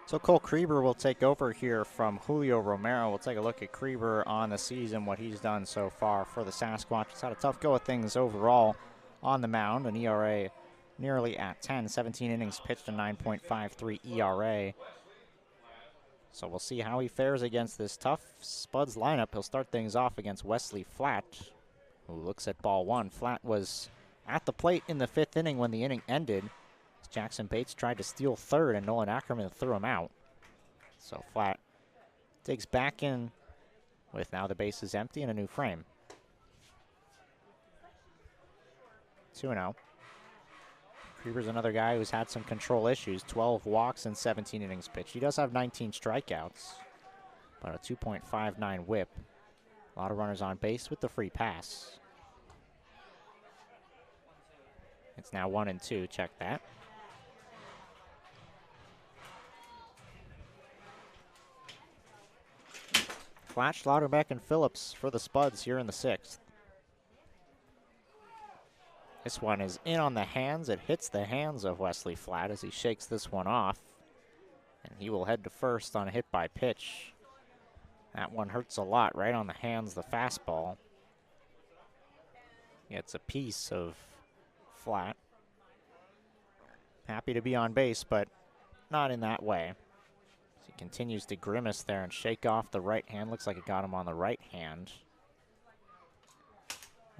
So Cole Krieber will take over here from Julio Romero. We'll take a look at Krieber on the season, what he's done so far for the Sasquatch. He's had a tough go of things overall on the mound, an ERA nearly at 10, 17 innings pitched, a 9.53 ERA. So we'll see how he fares against this tough Spuds lineup. He'll start things off against Wesley Flatt, who looks at ball one. Flatt was at the plate in the fifth inning when the inning ended. Jackson Bates tried to steal third, and Nolan Ackerman threw him out. So Flatt digs back in with now the bases empty and a new frame. 2-0. Krieber's another guy who's had some control issues, 12 walks and 17 innings pitched. He does have 19 strikeouts, but a 2.59 whip. A lot of runners on base with the free pass. It's now 1-2, check that. Flash, Lauderbeck, and Phillips for the Spuds here in the sixth. This one is in on the hands. It hits the hands of Wesley Flatt as he shakes this one off. And he will head to first on a hit by pitch. That one hurts a lot, right on the hands, the fastball. It's a piece of Flatt. Happy to be on base, but not in that way. He continues to grimace there and shake off the right hand. Looks like it got him on the right hand.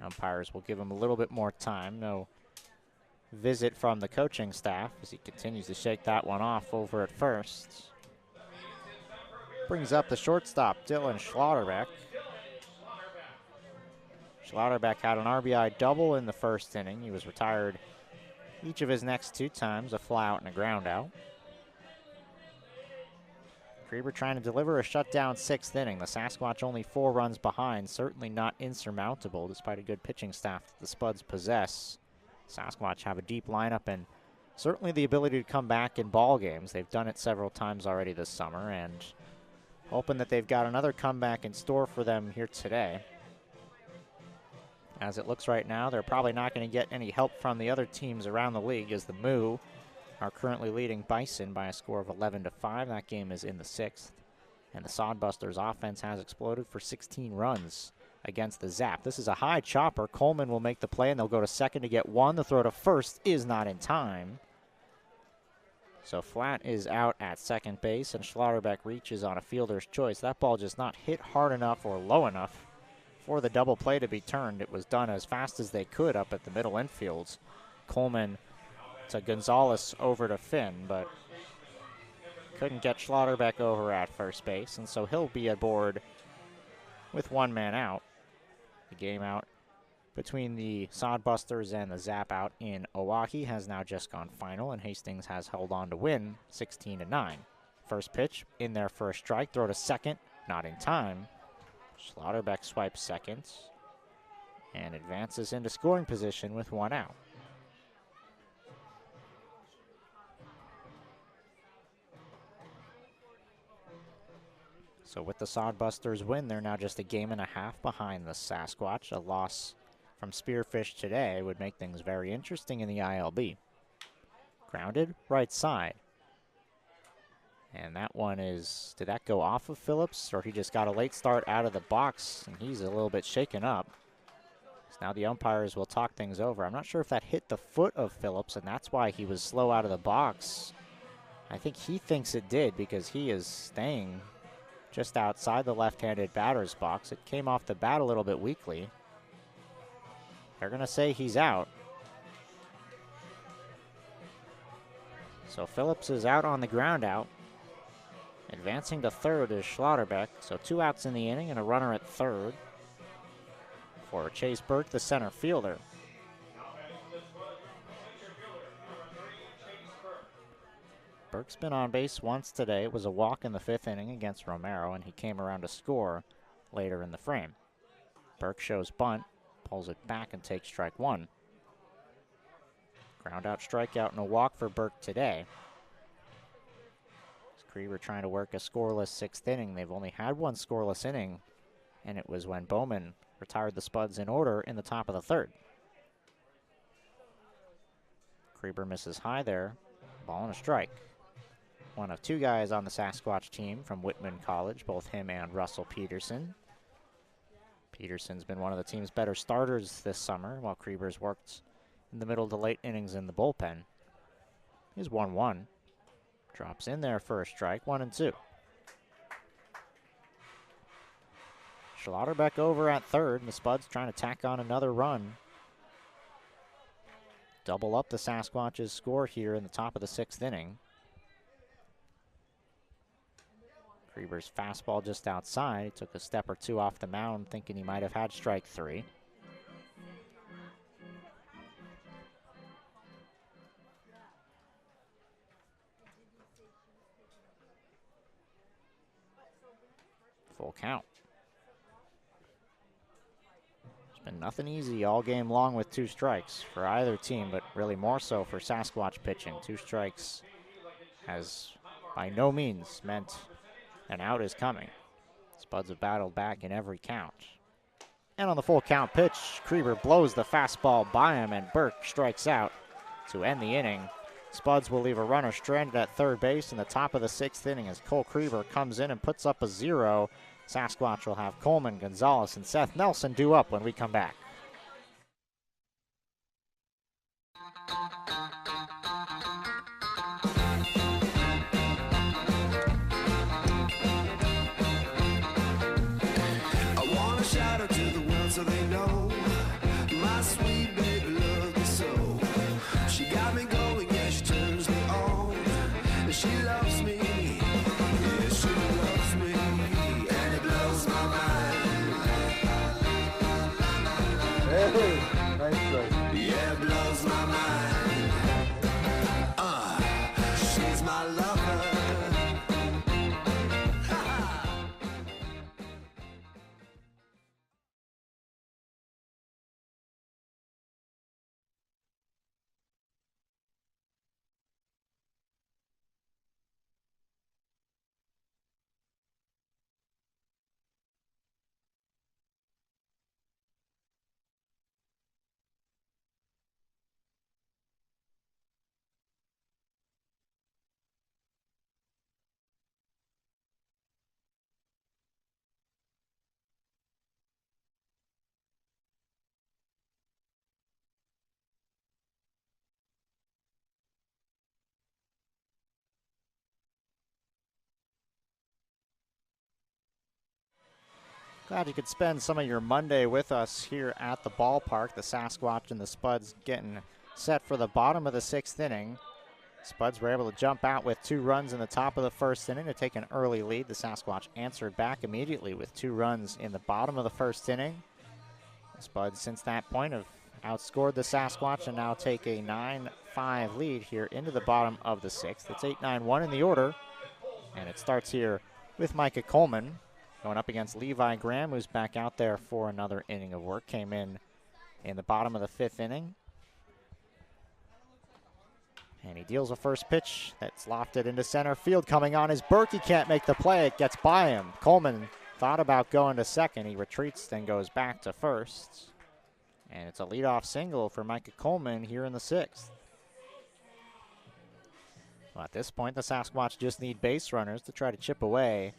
Umpires will give him a little bit more time. No visit from the coaching staff as he continues to shake that one off over at first. Brings up the shortstop, Dylan Schlotterbeck. Schlotterbeck had an RBI double in the first inning. He was retired each of his next two times, a fly out and a ground out. Krieber trying to deliver a shutdown sixth inning. The Sasquatch only 4 runs behind, certainly not insurmountable despite a good pitching staff that the Spuds possess. Sasquatch have a deep lineup and certainly the ability to come back in ball games. They've done it several times already this summer, and hoping that they've got another comeback in store for them here today. As it looks right now, they're probably not going to get any help from the other teams around the league as the Moo are currently leading Bison by a score of 11-5. That game is in the sixth. And the Sodbusters offense has exploded for 16 runs against the Zap. This is a high chopper. Coleman will make the play, and they'll go to second to get one. The throw to first is not in time. So Flat is out at second base, and Schlotterbeck reaches on a fielder's choice. That ball just not hit hard enough or low enough for the double play to be turned. It was done as fast as they could up at the middle infields. Coleman to Gonzalez over to Finn, but couldn't get Schlotterbeck over at first base, and so he'll be aboard with one man out. The game out between the Sodbusters and the Zap out in Oahe has now just gone final, and Hastings has held on to win 16-9. First pitch in there for a strike, throw to second, not in time. Schlotterbeck swipes second and advances into scoring position with one out. So with the Sodbusters win, they're now just a game and a half behind the Sasquatch. A loss from Spearfish today would make things very interesting in the ILB. Grounded, right side. And that one is, did that go off of Phillips, or he just got a late start out of the box, and he's a little bit shaken up. So now the umpires will talk things over. I'm not sure if that hit the foot of Phillips, and that's why he was slow out of the box. I think he thinks it did because he is staying just outside the left-handed batter's box. It came off the bat a little bit weakly. They're going to say he's out. So Phillips is out on the ground out. Advancing to third is Schlotterbeck. So 2 outs in the inning and a runner at third for Chase Burke, the center fielder. Burke's been on base once today. It was a walk in the 5th inning against Romero, and he came around to score later in the frame. Burke shows bunt, pulls it back, and takes strike one. Ground out, strikeout, and a walk for Burke today. Creeber trying to work a scoreless 6th inning. They've only had one scoreless inning, and it was when Bowman retired the Spuds in order in the top of the 3rd. Creeber misses high there. Ball and a strike. One of 2 guys on the Sasquatch team from Whitman College, both him and Russell Peterson. Peterson's been one of the team's better starters this summer, while Creeber's worked in the middle to late innings in the bullpen. He's 1-1. Drops in there for a strike, 1-2. Schlotterbeck over at third, and the Spuds trying to tack on another run. Double up the Sasquatch's score here in the top of the 6th inning. Creeber's fastball just outside. Took a step or 2 off the mound, thinking he might have had strike 3. Full count. It's been nothing easy all game long with 2 strikes for either team, but really more so for Sasquatch pitching. 2 strikes has by no means meant an out is coming. Spuds have battled back in every count. And on the full count pitch, Creeber blows the fastball by him, and Burke strikes out to end the inning. Spuds will leave a runner stranded at third base in the top of the 6th inning as Cole Creeber comes in and puts up a 0. Sasquatch will have Coleman, Gonzalez, and Seth Nelson due up when we come back. I wanna shout out to the world so they know my sweet baby loves me so. She got me going, yeah, she turns me on. And she loves me, yeah, she loves me, and it blows my mind. Hey, nice strike. Yeah, it blows my mind. She's my lover. Glad you could spend some of your Monday with us here at the ballpark. The Sasquatch and the Spuds getting set for the bottom of the 6th inning. Spuds were able to jump out with 2 runs in the top of the 1st inning to take an early lead. The Sasquatch answered back immediately with 2 runs in the bottom of the 1st inning. The Spuds, since that point, have outscored the Sasquatch and now take a 9-5 lead here into the bottom of the 6th. It's 8-9-1 in the order, and it starts here with Micah Coleman going up against Levi Graham, who's back out there for another inning of work. Came in the bottom of the 5th inning. And he deals a first pitch that's lofted into center field. Coming on is Burke. He can't make the play. It gets by him. Coleman thought about going to second. He retreats, then goes back to first. And it's a leadoff single for Micah Coleman here in the 6th. Well, at this point, the Sasquatch just need base runners to try to chip away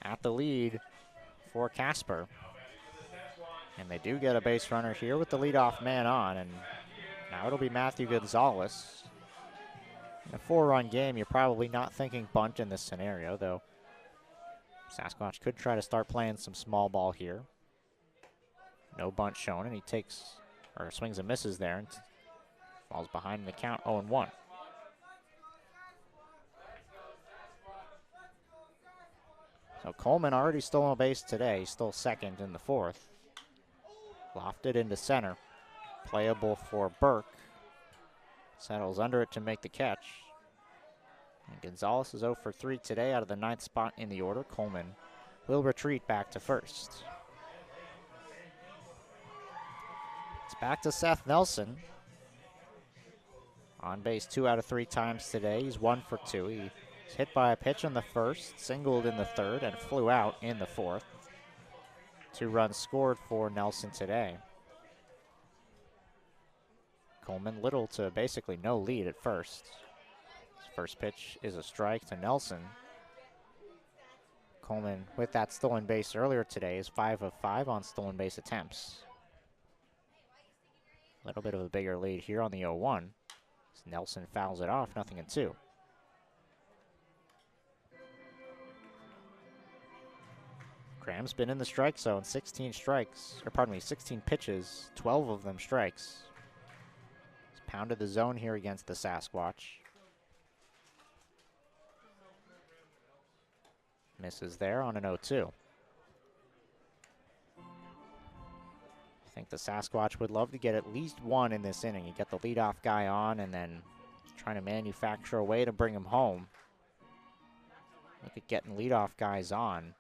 at the lead for Casper. And they do get a base runner here with the leadoff man on. And now it'll be Matthew Gonzalez. In a 4-run game, you're probably not thinking bunt in this scenario, though Sasquatch could try to start playing some small ball here. No bunt shown, and he swings and misses there and falls behind in the count 0-1. So Coleman already stole a base today. He stole second in the 4th. Lofted into center. Playable for Burke. Settles under it to make the catch. And Gonzalez is 0 for 3 today out of the 9th spot in the order. Coleman will retreat back to first. It's back to Seth Nelson. On base 2 out of 3 times today. He's 1 for 2. He was hit by a pitch in the 1st, singled in the 3rd, and flew out in the 4th. 2 runs scored for Nelson today. Coleman little to basically no lead at first. His first pitch is a strike to Nelson. Coleman, with that stolen base earlier today, is 5 of 5 on stolen base attempts. A little bit of a bigger lead here on the 0-1. Nelson fouls it off, 0-2. Graham's been in the strike zone, 16 pitches, 12 of them strikes. He's pounded the zone here against the Sasquatch. Misses there on an 0-2. I think the Sasquatch would love to get at least 1 in this inning. You get the leadoff guy on and then trying to manufacture a way to bring him home. Look at getting leadoff guys on.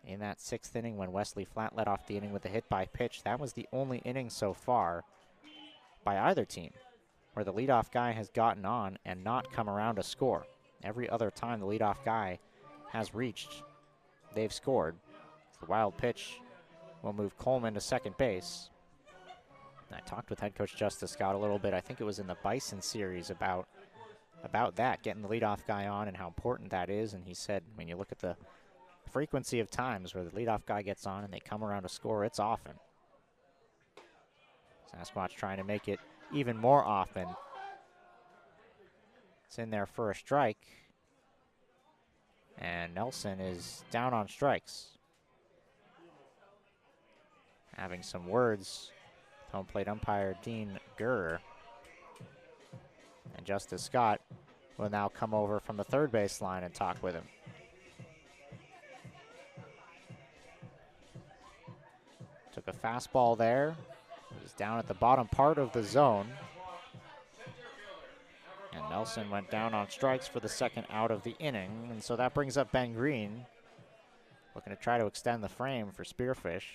In that 6th inning when Wesley Flatt led off the inning with a hit by pitch, that was the only inning so far by either team where the leadoff guy has gotten on and not come around to score. Every other time the leadoff guy has reached, they've scored. The wild pitch will move Coleman to second base. I talked with head coach Justice Scott a little bit. I think it was in the Bison series about that, getting the leadoff guy on and how important that is. And he said when you look at the frequency of times where the leadoff guy gets on and they come around to score, it's often. Sasquatch trying to make it even more often. It's in there for a strike. And Nelson is down on strikes. Having some words with home plate umpire Dean Gurr. And Justice Scott will now come over from the third base line and talk with him. Took a fastball there. It was down at the bottom part of the zone. And Nelson went down on strikes for the second out of the inning. And so that brings up Ben Green, looking to try to extend the frame for Spearfish.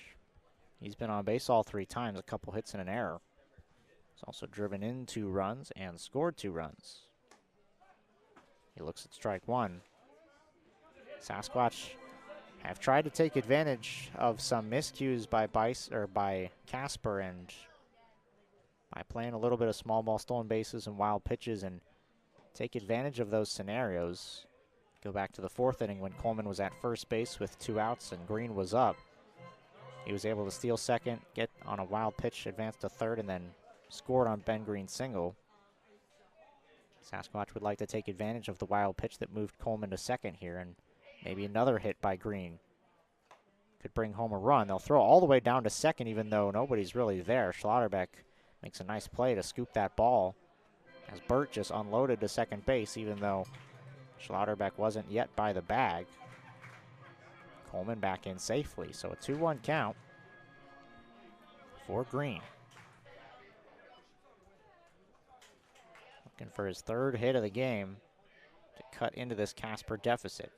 He's been on base all 3 times, a couple hits and an error. He's also driven in 2 runs and scored 2 runs. He looks at strike 1. Sasquatch have tried to take advantage of some miscues by Casper, and by playing a little bit of small ball, stolen bases, and wild pitches, and take advantage of those scenarios. Go back to the 4th inning when Coleman was at first base with 2 outs and Green was up. He was able to steal second, get on a wild pitch, advance to third, and then scored on Ben Green's single. Sasquatch would like to take advantage of the wild pitch that moved Coleman to second here, and maybe another hit by Green. could bring home a run. They'll throw all the way down to second even though nobody's really there. Schlotterbeck makes a nice play to scoop that ball as Burt just unloaded to second base even though Schlotterbeck wasn't yet by the bag. Coleman back in safely, so a 2-1 count for Green. Looking for his third hit of the game to cut into this Casper deficit.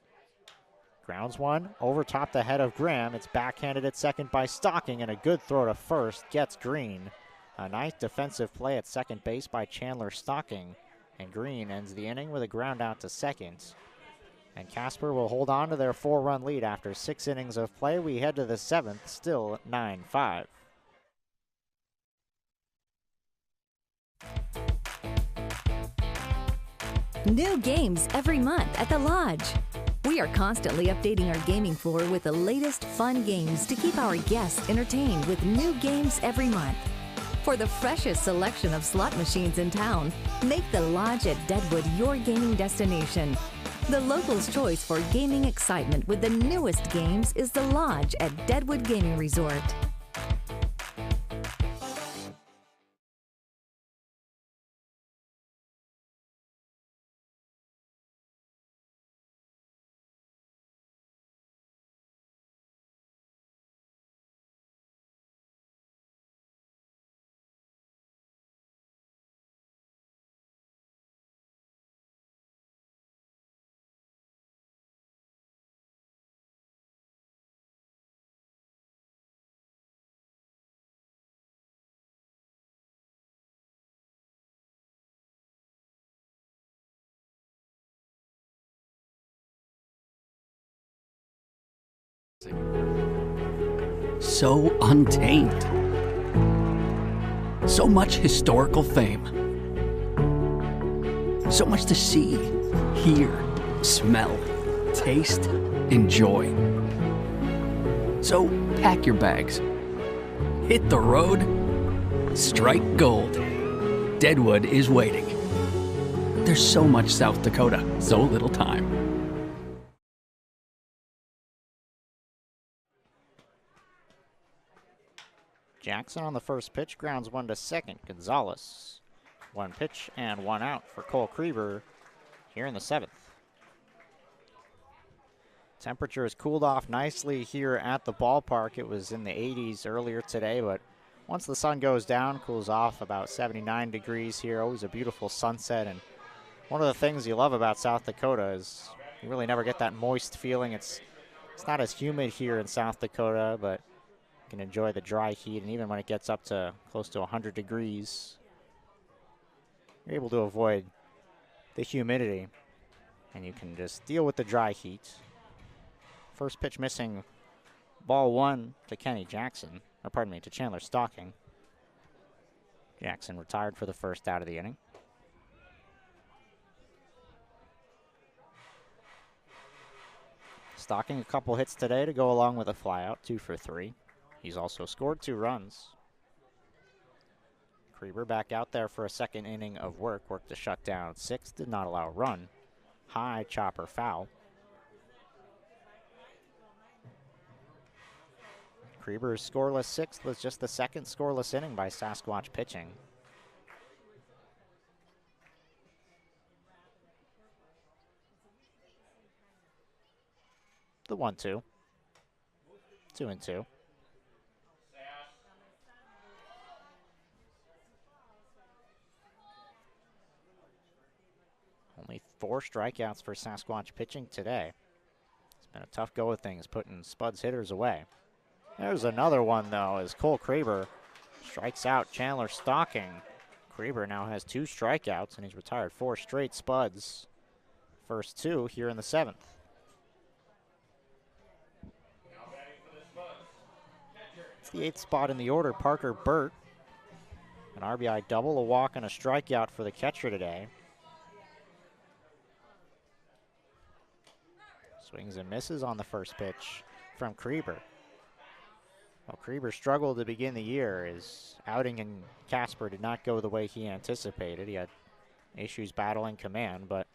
Grounds one, over top the head of Graham. It's backhanded at second by Stocking, and a good throw to first gets Green. A nice defensive play at second base by Chandler Stocking, and Green ends the inning with a ground out to second. And Casper will hold on to their 4-run lead after 6 innings of play. We head to the 7th, still 9-5. New games every month at the Lodge. We are constantly updating our gaming floor with the latest fun games to keep our guests entertained with new games every month. For the freshest selection of slot machines in town, make the Lodge at Deadwood your gaming destination. The locals' choice for gaming excitement with the newest games is the Lodge at Deadwood Gaming Resort. So untamed. So much historical fame. So much to see, hear, smell, taste, enjoy. So pack your bags. Hit the road. Strike gold. Deadwood is waiting. There's so much South Dakota, so little time. Jackson on the first pitch, grounds one to second. Gonzalez, 1 pitch and 1 out for Cole Krieber here in the 7th. Temperature has cooled off nicely here at the ballpark. It was in the 80s earlier today, but once the sun goes down, cools off about 79 degrees here. Always a beautiful sunset, and one of the things you love about South Dakota is you really never get that moist feeling. It's not as humid here in South Dakota, but you can enjoy the dry heat, and even when it gets up to close to 100 degrees, you're able to avoid the humidity, and you can just deal with the dry heat. First pitch missing, ball 1 to Kenny Jackson, or pardon me, to Chandler Stocking. Jackson retired for the first out of the inning. Stocking a couple hits today to go along with a flyout, 2 for 3. He's also scored 2 runs. Krieber back out there for a second inning of work. Worked to shut down 6, did not allow a run. High chopper foul. Krieber's scoreless 6th was just the second scoreless inning by Sasquatch pitching. The 1-2. 2-2. Only 4 strikeouts for Sasquatch pitching today. It's been a tough go of things, putting Spuds hitters away. There's another one, though, as Cole Krieber strikes out Chandler Stocking. Krieber now has 2 strikeouts, and he's retired 4 straight Spuds. First 2 here in the 7th. It's the 8th spot in the order, Parker Burt. An RBI double, a walk, and a strikeout for the catcher today. Swings and misses on the first pitch from Krieber. Well, Krieber struggled to begin the year. His outing in Casper did not go the way he anticipated. He had issues battling command, but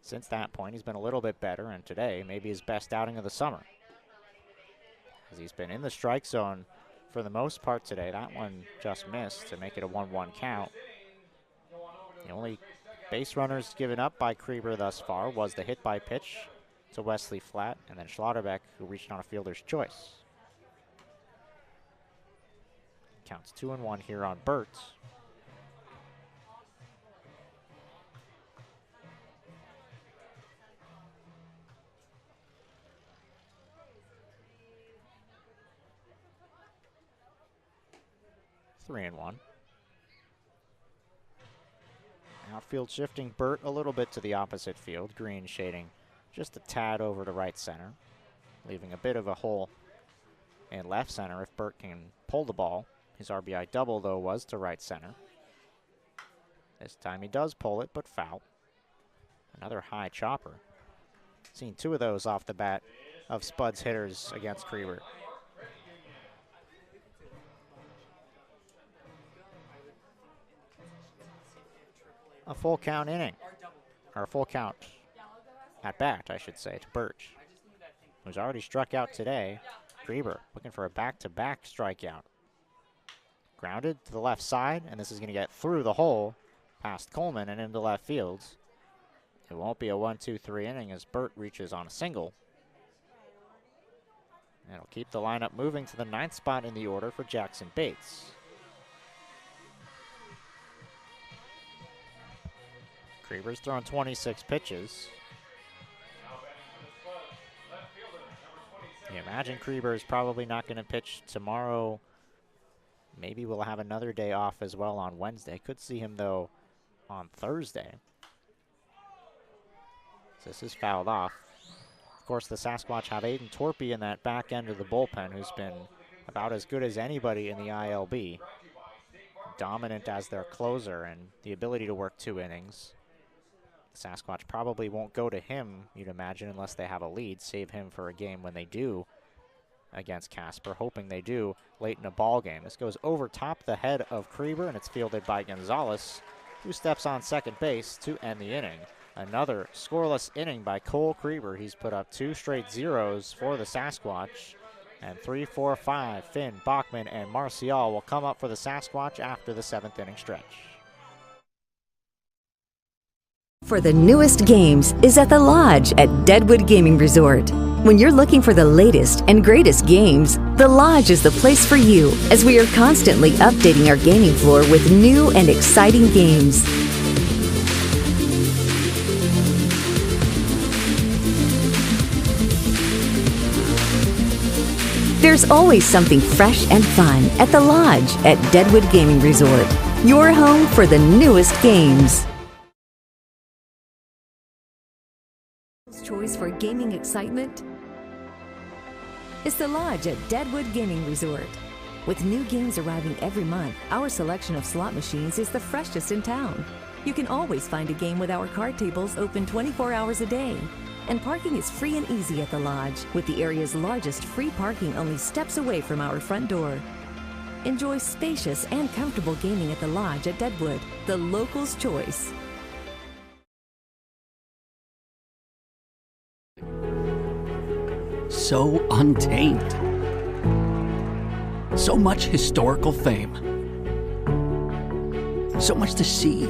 since that point, he's been a little bit better, and today, maybe his best outing of the summer. as he's been in the strike zone for the most part today. That one just missed to make it a 1-1 count. The only base runners given up by Krieber thus far was the hit by pitch to Wesley Flatt, and then Schlotterbeck, who reached on a fielder's choice. Counts 2-1 here on Burt. Three and one. Outfield shifting Burt a little bit to the opposite field. Green shading just a tad over to right center, leaving a bit of a hole in left center if Burt can pull the ball. His RBI double, though, was to right center. This time he does pull it, but foul. Another high chopper. Seen two of those off the bat of Spuds hitters against Krieber. A full count inning, or a full count at bat, I should say, to Birch, who's already struck out today. Krieber looking for a back-to-back strikeout. Grounded to the left side, and this is going to get through the hole past Coleman and into left field. It won't be a 1-2-3 inning as Burt reaches on a single. And it'll keep the lineup moving to the 9th spot in the order for Jackson Bates. Krieber's thrown 26 pitches. You imagine Krieber is probably not going to pitch tomorrow. Maybe we'll have another day off as well on Wednesday. Could see him, though, on Thursday. So this is fouled off. Of course, the Sasquatch have Aiden Torpy in that back end of the bullpen, who's been about as good as anybody in the ILB. Dominant as their closer and the ability to work 2 innings. The Sasquatch probably won't go to him, you'd imagine, unless they have a lead. Save him for a game when they do against Casper, hoping they do late in a ball game. This goes over top the head of Krieber, and it's fielded by Gonzalez, who steps on second base to end the inning. Another scoreless inning by Cole Krieber. He's put up 2 straight zeros for the Sasquatch. And 3, 4, 5, Finn, Bachman, and Marcial will come up for the Sasquatch after the 7th inning stretch. For the newest games is at the Lodge at Deadwood Gaming Resort. When you're looking for the latest and greatest games, the Lodge is the place for you, as we are constantly updating our gaming floor with new and exciting games. There's always something fresh and fun at the Lodge at Deadwood Gaming Resort, your home for the newest games. Choice for gaming excitement is the Lodge at Deadwood Gaming Resort. With new games arriving every month, our selection of slot machines is the freshest in town. You can always find a game with our card tables open 24 hours a day. And parking is free and easy at the Lodge, with the area's largest free parking only steps away from our front door. Enjoy spacious and comfortable gaming at the Lodge at Deadwood, the locals' choice. So untamed. So much historical fame. So much to see,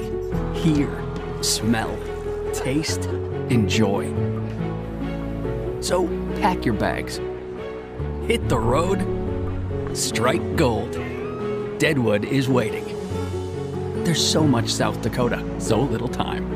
hear, smell, taste, enjoy. So pack your bags. Hit the road. Strike gold. Deadwood is waiting. There's so much South Dakota, so little time.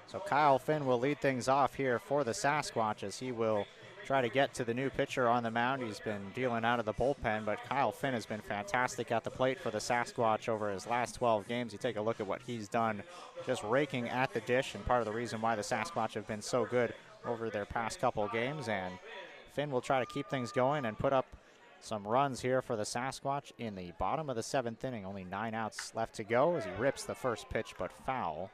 So Kyle Finn will lead things off here for the Sasquatch as he will try to get to the new pitcher on the mound. He's been dealing out of the bullpen, but Kyle Finn has been fantastic at the plate for the Sasquatch over his last 12 games. You take a look at what he's done, just raking at the dish, and part of the reason why the Sasquatch have been so good over their past couple games. And Finn will try to keep things going and put up some runs here for the Sasquatch in the bottom of the 7th inning. Only 9 outs left to go as he rips the first pitch, but foul.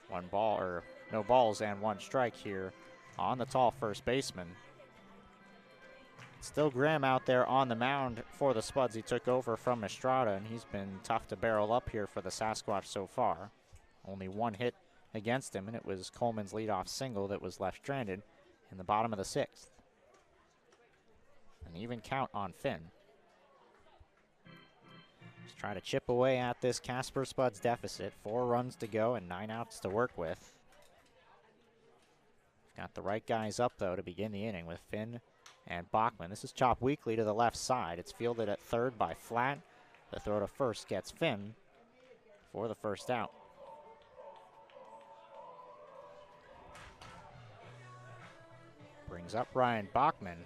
1 ball, or no balls and 1 strike here on the tall first baseman. Still Graham out there on the mound for the Spuds. He took over from Estrada, and he's been tough to barrel up here for the Sasquatch so far. Only one hit against him, and it was Coleman's leadoff single that was left stranded in the bottom of the 6th. An even count on Finn. Just try to chip away at this Casper Spuds deficit. 4 runs to go and 9 outs to work with. Got the right guys up, though, to begin the inning with Finn and Bachman. This is chopped weakly to the left side. It's fielded at third by Flat. The throw to first gets Finn for the first out. Brings up Ryan Bachman.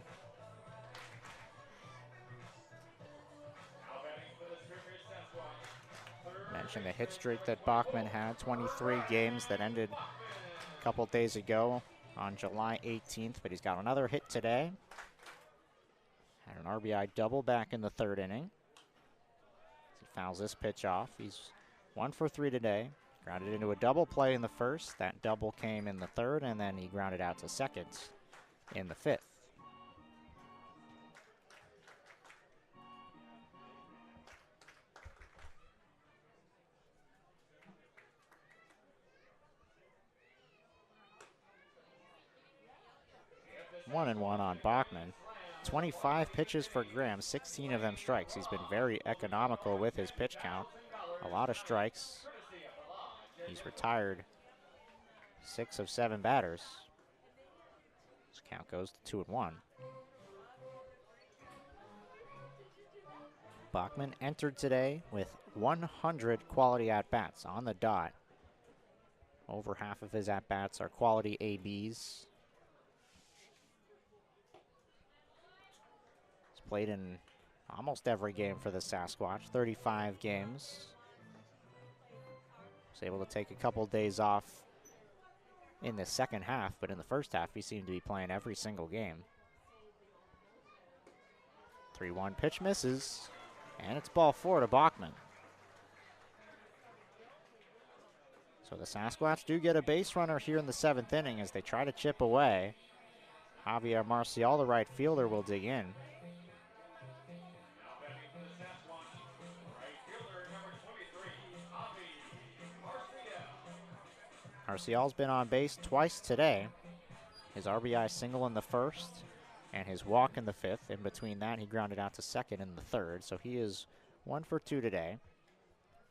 Mentioned the hit streak that Bachman had, 23 games that ended a couple days ago on July 18th, but he's got another hit today. Had an RBI double back in the 3rd inning. He fouls this pitch off. He's 1 for 3 today. Grounded into a double play in the 1st. That double came in the 3rd, and then he grounded out to second in the 5th. One and one on Bachman. 25 pitches for Graham, 16 of them strikes. He's been very economical with his pitch count. A lot of strikes. He's retired 6 of 7 batters. This count goes to 2-1. Bachman entered today with 100 quality at-bats on the dot. Over half of his at-bats are quality ABs. He's played in almost every game for the Sasquatch, 35 games. Was able to take a couple days off in the second half, but in the first half he seemed to be playing every single game. 3-1 pitch misses, and it's ball 4 to Bachman. So the Sasquatch do get a base runner here in the 7th inning as they try to chip away. Javier Marcial, the right fielder, will dig in. Marcial's been on base twice today. His RBI single in the 1st and his walk in the 5th. In between that, he grounded out to second in the 3rd. So he is 1 for 2 today.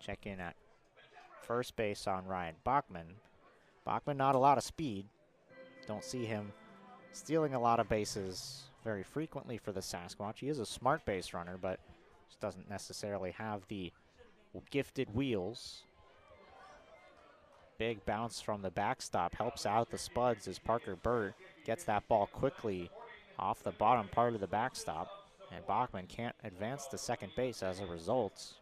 Check in at first base on Ryan Bachman. Bachman, not a lot of speed. Don't see him stealing a lot of bases very frequently for the Sasquatch. He is a smart base runner, but just doesn't necessarily have the gifted wheels. Big bounce from the backstop helps out the Spuds as Parker Burt gets that ball quickly off the bottom part of the backstop. And Bachman can't advance to second base as a result.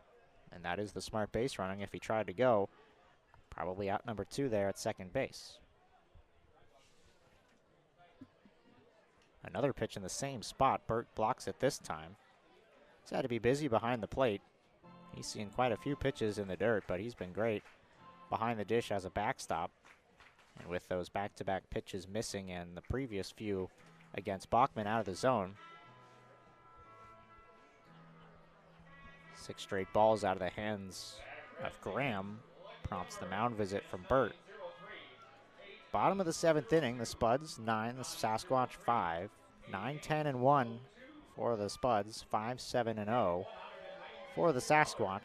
And that is the smart base running if he tried to go. Probably out number 2 there at second base. Another pitch in the same spot. Burt blocks it this time. He's had to be busy behind the plate. He's seen quite a few pitches in the dirt, but he's been great behind the dish as a backstop. And with those back-to-back pitches missing and the previous few against Bachman out of the zone, 6 straight balls out of the hands of Graham prompts the mound visit from Burt. Bottom of the 7th inning, the Spuds 9, the Sasquatch 5. 9-10-1 for the Spuds, 5-7-0 for the Sasquatch.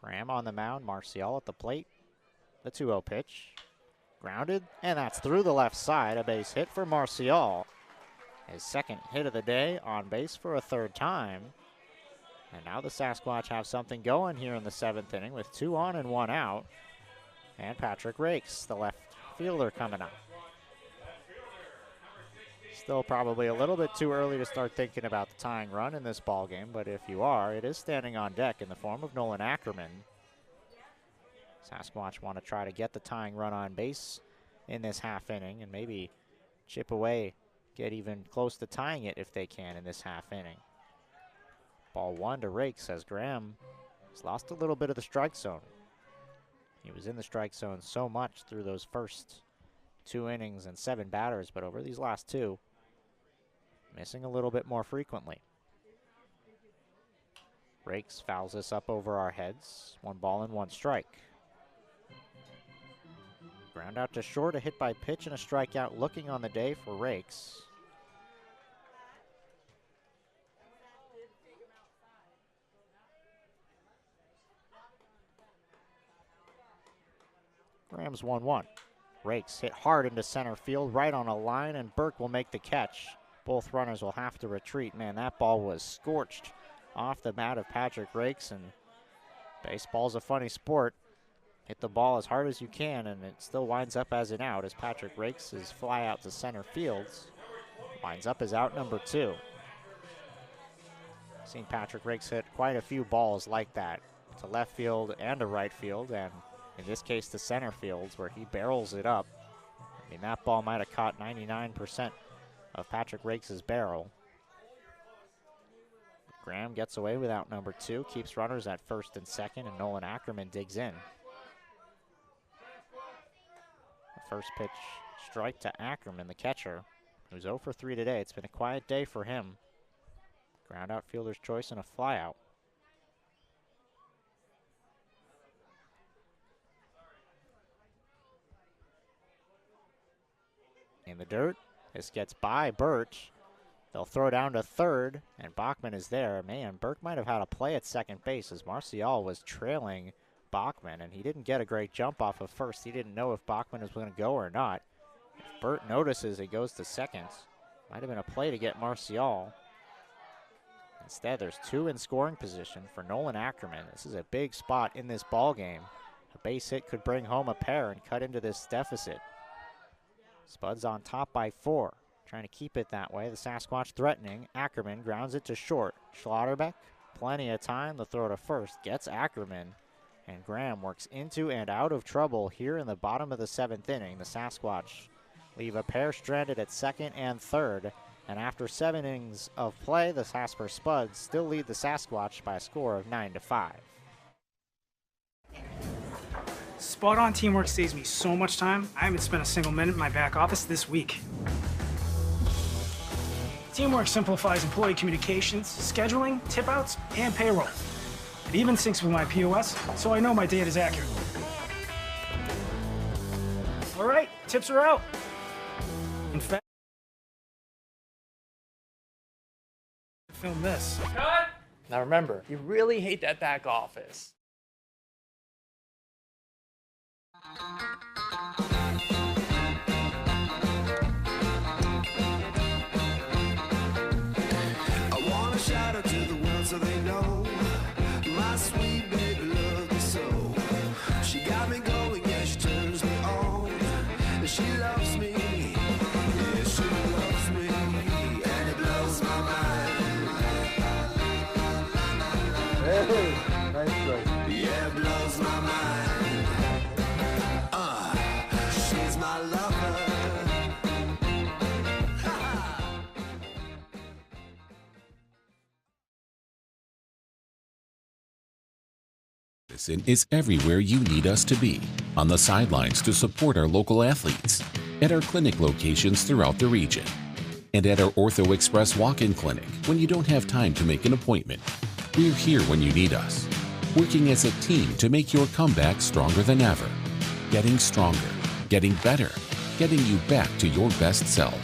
Graham on the mound, Marcial at the plate. The 2-0 pitch. Grounded, and that's through the left side. A base hit for Marcial. His second hit of the day, on base for a 3rd time. And now the Sasquatch have something going here in the 7th inning with 2 on and 1 out. And Patrick Rakes, the left fielder, coming up. Still probably a little bit too early to start thinking about the tying run in this ball game, but if you are, it is standing on deck in the form of Nolan Ackerman. Sasquatch want to try to get the tying run on base in this half inning and maybe chip away, get even close to tying it if they can in this half inning. Ball 1 to Rakes as Graham has lost a little bit of the strike zone. He was in the strike zone so much through those first 2 innings and 7 batters, but over these last 2, missing a little bit more frequently. Rakes fouls this up over our heads. 1 ball and 1 strike. Ground out to short, a hit by pitch and a strikeout looking on the day for Rakes. Graham's 1-1. Rakes hit hard into center field, right on a line, and Burke will make the catch. Both runners will have to retreat. Man, that ball was scorched off the bat of Patrick Rakes, and baseball's a funny sport. Hit the ball as hard as you can, and it still winds up as an out as Patrick Rakes' fly out to center field winds up as out number 2. Seen Patrick Rakes hit quite a few balls like that to left field and to right field, and in this case to center fields where he barrels it up. I mean, that ball might have caught 99% of Patrick Rakes' barrel. Graham gets away with out number 2, keeps runners at first and second, and Nolan Ackerman digs in. The first pitch strike to Ackerman, the catcher, who's 0 for 3 today. It's been a quiet day for him. Ground out fielder's choice and a flyout. In the dirt, this gets by Birch. They'll throw down to third, and Bachman is there. Man, Burke might have had a play at second base as Marcial was trailing Bachman, and he didn't get a great jump off of first. He didn't know if Bachman was going to go or not. If Burt notices it goes to second, might have been a play to get Marcial. Instead, there's 2 in scoring position for Nolan Ackerman. This is a big spot in this ball game. A base hit could bring home a pair and cut into this deficit. Spuds on top by 4. Trying to keep it that way. The Sasquatch threatening. Ackerman grounds it to short. Schlotterbeck, plenty of time. The throw to first gets Ackerman. And Graham works into and out of trouble here in the bottom of the 7th inning. The Sasquatch leave a pair stranded at second and third. And after 7 innings of play, the Casper Spuds still lead the Sasquatch by a score of 9-5. Spot-on teamwork saves me so much time. I haven't spent a single minute in my back office this week. Teamwork simplifies employee communications, scheduling, tip-outs, and payroll. It even syncs with my POS, so I know my data is accurate. All right, tips are out. In fact, film this. Cut! Now remember, you really hate that back office. I wanna shout out to the world so they know my sweet baby loves me so. She got me going, yeah, she turns me on. And she loves me, yeah, she loves me, and it blows my mind. Hey, nice strike. Yeah, it blows my mind. She's my lover. Medicine is everywhere you need us to be, on the sidelines to support our local athletes, at our clinic locations throughout the region, and at our Ortho Express walk-in clinic when you don't have time to make an appointment. We're here when you need us, working as a team to make your comeback stronger than ever, getting stronger, getting better, getting you back to your best self.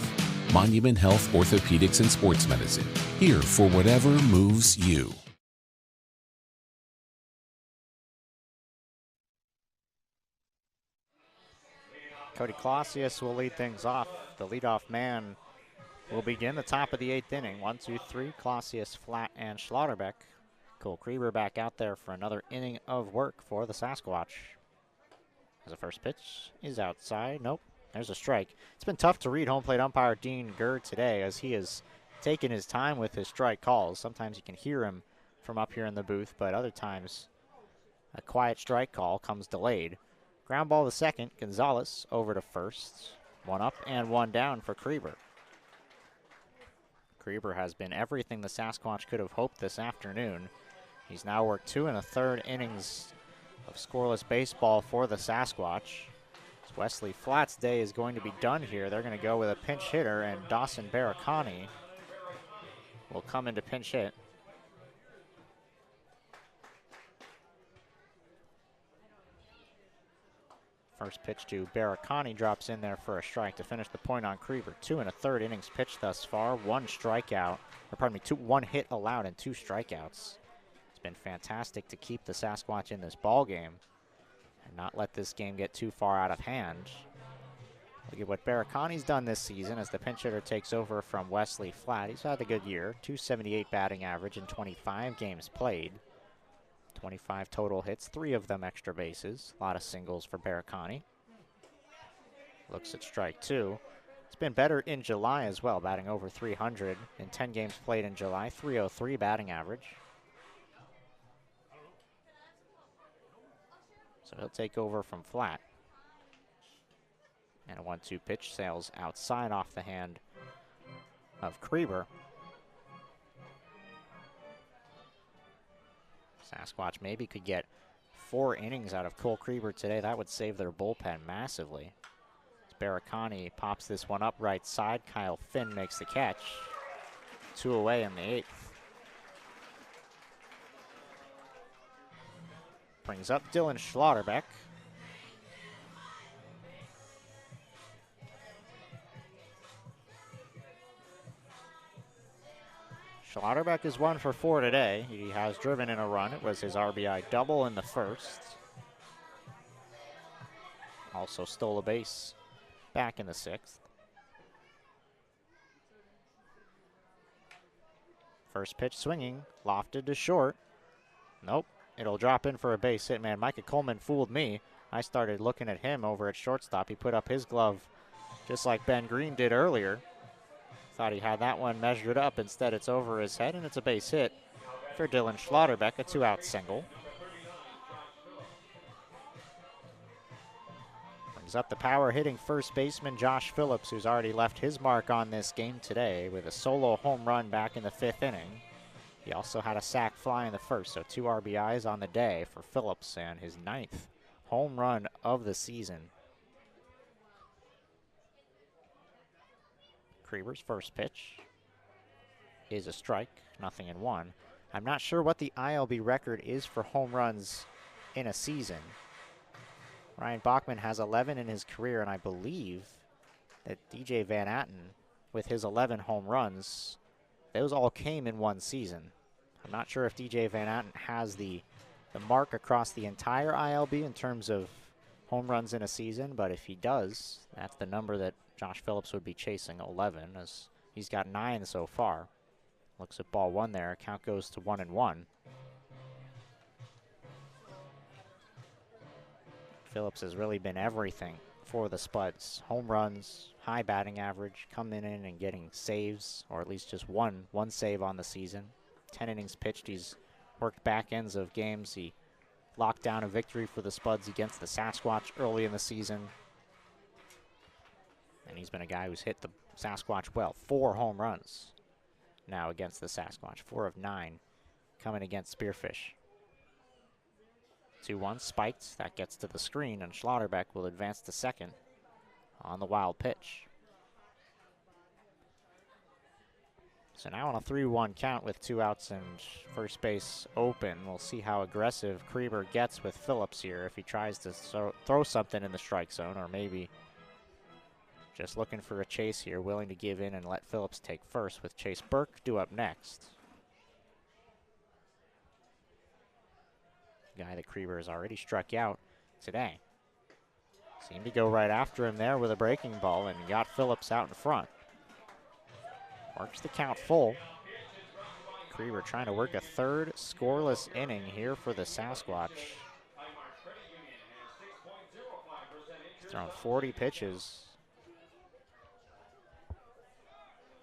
Monument Health Orthopedics and Sports Medicine, here for whatever moves you. Cody Clausius will lead things off. The leadoff man will begin the top of the 8th inning. 1, 2, 3, Clausius, Flat, and Schlotterbeck. Cole Krieber back out there for another inning of work for the Sasquatch. As the first pitch is outside. Nope, there's a strike. It's been tough to read home plate umpire Dean Gerd today as he has taken his time with his strike calls. Sometimes you can hear him from up here in the booth, but other times a quiet strike call comes delayed. Ground ball to second. Gonzalez over to first. 1 up and 1 down for Krieber. Krieber has been everything the Sasquatch could have hoped this afternoon. He's now worked 2 1/3 innings of scoreless baseball for the Sasquatch. Wesley Flatt's day is going to be done here. They're going to go with a pinch hitter, and Dawson Barakani will come into pinch hit. First pitch to Barakani drops in there for a strike to finish the point on Krieber. 2 1/3 innings pitched thus far. 1 strikeout, or pardon me, 1 hit allowed and 2 strikeouts. It's been fantastic to keep the Sasquatch in this ball game and not let this game get too far out of hand. Look at what Barakani's done this season as the pinch hitter takes over from Wesley Flatt. He's had a good year, .278 batting average in 25 games played. 25 total hits, 3 of them extra bases. A lot of singles for Barakani. Looks at strike 2. It's been better in July as well, batting over 300 in 10 games played in July, .303 batting average. So he'll take over from Flatt. And a 1-2 pitch sails outside off the hand of Krieber. Sasquatch maybe could get 4 innings out of Cole Krieber today. That would save their bullpen massively. Barakani pops this one up right side. Kyle Finn makes the catch. 2 away in the 8th. Brings up Dylan Schlotterbeck. Schlotterbeck is 1 for 4 today. He has driven in a run. It was his RBI double in the first. Also stole a base back in the 6th. First pitch swinging, lofted to short. Nope. It'll drop in for a base hit, man. Micah Coleman fooled me. I started looking at him over at shortstop. He put up his glove just like Ben Green did earlier. Thought he had that one measured up. Instead, it's over his head, and it's a base hit for Dylan Schlotterbeck, a 2-out single. Brings up the power hitting first baseman Josh Phillips, who's already left his mark on this game today with a solo home run back in the 5th inning. He also had a sac fly in the first, so 2 RBIs on the day for Phillips and his 9th home run of the season. Krieber's first pitch is a strike, 0-1. I'm not sure what the ILB record is for home runs in a season. Ryan Bachman has 11 in his career, and I believe that DJ Van Atten, with his 11 home runs, those all came in one season. I'm not sure if DJ Van Atten has the mark across the entire ILB in terms of home runs in a season, but if he does, that's the number that Josh Phillips would be chasing, 11, as he's got 9 so far. Looks at ball 1 there. Count goes to 1-1. Phillips has really been everything for the Spuds. Home runs, high batting average, coming in and getting saves, or at least just one save on the season. 10 innings pitched. He's worked back ends of games. He locked down a victory for the Spuds against the Sasquatch early in the season. And he's been a guy who's hit the Sasquatch well. 4 home runs now against the Sasquatch. 4 of 9 coming against Spearfish. 2-1 spiked. That gets to the screen, and Schlotterbeck will advance to second on the wild pitch. So now on a 3-1 count with 2 outs and first base open. We'll see how aggressive Krieber gets with Phillips here, if he tries to throw something in the strike zone, or maybe just looking for a chase here, willing to give in and let Phillips take first, with Chase Burke due up next. Guy that Krieber has already struck out today. Seemed to go right after him there with a breaking ball and got Phillips out in front. Works the count full. Krieber trying to work a 3rd scoreless inning here for the Sasquatch. He's thrown 40 pitches.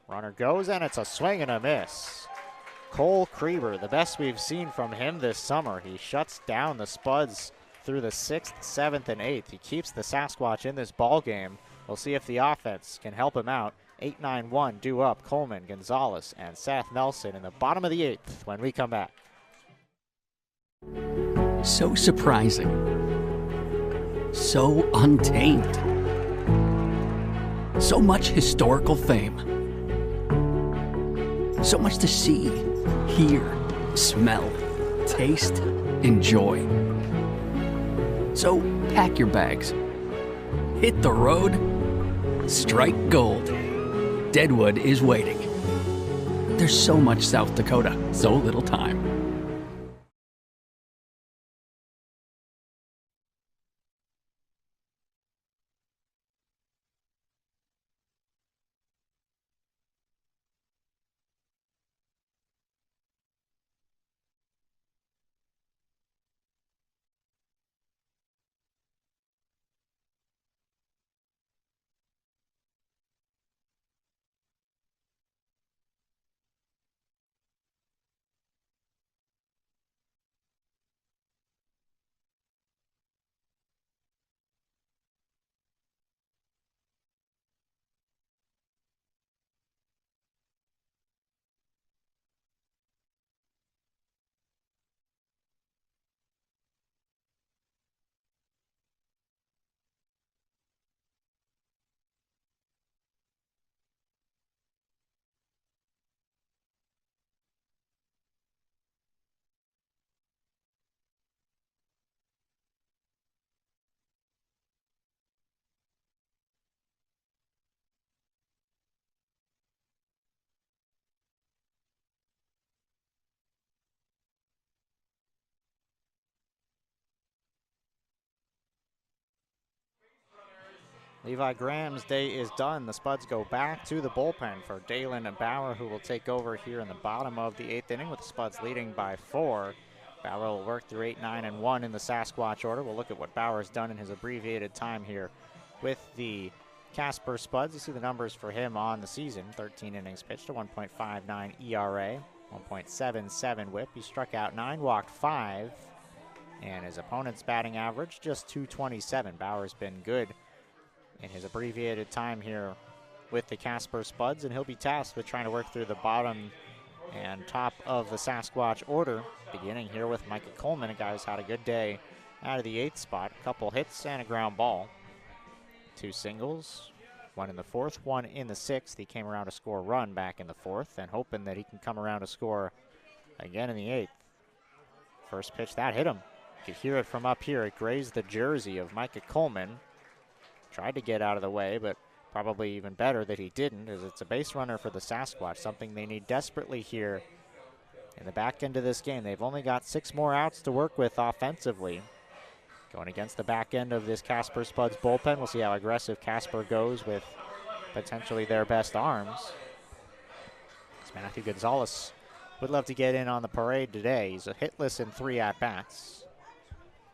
Runner goes, and it's a swing and a miss. Cole Krieber, the best we've seen from him this summer. He shuts down the Spuds through the 6th, 7th, and 8th. He keeps the Sasquatch in this ball game. We'll see if the offense can help him out. 8-9-1 due up. Coleman, Gonzalez, and Seth Nelson in the bottom of the 8th when we come back. So surprising. So untamed. So much historical fame. So much to see, hear, smell, taste, enjoy. So pack your bags. Hit the road. Strike gold. Deadwood is waiting. There's so much South Dakota, so little time. Levi Graham's day is done. The Spuds go back to the bullpen for Dalen and Bauer, who will take over here in the bottom of the 8th inning with the Spuds leading by 4. Bauer will work through 8, 9, and 1 in the Sasquatch order. We'll look at what Bauer's done in his abbreviated time here with the Casper Spuds. You see the numbers for him on the season. 13 innings pitched, a 1.59 ERA, 1.77 whip. He struck out 9, walked 5, and his opponent's batting average just 227. Bauer's been good in his abbreviated time here with the Casper Spuds, and he'll be tasked with trying to work through the bottom and top of the Sasquatch order, beginning here with Micah Coleman, a guy who's had a good day out of the 8th spot. A couple hits and a ground ball. 2 singles, 1 in the 4th, 1 in the 6th. He came around to score a run back in the 4th, and hoping that he can come around to score again in the 8th. First pitch, that hit him. You could hear it from up here. It grazed the jersey of Micah Coleman. Tried to get out of the way, but probably even better that he didn't, as it's a base runner for the Sasquatch, something they need desperately here in the back end of this game. They've only got 6 more outs to work with offensively. Going against the back end of this Casper Spuds bullpen. We'll see how aggressive Casper goes with potentially their best arms. As Matthew Gonzalez would love to get in on the parade today. He's a hitless in 3 at-bats.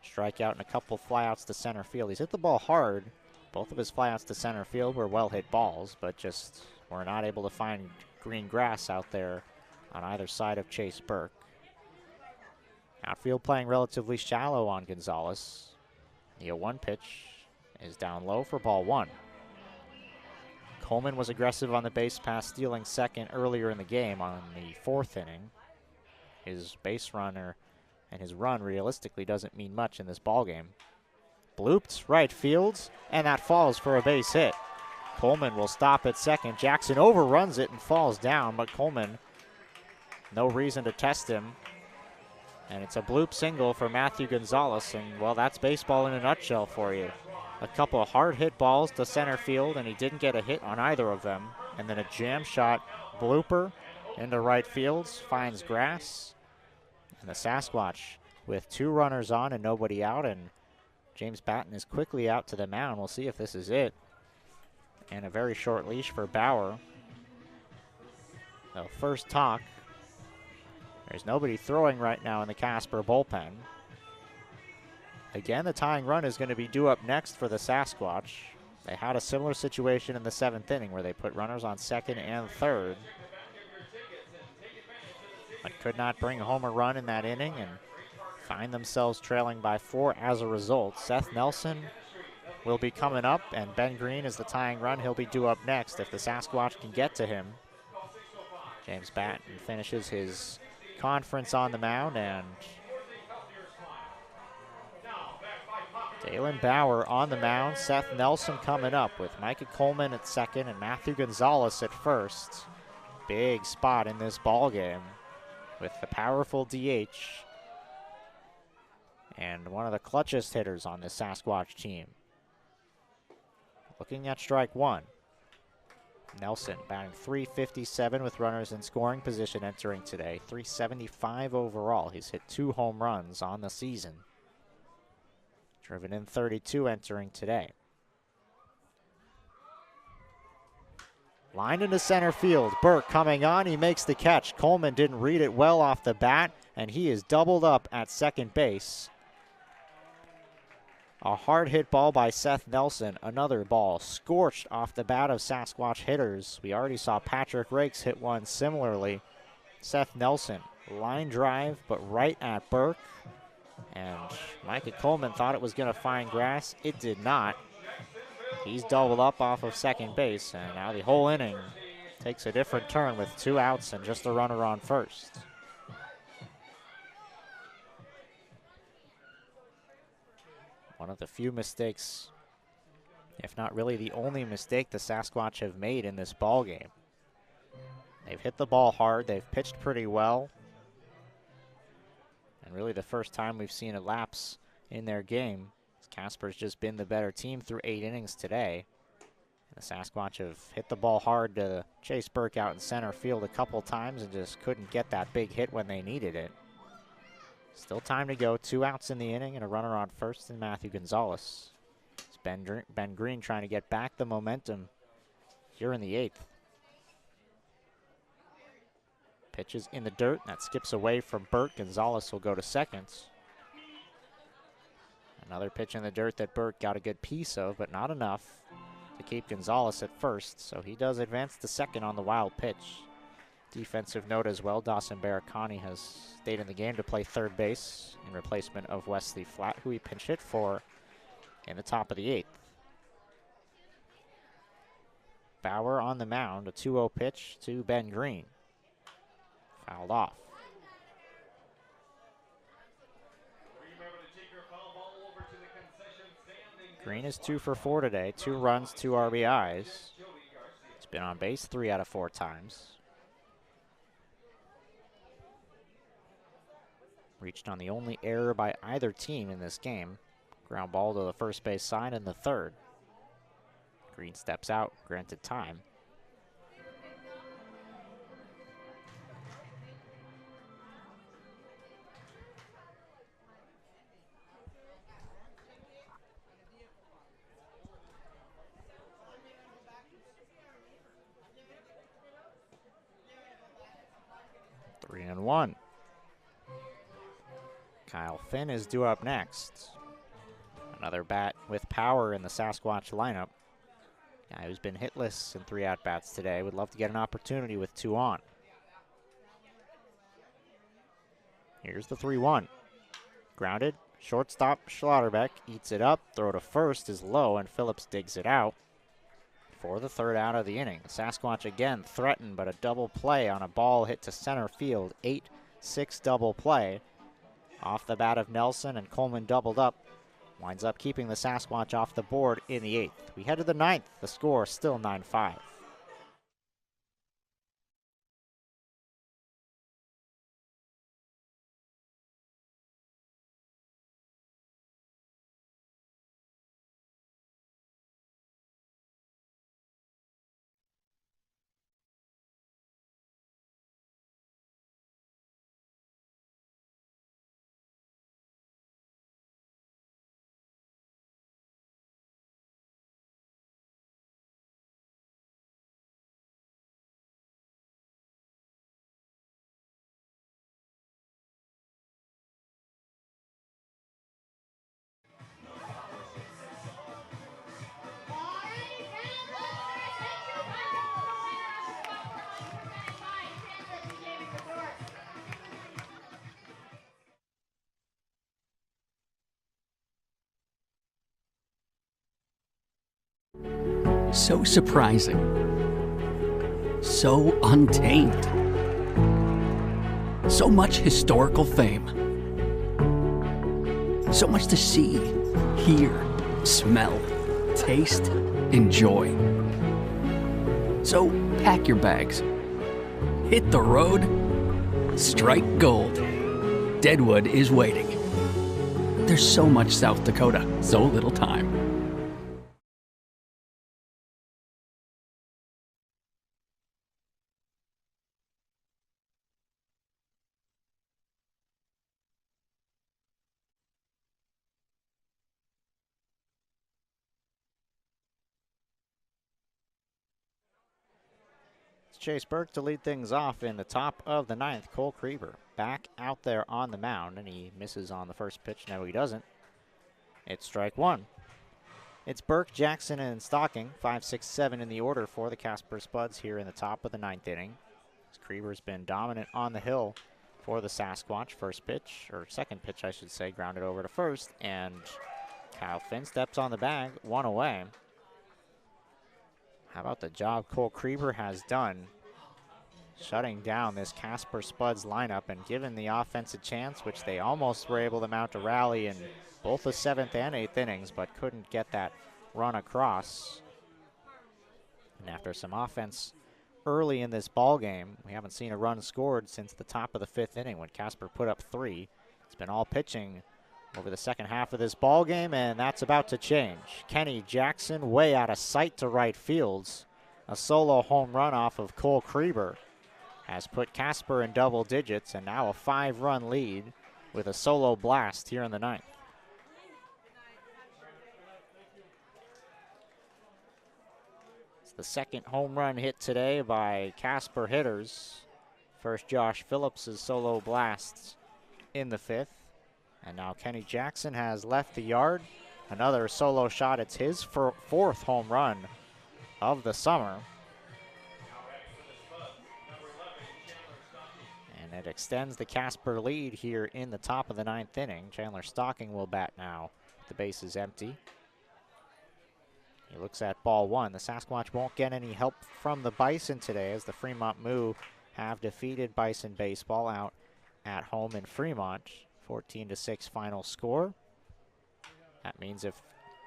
Strikeout and a couple flyouts to center field. He's hit the ball hard. Both of his flyouts to center field were well-hit balls, but just were not able to find green grass out there on either side of Chase Burke. Outfield playing relatively shallow on Gonzalez. The 0-1 pitch is down low for ball 1. Coleman was aggressive on the base pass, stealing second earlier in the game on the 4th inning. His base runner and his run realistically doesn't mean much in this ballgame. Blooped right fields, and that falls for a base hit. Coleman will stop at second. Jackson overruns it and falls down, but Coleman, no reason to test him. And it's a bloop single for Matthew Gonzalez, and well, that's baseball in a nutshell for you. A couple of hard hit balls to center field, and he didn't get a hit on either of them. And then a jam shot blooper into right fields, finds grass. And the Sasquatch with 2 runners on and nobody out, and James Batten is quickly out to the mound. We'll see if this is it. And a very short leash for Bauer. So first talk. There's nobody throwing right now in the Casper bullpen. Again, the tying run is going to be due up next for the Sasquatch. They had a similar situation in the 7th inning where they put runners on 2nd and 3rd. But could not bring home a run in that inning and find themselves trailing by 4 as a result. Seth Nelson will be coming up, and Ben Green is the tying run. He'll be due up next if the Sasquatch can get to him. James Batten finishes his conference on the mound, and Dalen Bauer on the mound. Seth Nelson coming up with Micah Coleman at second and Matthew Gonzalez at first. Big spot in this ball game with the powerful DH and one of the clutchest hitters on this Sasquatch team. Looking at strike one. Nelson batting .357 with runners in scoring position entering today. .375 overall. He's hit 2 home runs on the season. Driven in 32 entering today. Line into center field. Burke coming on. He makes the catch. Coleman didn't read it well off the bat, and he is doubled up at second base. A hard hit ball by Seth Nelson. Another ball scorched off the bat of Sasquatch hitters. We already saw Patrick Rakes hit one similarly. Seth Nelson, line drive, but right at Burke. And Micah Coleman thought it was going to find grass. It did not. He's doubled up off of second base, and now the whole inning takes a different turn with 2 outs and just a runner on first. One of the few mistakes, if not really the only mistake the Sasquatch have made in this ball game. They've hit the ball hard, they've pitched pretty well, and really the first time we've seen a lapse in their game. Casper's just been the better team through 8 innings today. The Sasquatch have hit the ball hard to Chase Burke out in center field a couple times and just couldn't get that big hit when they needed it. Still time to go. 2 outs in the inning and a runner on first and Matthew Gonzalez. It's Ben Green trying to get back the momentum here in the 8th. Pitches in the dirt. That skips away from Burke. Gonzalez will go to second. Another pitch in the dirt that Burke got a good piece of, but not enough to keep Gonzalez at first. So he does advance to second on the wild pitch. Defensive note as well, Dawson Baracani has stayed in the game to play third base in replacement of Wesley Flatt, who he pinch hit for in the top of the 8th. Bauer on the mound, a 2-0 pitch to Ben Green. Fouled off. Green is 2 for 4 today, 2 runs, 2 RBIs. He's been on base 3 out of 4 times. Reached on the only error by either team in this game. Ground ball to the first base side in the 3rd. Green steps out, granted time. Three and 1. Kyle Finn is due up next. Another bat with power in the Sasquatch lineup. Guy who's been hitless in 3 at-bats today. Would love to get an opportunity with 2 on. Here's the 3-1. Grounded. Shortstop Schlotterbeck eats it up. Throw to first is low, and Phillips digs it out for the 3rd out of the inning. Sasquatch again threatened, but a double play on a ball hit to center field. 8-6 double play off the bat of Nelson, and Coleman doubled up. Winds up keeping the Sasquatch off the board in the 8th. We head to the 9th. The score still 9-5. So surprising. So untamed. So much historical fame. So much to see, hear, smell, taste, enjoy. So pack your bags. Hit the road. Strike gold. Deadwood is waiting. There's so much South Dakota, so little time. Chase Burke to lead things off in the top of the ninth. Cole Krieber back out there on the mound, and he misses on the first pitch. No, he doesn't. It's strike one. It's Burke, Jackson, and Stocking, 5, 6, 7 in the order for the Casper Spuds here in the top of the ninth inning. Krieber's been dominant on the hill for the Sasquatch. First pitch, or second pitch, I should say, grounded over to first, and Kyle Finn steps on the bag, one away. How about the job Cole Krieber has done shutting down this Casper Spuds lineup and giving the offense a chance, which they almost were able to mount a rally in both the 7th and 8th innings, but couldn't get that run across. And after some offense early in this ball game, we haven't seen a run scored since the top of the 5th inning when Casper put up 3. It's been all pitching over the second half of this ball game, and that's about to change. Kenny Jackson way out of sight to right fields. A solo home run off of Cole Krieber has put Casper in double digits, and now a 5-run lead with a solo blast here in the ninth. It's the second home run hit today by Casper hitters. First Josh Phillips' solo blasts in the 5th. And now Kenny Jackson has left the yard. Another solo shot. It's his fourth home run of the summer. And it extends the Casper lead here in the top of the 9th inning. Chandler Stocking will bat now. The base is empty. He looks at ball one. The Sasquatch won't get any help from the Bison today, as the Fremont Moo have defeated Bison baseball out at home in Fremont. 14-6 final score. That means if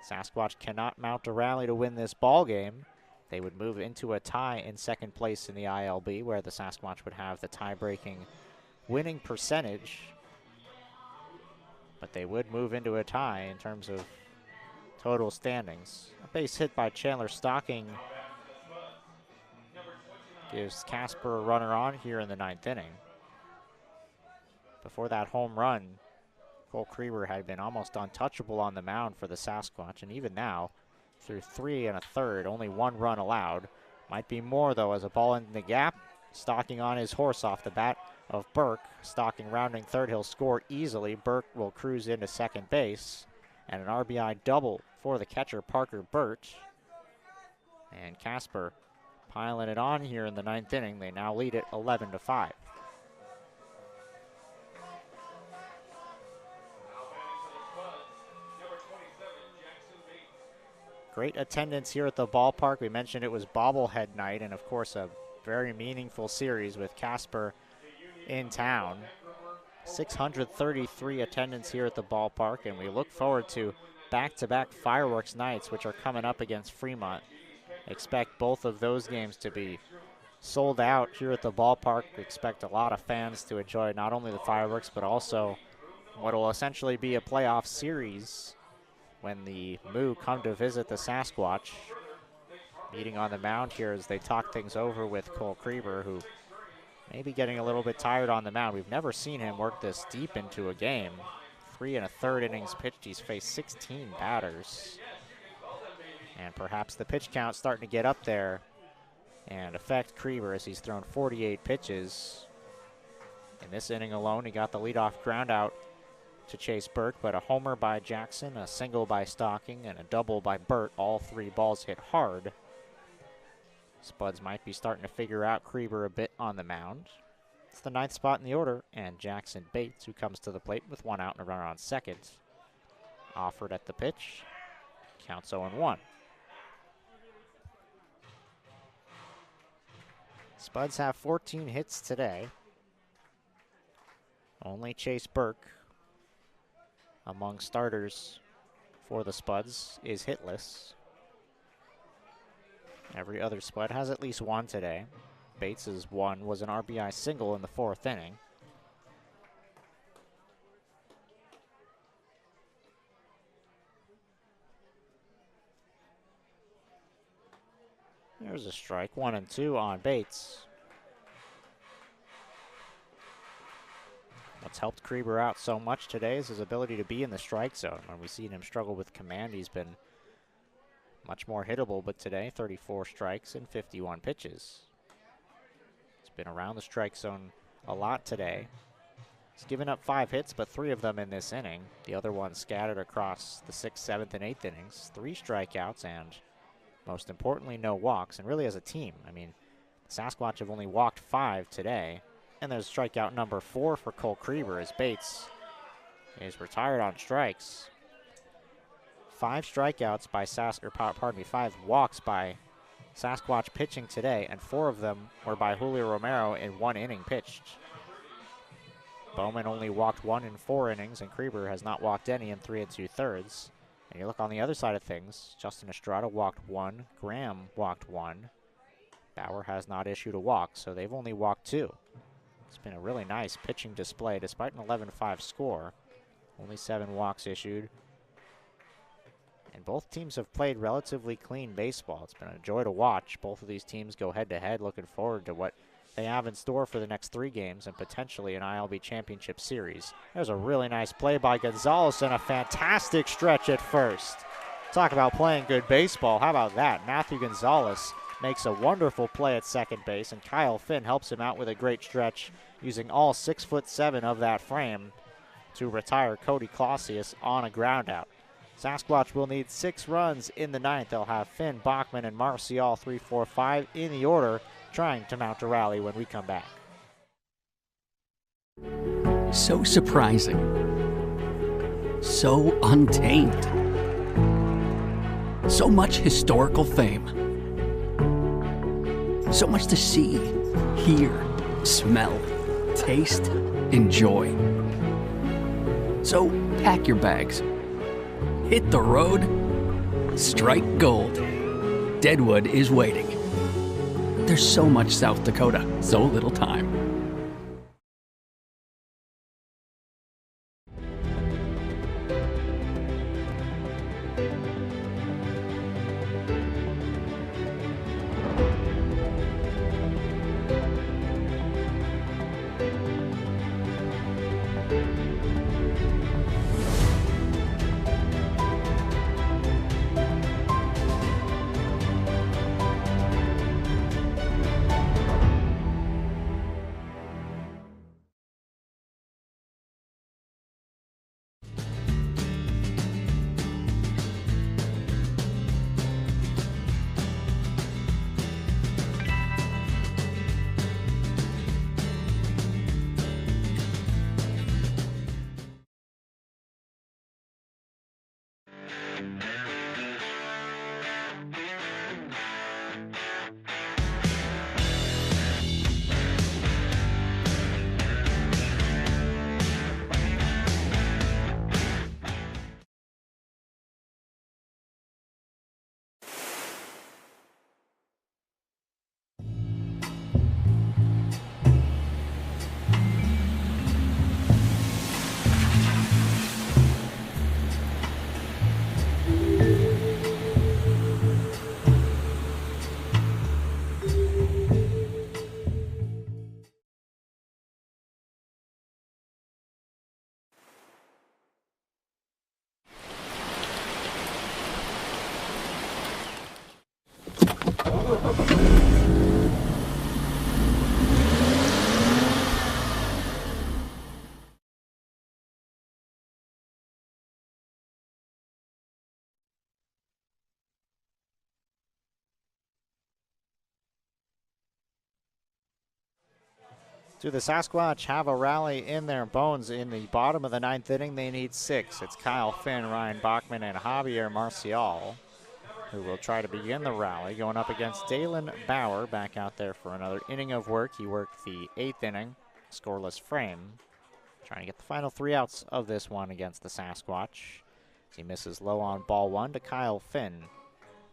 Sasquatch cannot mount a rally to win this ball game, they would move into a tie in second place in the ILB, where the Sasquatch would have the tie-breaking winning percentage. But they would move into a tie in terms of total standings. A base hit by Chandler Stocking gives Casper a runner on here in the 9th inning. Before that home run, Cole Krieber had been almost untouchable on the mound for the Sasquatch, and even now, through 3 1/3, only 1 run allowed. Might be more, though, as a ball in the gap. Stocking on his horse off the bat of Burke. Stocking rounding third, he'll score easily. Burke will cruise into second base, and an RBI double for the catcher, Parker Birch. And Casper piling it on here in the 9th inning. They now lead it 11-5. Great attendance here at the ballpark. We mentioned it was bobblehead night, and of course a very meaningful series with Casper in town. 633 attendance here at the ballpark, and we look forward to back-to-back fireworks nights, which are coming up against Fremont. Expect both of those games to be sold out here at the ballpark. We expect a lot of fans to enjoy not only the fireworks, but also what will essentially be a playoff series when the Moo come to visit the Sasquatch. Meeting on the mound here as they talk things over with Cole Krieber, who may be getting a little bit tired on the mound. We've never seen him work this deep into a game. 3 1/3 innings pitched. He's faced 16 batters. And perhaps the pitch count starting to get up there and affect Krieber as he's thrown 48 pitches. In this inning alone, he got the leadoff ground out to Chase Burke, but a homer by Jackson, a single by Stocking, and a double by Burt. All 3 balls hit hard. Spuds might be starting to figure out Krieber a bit on the mound. It's the 9th spot in the order, and Jackson Bates, who comes to the plate with 1 out and a runner on second. Offered at the pitch. Counts 0-1. Spuds have 14 hits today. Only Chase Burke among starters for the Spuds is hitless. Every other Spud has at least one today. Bates's one was an RBI single in the 4th inning. There's a strike, 1-2 on Bates. What's helped Krieber out so much today is his ability to be in the strike zone. When we've seen him struggle with command, he's been much more hittable, but today 34 strikes and 51 pitches. He's been around the strike zone a lot today. He's given up 5 hits, but 3 of them in this inning. The other one scattered across the 6th, 7th, and 8th innings. 3 strikeouts and, most importantly, no walks. And really as a team, I mean, the Sasquatch have only walked 5 today. And there's strikeout number 4 for Cole Krieber as Bates is retired on strikes. 5 strikeouts by 5 walks by Sasquatch pitching today, and 4 of them were by Julio Romero in 1 inning pitched. Bowman only walked 1 in 4 innings, and Krieber has not walked any in 3 2/3. And you look on the other side of things, Justin Estrada walked 1, Graham walked 1. Bauer has not issued a walk, so they've only walked 2. It's been a really nice pitching display despite an 11-5 score. Only 7 walks issued. And both teams have played relatively clean baseball. It's been a joy to watch. Both of these teams go head-to-head, looking forward to what they have in store for the next 3 games and potentially an ILB championship series. There's a really nice play by Gonzalez and a fantastic stretch at first. Talk about playing good baseball. How about that? Matthew Gonzalez makes a wonderful play at second base, and Kyle Finn helps him out with a great stretch, using all 6'7" of that frame to retire Cody Clausius on a ground out. Sasquatch will need 6 runs in the 9th. They'll have Finn, Bachman, and Marcial 3, 4, 5 in the order, trying to mount a rally when we come back. So surprising. So untamed. So much historical fame. So much to see, hear, smell, taste, enjoy. So pack your bags. Hit the road. Strike gold. Deadwood is waiting. There's so much South Dakota, so little time. Do the Sasquatch have a rally in their bones in the bottom of the 9th inning? They need 6. It's Kyle Finn, Ryan Bachman, and Javier Marcial who will try to begin the rally, going up against Dalen Bauer, back out there for another inning of work. He worked the 8th inning, scoreless frame, trying to get the final 3 outs of this one against the Sasquatch. He misses low on ball 1 to Kyle Finn.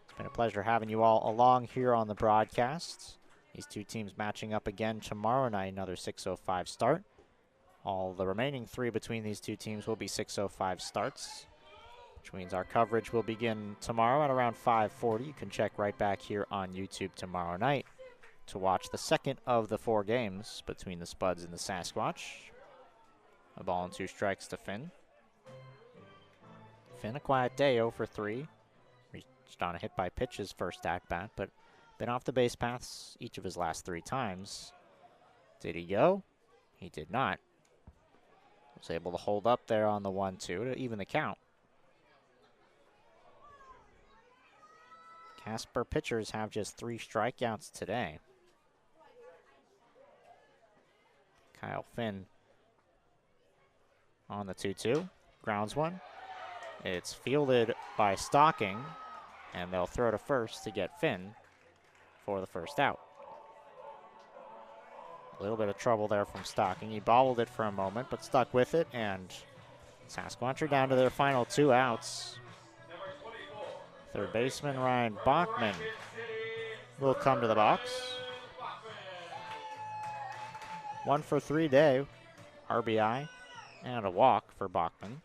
It's been a pleasure having you all along here on the broadcast. These two teams matching up again tomorrow night, another 6:05 start. All the remaining 3 between these two teams will be 6:05 starts, which means our coverage will begin tomorrow at around 5:40. You can check right back here on YouTube tomorrow night to watch the second of the 4 games between the Spuds and the Sasquatch. A ball and 2 strikes to Finn. Finn, a quiet day, 0 for 3. Reached on a hit by pitch his first at-bat, but been off the base paths each of his last 3 times. Did he go? He did not. Was able to hold up there on the 1-2 to even the count. Casper pitchers have just 3 strikeouts today. Kyle Finn on the 2-2. Grounds one. It's fielded by Stocking, and they'll throw to first to get Finn for the first out. A little bit of trouble there from Stocking. He bobbled it for a moment, but stuck with it, and Sasquatch are down to their final 2 outs. Third baseman Ryan Bachman will come to the box. 1 for 3 day, RBI, and a walk for Bachman.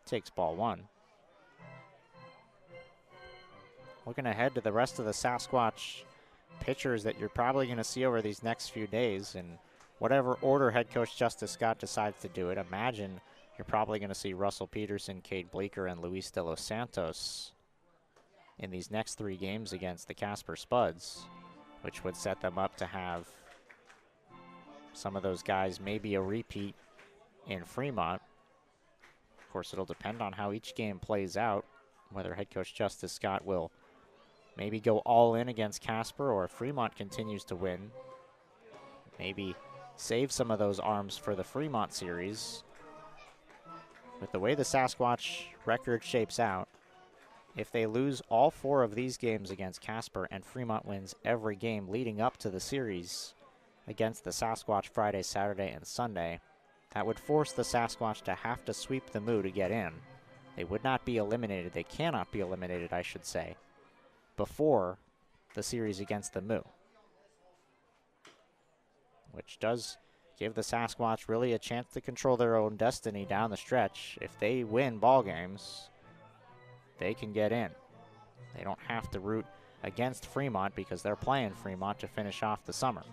Takes ball 1. Looking ahead to the rest of the Sasquatch pitchers that you're probably going to see over these next few days, in whatever order head coach Justice Scott decides to do it. Imagine you're probably going to see Russell Peterson, Cade Bleeker, and Luis De Los Santos in these next 3 games against the Casper Spuds, which would set them up to have some of those guys maybe a repeat in Fremont. Of course, it'll depend on how each game plays out, whether head coach Justice Scott will maybe go all in against Casper, or if Fremont continues to win, maybe save some of those arms for the Fremont series. With the way the Sasquatch record shapes out, if they lose all 4 of these games against Casper and Fremont wins every game leading up to the series against the Sasquatch Friday, Saturday, and Sunday, that would force the Sasquatch to have to sweep the Moo to get in. They would not be eliminated. They cannot be eliminated, I should say, before the series against the Moo, which does give the Sasquatch really a chance to control their own destiny down the stretch. If they win ball games, they can get in. They don't have to root against Fremont because they're playing Fremont to finish off the summer.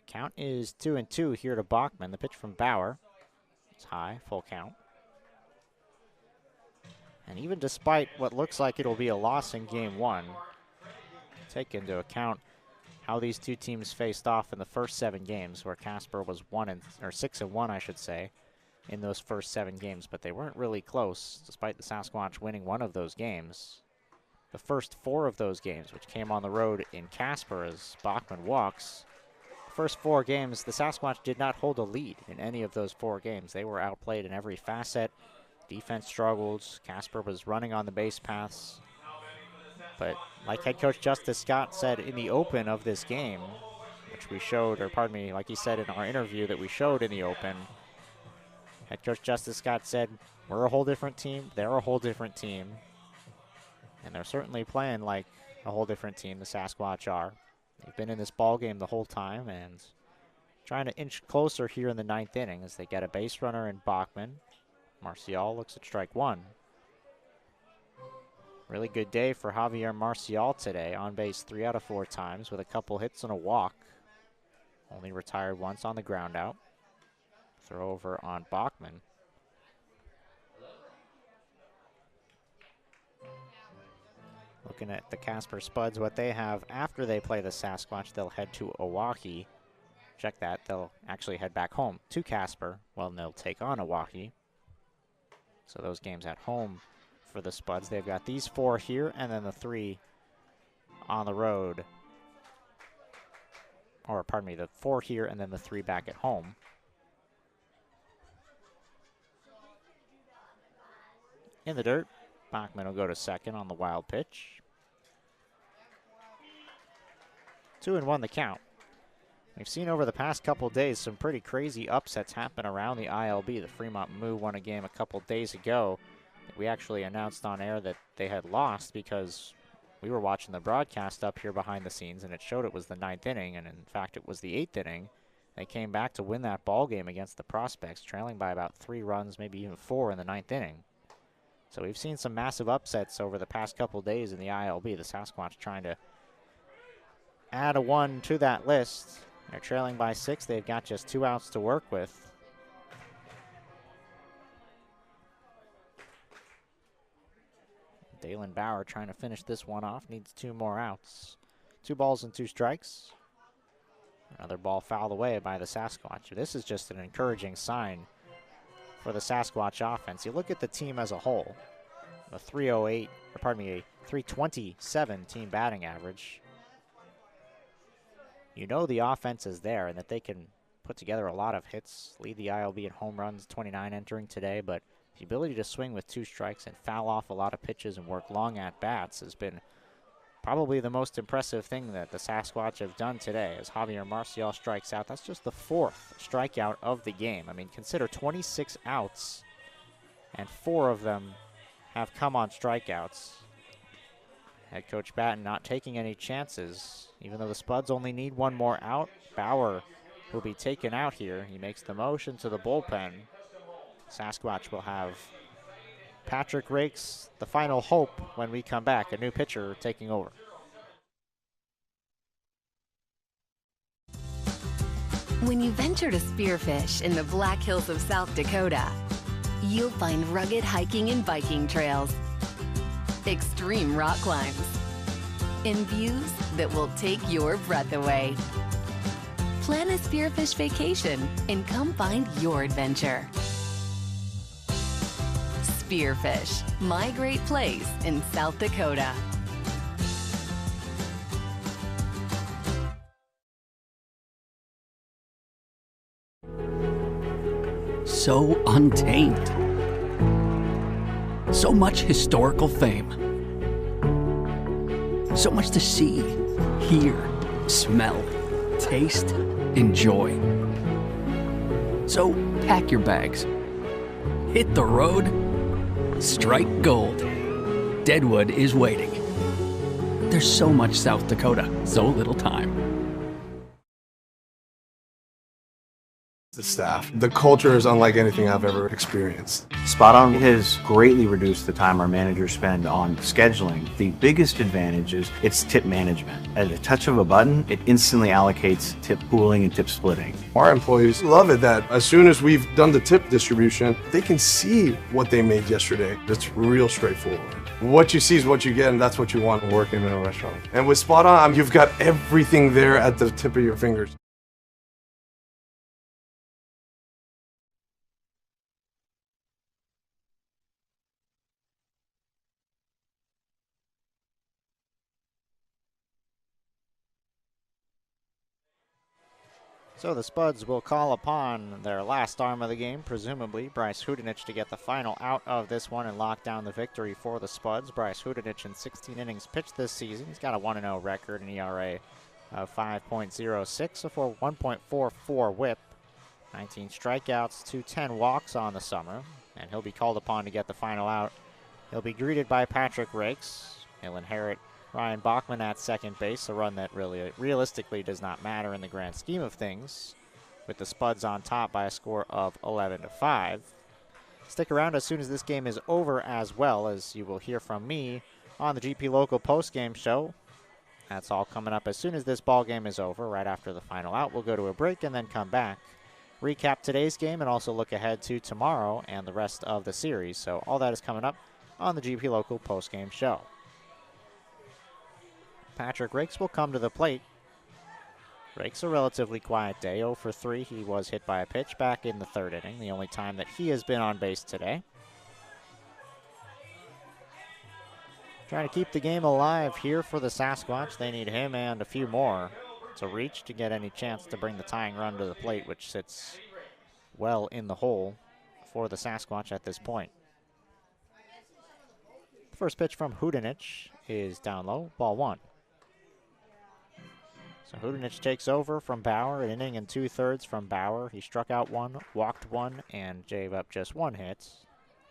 Count is 2-2 here to Bachman. The pitch from Bauer. It's high, full count. And even despite what looks like it'll be a loss in game 1, take into account how these two teams faced off in the first 7 games, where Casper was 6-1, I should say, in those first 7 games, but they weren't really close, despite the Sasquatch winning 1 of those games. The first 4 of those games, which came on the road in Casper as Bachman walks, first 4 games, the Sasquatch did not hold a lead in any of those 4 games. They were outplayed in every facet. Defense struggled. Casper was running on the base paths. But like head coach Justice Scott said in the open of this game, which we showed, or pardon me, like he said in our interview that we showed in the open, head coach Justice Scott said, we're a whole different team. They're a whole different team. And they're certainly playing like a whole different team, the Sasquatch are. They've been in this ball game the whole time and trying to inch closer here in the 9th inning as they get a base runner in Bachman. Marcial looks at strike 1. Really good day for Javier Marcial today. On base 3 out of 4 times with a couple hits and a walk. Only retired once on the ground out. Throw over on Bachman. Looking at the Casper Spuds, what they have after they play the Sasquatch, they'll head to Oahe. Check that, they'll actually head back home to Casper. Well, they'll take on Oahe. So those games at home for the Spuds. They've got these 4 here and then the 3 on the road. Or pardon me, the 4 here and then the 3 back at home. In the dirt, Bachman will go to second on the wild pitch. 2-1 the count. We've seen over the past couple days some pretty crazy upsets happen around the ILB. The Fremont Moo won a game a couple days ago. We actually announced on air that they had lost because we were watching the broadcast up here behind the scenes, and it showed it was the 9th inning, and in fact it was the 8th inning. They came back to win that ball game against the Prospects, trailing by about 3 runs, maybe even 4 in the 9th inning. So we've seen some massive upsets over the past couple days in the ILB. The Sasquatch trying to add a 1 to that list. They're trailing by 6. They've got just 2 outs to work with. Dalen Bauer trying to finish this one off. Needs 2 more outs. 2 balls and 2 strikes. Another ball fouled away by the Sasquatch. This is just an encouraging sign for the Sasquatch offense. You look at the team as a whole. A 327 team batting average. You know the offense is there and that they can put together a lot of hits, lead the ILB in home runs, 29 entering today, but the ability to swing with 2 strikes and foul off a lot of pitches and work long at bats has been probably the most impressive thing that the Sasquatch have done today. As Javier Marcial strikes out, that's just the 4th strikeout of the game. I mean, consider 26 outs, and 4 of them have come on strikeouts. Head coach Batten not taking any chances. Even though the Spuds only need 1 more out, Bauer will be taken out here. He makes the motion to the bullpen. Sasquatch will have Patrick Rakes, the final hope when we come back, a new pitcher taking over. When you venture to Spearfish in the Black Hills of South Dakota, you'll find rugged hiking and biking trails, extreme rock climbs, and views that will take your breath away. Plan a Spearfish vacation and come find your adventure. Spearfish, my great place in South Dakota. So untamed. So much historical fame. So much to see, hear, smell, taste, enjoy. So pack your bags. Hit the road. Strike gold. Deadwood is waiting. There's so much South Dakota, so little time. The staff. The culture is unlike anything I've ever experienced. Spot On has greatly reduced the time our managers spend on scheduling. The biggest advantage is its tip management. At a touch of a button, it instantly allocates tip pooling and tip splitting. Our employees love it that as soon as we've done the tip distribution, they can see what they made yesterday. It's real straightforward. What you see is what you get, and that's what you want working in a restaurant. And with Spot On, you've got everything there at the tip of your fingers. So the Spuds will call upon their last arm of the game, presumably Bryce Hudanich, to get the final out of this one and lock down the victory for the Spuds. Bryce Hudanich in 16 innings pitched this season. He's got a 1-0 record, an ERA of 5.06, a 1.44 whip, 19 strikeouts, 210 walks on the summer, and he'll be called upon to get the final out. He'll be greeted by Patrick Rakes. He'll inherit Ryan Bachman at second base, a run that really realistically does not matter in the grand scheme of things, with the Spuds on top by a score of 11-5. Stick around as soon as this game is over, as well as you will hear from me on the GP Local postgame show. That's all coming up as soon as this ball game is over, right after the final out. We'll go to a break and then come back, recap today's game, and also look ahead to tomorrow and the rest of the series. So all that is coming up on the GP Local postgame show. Patrick Rakes will come to the plate. Rakes a relatively quiet day, 0 for 3. He was hit by a pitch back in the 3rd inning, the only time that he has been on base today. Trying to keep the game alive here for the Sasquatch. They need him and a few more to reach to get any chance to bring the tying run to the plate, which sits well in the hole for the Sasquatch at this point. First pitch from Hudanich is down low, ball 1. So Hudanich takes over from Bauer, an inning and 2/3 from Bauer. He struck out one, walked one, and gave up just one hit.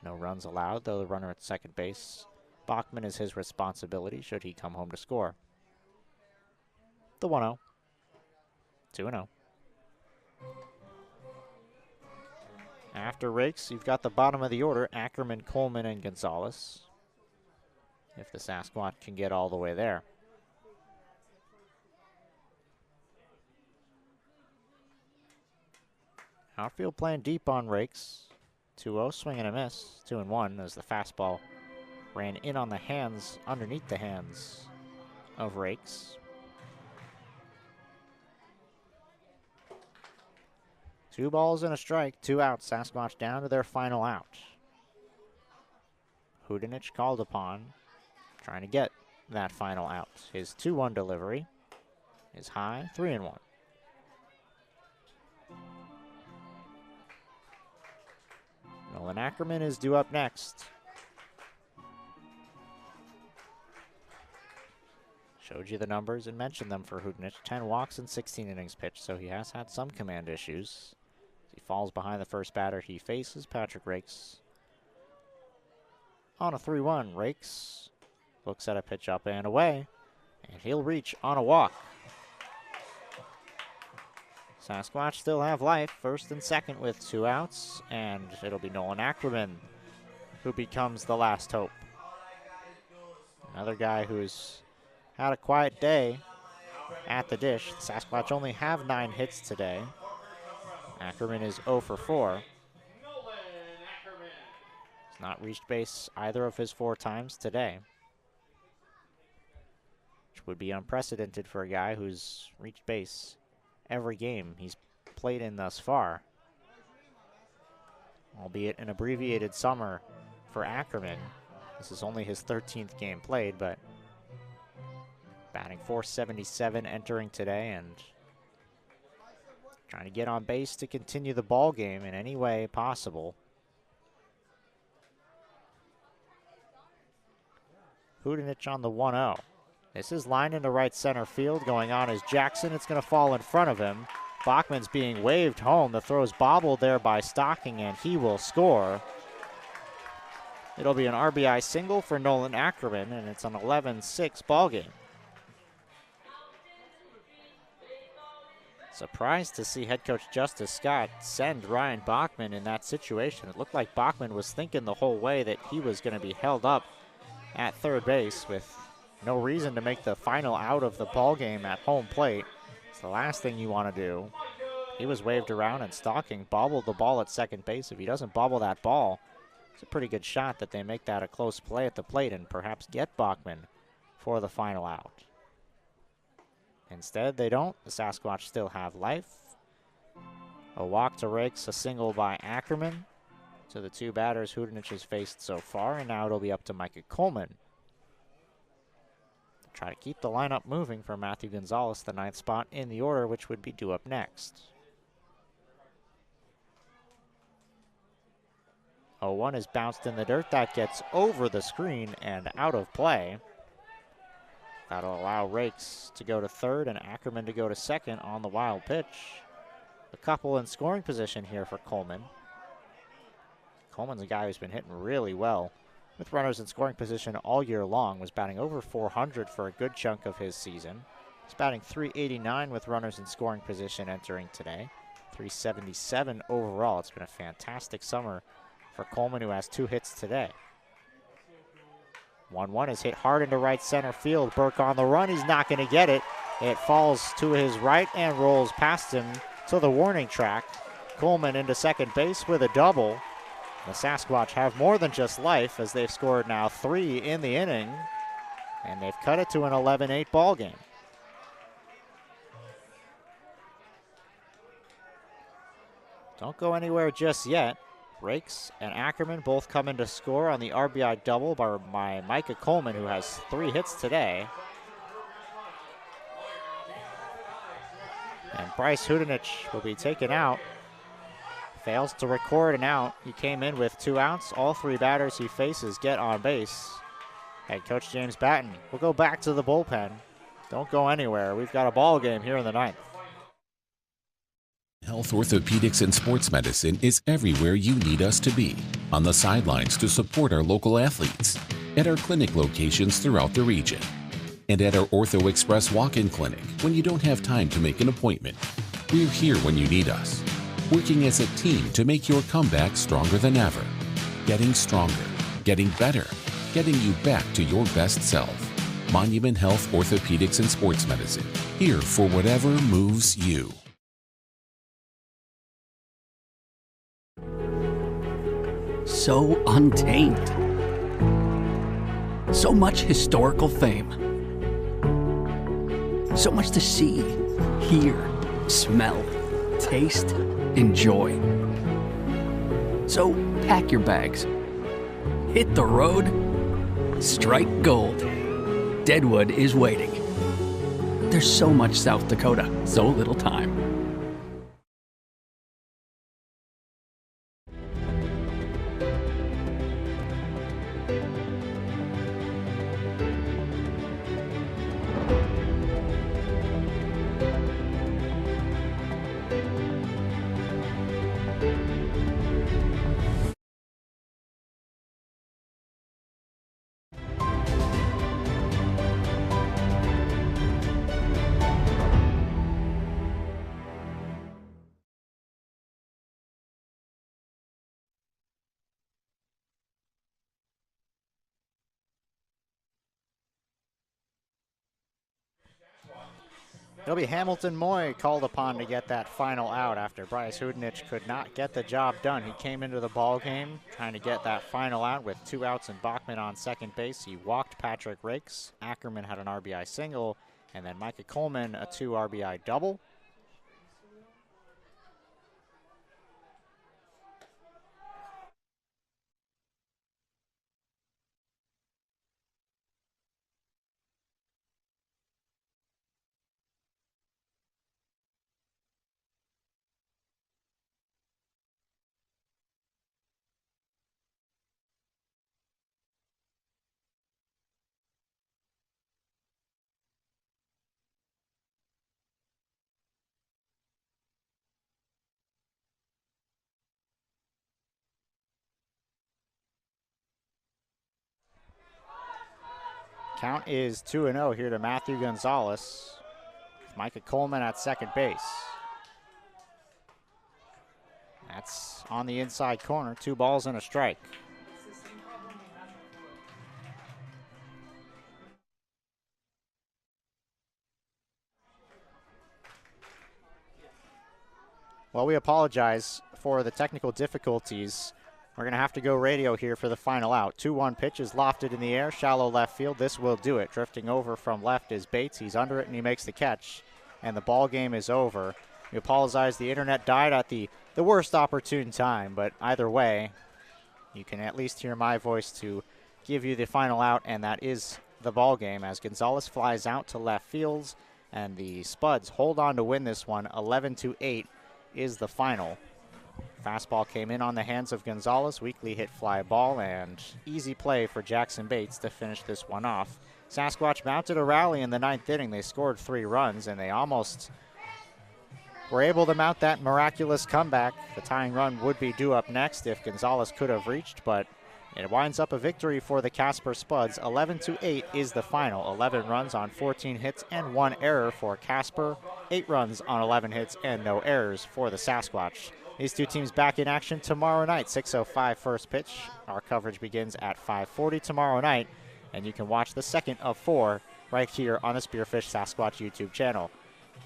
No runs allowed, though the runner at second base. Bachman is his responsibility should he come home to score. The 1-0. 2-0. After Rakes, you've got the bottom of the order, Ackerman, Coleman, and Gonzalez. If the Sasquatch can get all the way there. Outfield playing deep on Rakes. 2-0, swing and a miss. 2-1 as the fastball ran in on the hands, underneath the hands of Rakes. 2 balls and a strike, 2 outs. Sasquatch down to their final out. Hudanich called upon, trying to get that final out. His 2-1 delivery is high, 3-1. Nolan Ackerman is due up next. Showed you the numbers and mentioned them for Hudanich. 10 walks and 16 innings pitched, so he has had some command issues. He falls behind the first batter he faces, Patrick Rakes. On a 3-1, Rakes looks at a pitch up and away, and he'll reach on a walk. Sasquatch still have life, first and second with 2 outs, and it'll be Nolan Ackerman who becomes the last hope. Another guy who's had a quiet day at the dish. The Sasquatch only have 9 hits today. Ackerman is 0 for 4. He's not reached base either of his 4 times today, which would be unprecedented for a guy who's reached base every game he's played in thus far. Albeit an abbreviated summer for Ackerman. This is only his 13th game played, but batting .477 entering today and trying to get on base to continue the ball game in any way possible. Hudanich on the 1-0. This is lined into right center field. Going on is Jackson. It's going to fall in front of him. Bachman's being waved home. The throw is bobbled there by Stocking, and he will score. It'll be an RBI single for Nolan Ackerman, and it's an 11-6 ball game. Surprised to see head coach Justice Scott send Ryan Bachman in that situation. It looked like Bachman was thinking the whole way that he was going to be held up at third base with no reason to make the final out of the ball game at home plate. It's the last thing you want to do. He was waved around, and Stocking bobbled the ball at second base. If he doesn't bobble that ball, it's a pretty good shot that they make that a close play at the plate and perhaps get Bachman for the final out. Instead, they don't. The Sasquatch still have life. A walk to Rakes, a single by Ackerman. To the 2 batters Hudanich has faced so far, and now it'll be up to Micah Coleman. Try to keep the lineup moving for Matthew Gonzalez, the 9th spot in the order, which would be due up next. 0-1 is bounced in the dirt. That gets over the screen and out of play. That'll allow Rakes to go to third and Ackerman to go to second on the wild pitch. A couple in scoring position here for Coleman. Coleman's a guy who's been hitting really well with runners in scoring position all year long. Was batting over .400 for a good chunk of his season. He's batting .389 with runners in scoring position entering today. .377 overall. It's been a fantastic summer for Coleman, who has 2 hits today. 1-1 is hit hard into right center field. Burke on the run. He's not going to get it. It falls to his right and rolls past him to the warning track. Coleman into second base with a double. The Sasquatch have more than just life, as they've scored now 3 in the inning, and they've cut it to an 11-8 ball game. Don't go anywhere just yet. Rakes and Ackerman both come in to score on the RBI double by Micah Coleman, who has 3 hits today. And Bryce Hudanich will be taken out. Fails to record an out. He came in with 2 outs. All 3 batters he faces get on base. Head coach James Batten will go back to the bullpen. Don't go anywhere. We've got a ball game here in the ninth. Health, orthopedics, and sports medicine is everywhere you need us to be. On the sidelines to support our local athletes, at our clinic locations throughout the region, and at our Ortho Express walk-in clinic when you don't have time to make an appointment. We're here when you need us, working as a team to make your comeback stronger than ever. Getting stronger, getting better, getting you back to your best self. Monument Health, Orthopedics, and Sports Medicine, here for whatever moves you. So untamed. So much historical fame. So much to see, hear, smell, taste, enjoy. So pack your bags. Hit the road. Strike gold. Deadwood is waiting. There's so much South Dakota, so little time. It'll be Hamilton Moy called upon to get that final out after Bryce Hudenich could not get the job done. He came into the ball game trying to get that final out with 2 outs and Bachman on second base. He walked Patrick Rakes. Ackerman had an RBI single, and then Micah Coleman a 2 RBI double. Count is 2-0 here to Matthew Gonzalez. Micah Coleman at second base. That's on the inside corner. 2 balls and a strike. Well, we apologize for the technical difficulties. We're going to have to go radio here for the final out. 2-1 pitch is lofted in the air, shallow left field. This will do it. Drifting over from left is Bates. He's under it, and he makes the catch. And the ball game is over. We apologize. The internet died at the worst opportune time. But either way, you can at least hear my voice to give you the final out, and that is the ball game as Gonzalez flies out to left fields, and the Spuds hold on to win this one. 11-8 is the final. Fastball came in on the hands of Gonzalez, weakly hit fly ball, and easy play for Jackson Bates to finish this one off. Sasquatch mounted a rally in the 9th inning. They scored 3 runs, and they almost were able to mount that miraculous comeback. The tying run would be due up next if Gonzalez could have reached, but it winds up a victory for the Casper Spuds. 11-8 is the final. 11 runs on 14 hits and 1 error for Casper. 8 runs on 11 hits and no errors for the Sasquatch. These two teams back in action tomorrow night, 6:05 first pitch. Our coverage begins at 5:40 tomorrow night, and you can watch the second of 4 right here on the Spearfish Sasquatch YouTube channel.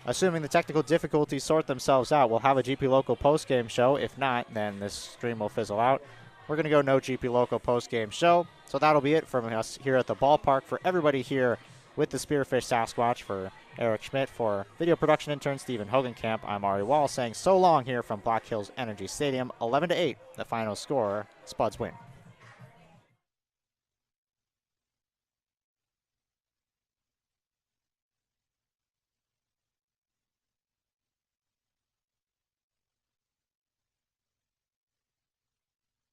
Assuming the technical difficulties sort themselves out, we'll have a GP Local postgame show. If not, then this stream will fizzle out. We're going to go no GP Local postgame show, so that'll be it from us here at the ballpark. For everybody here with the Spearfish Sasquatch, for Eric Schmidt, for video production intern Stephen Hogenkamp, I'm Ari Wall saying so long here from Black Hills Energy Stadium. 11-8, the final score. Spuds win.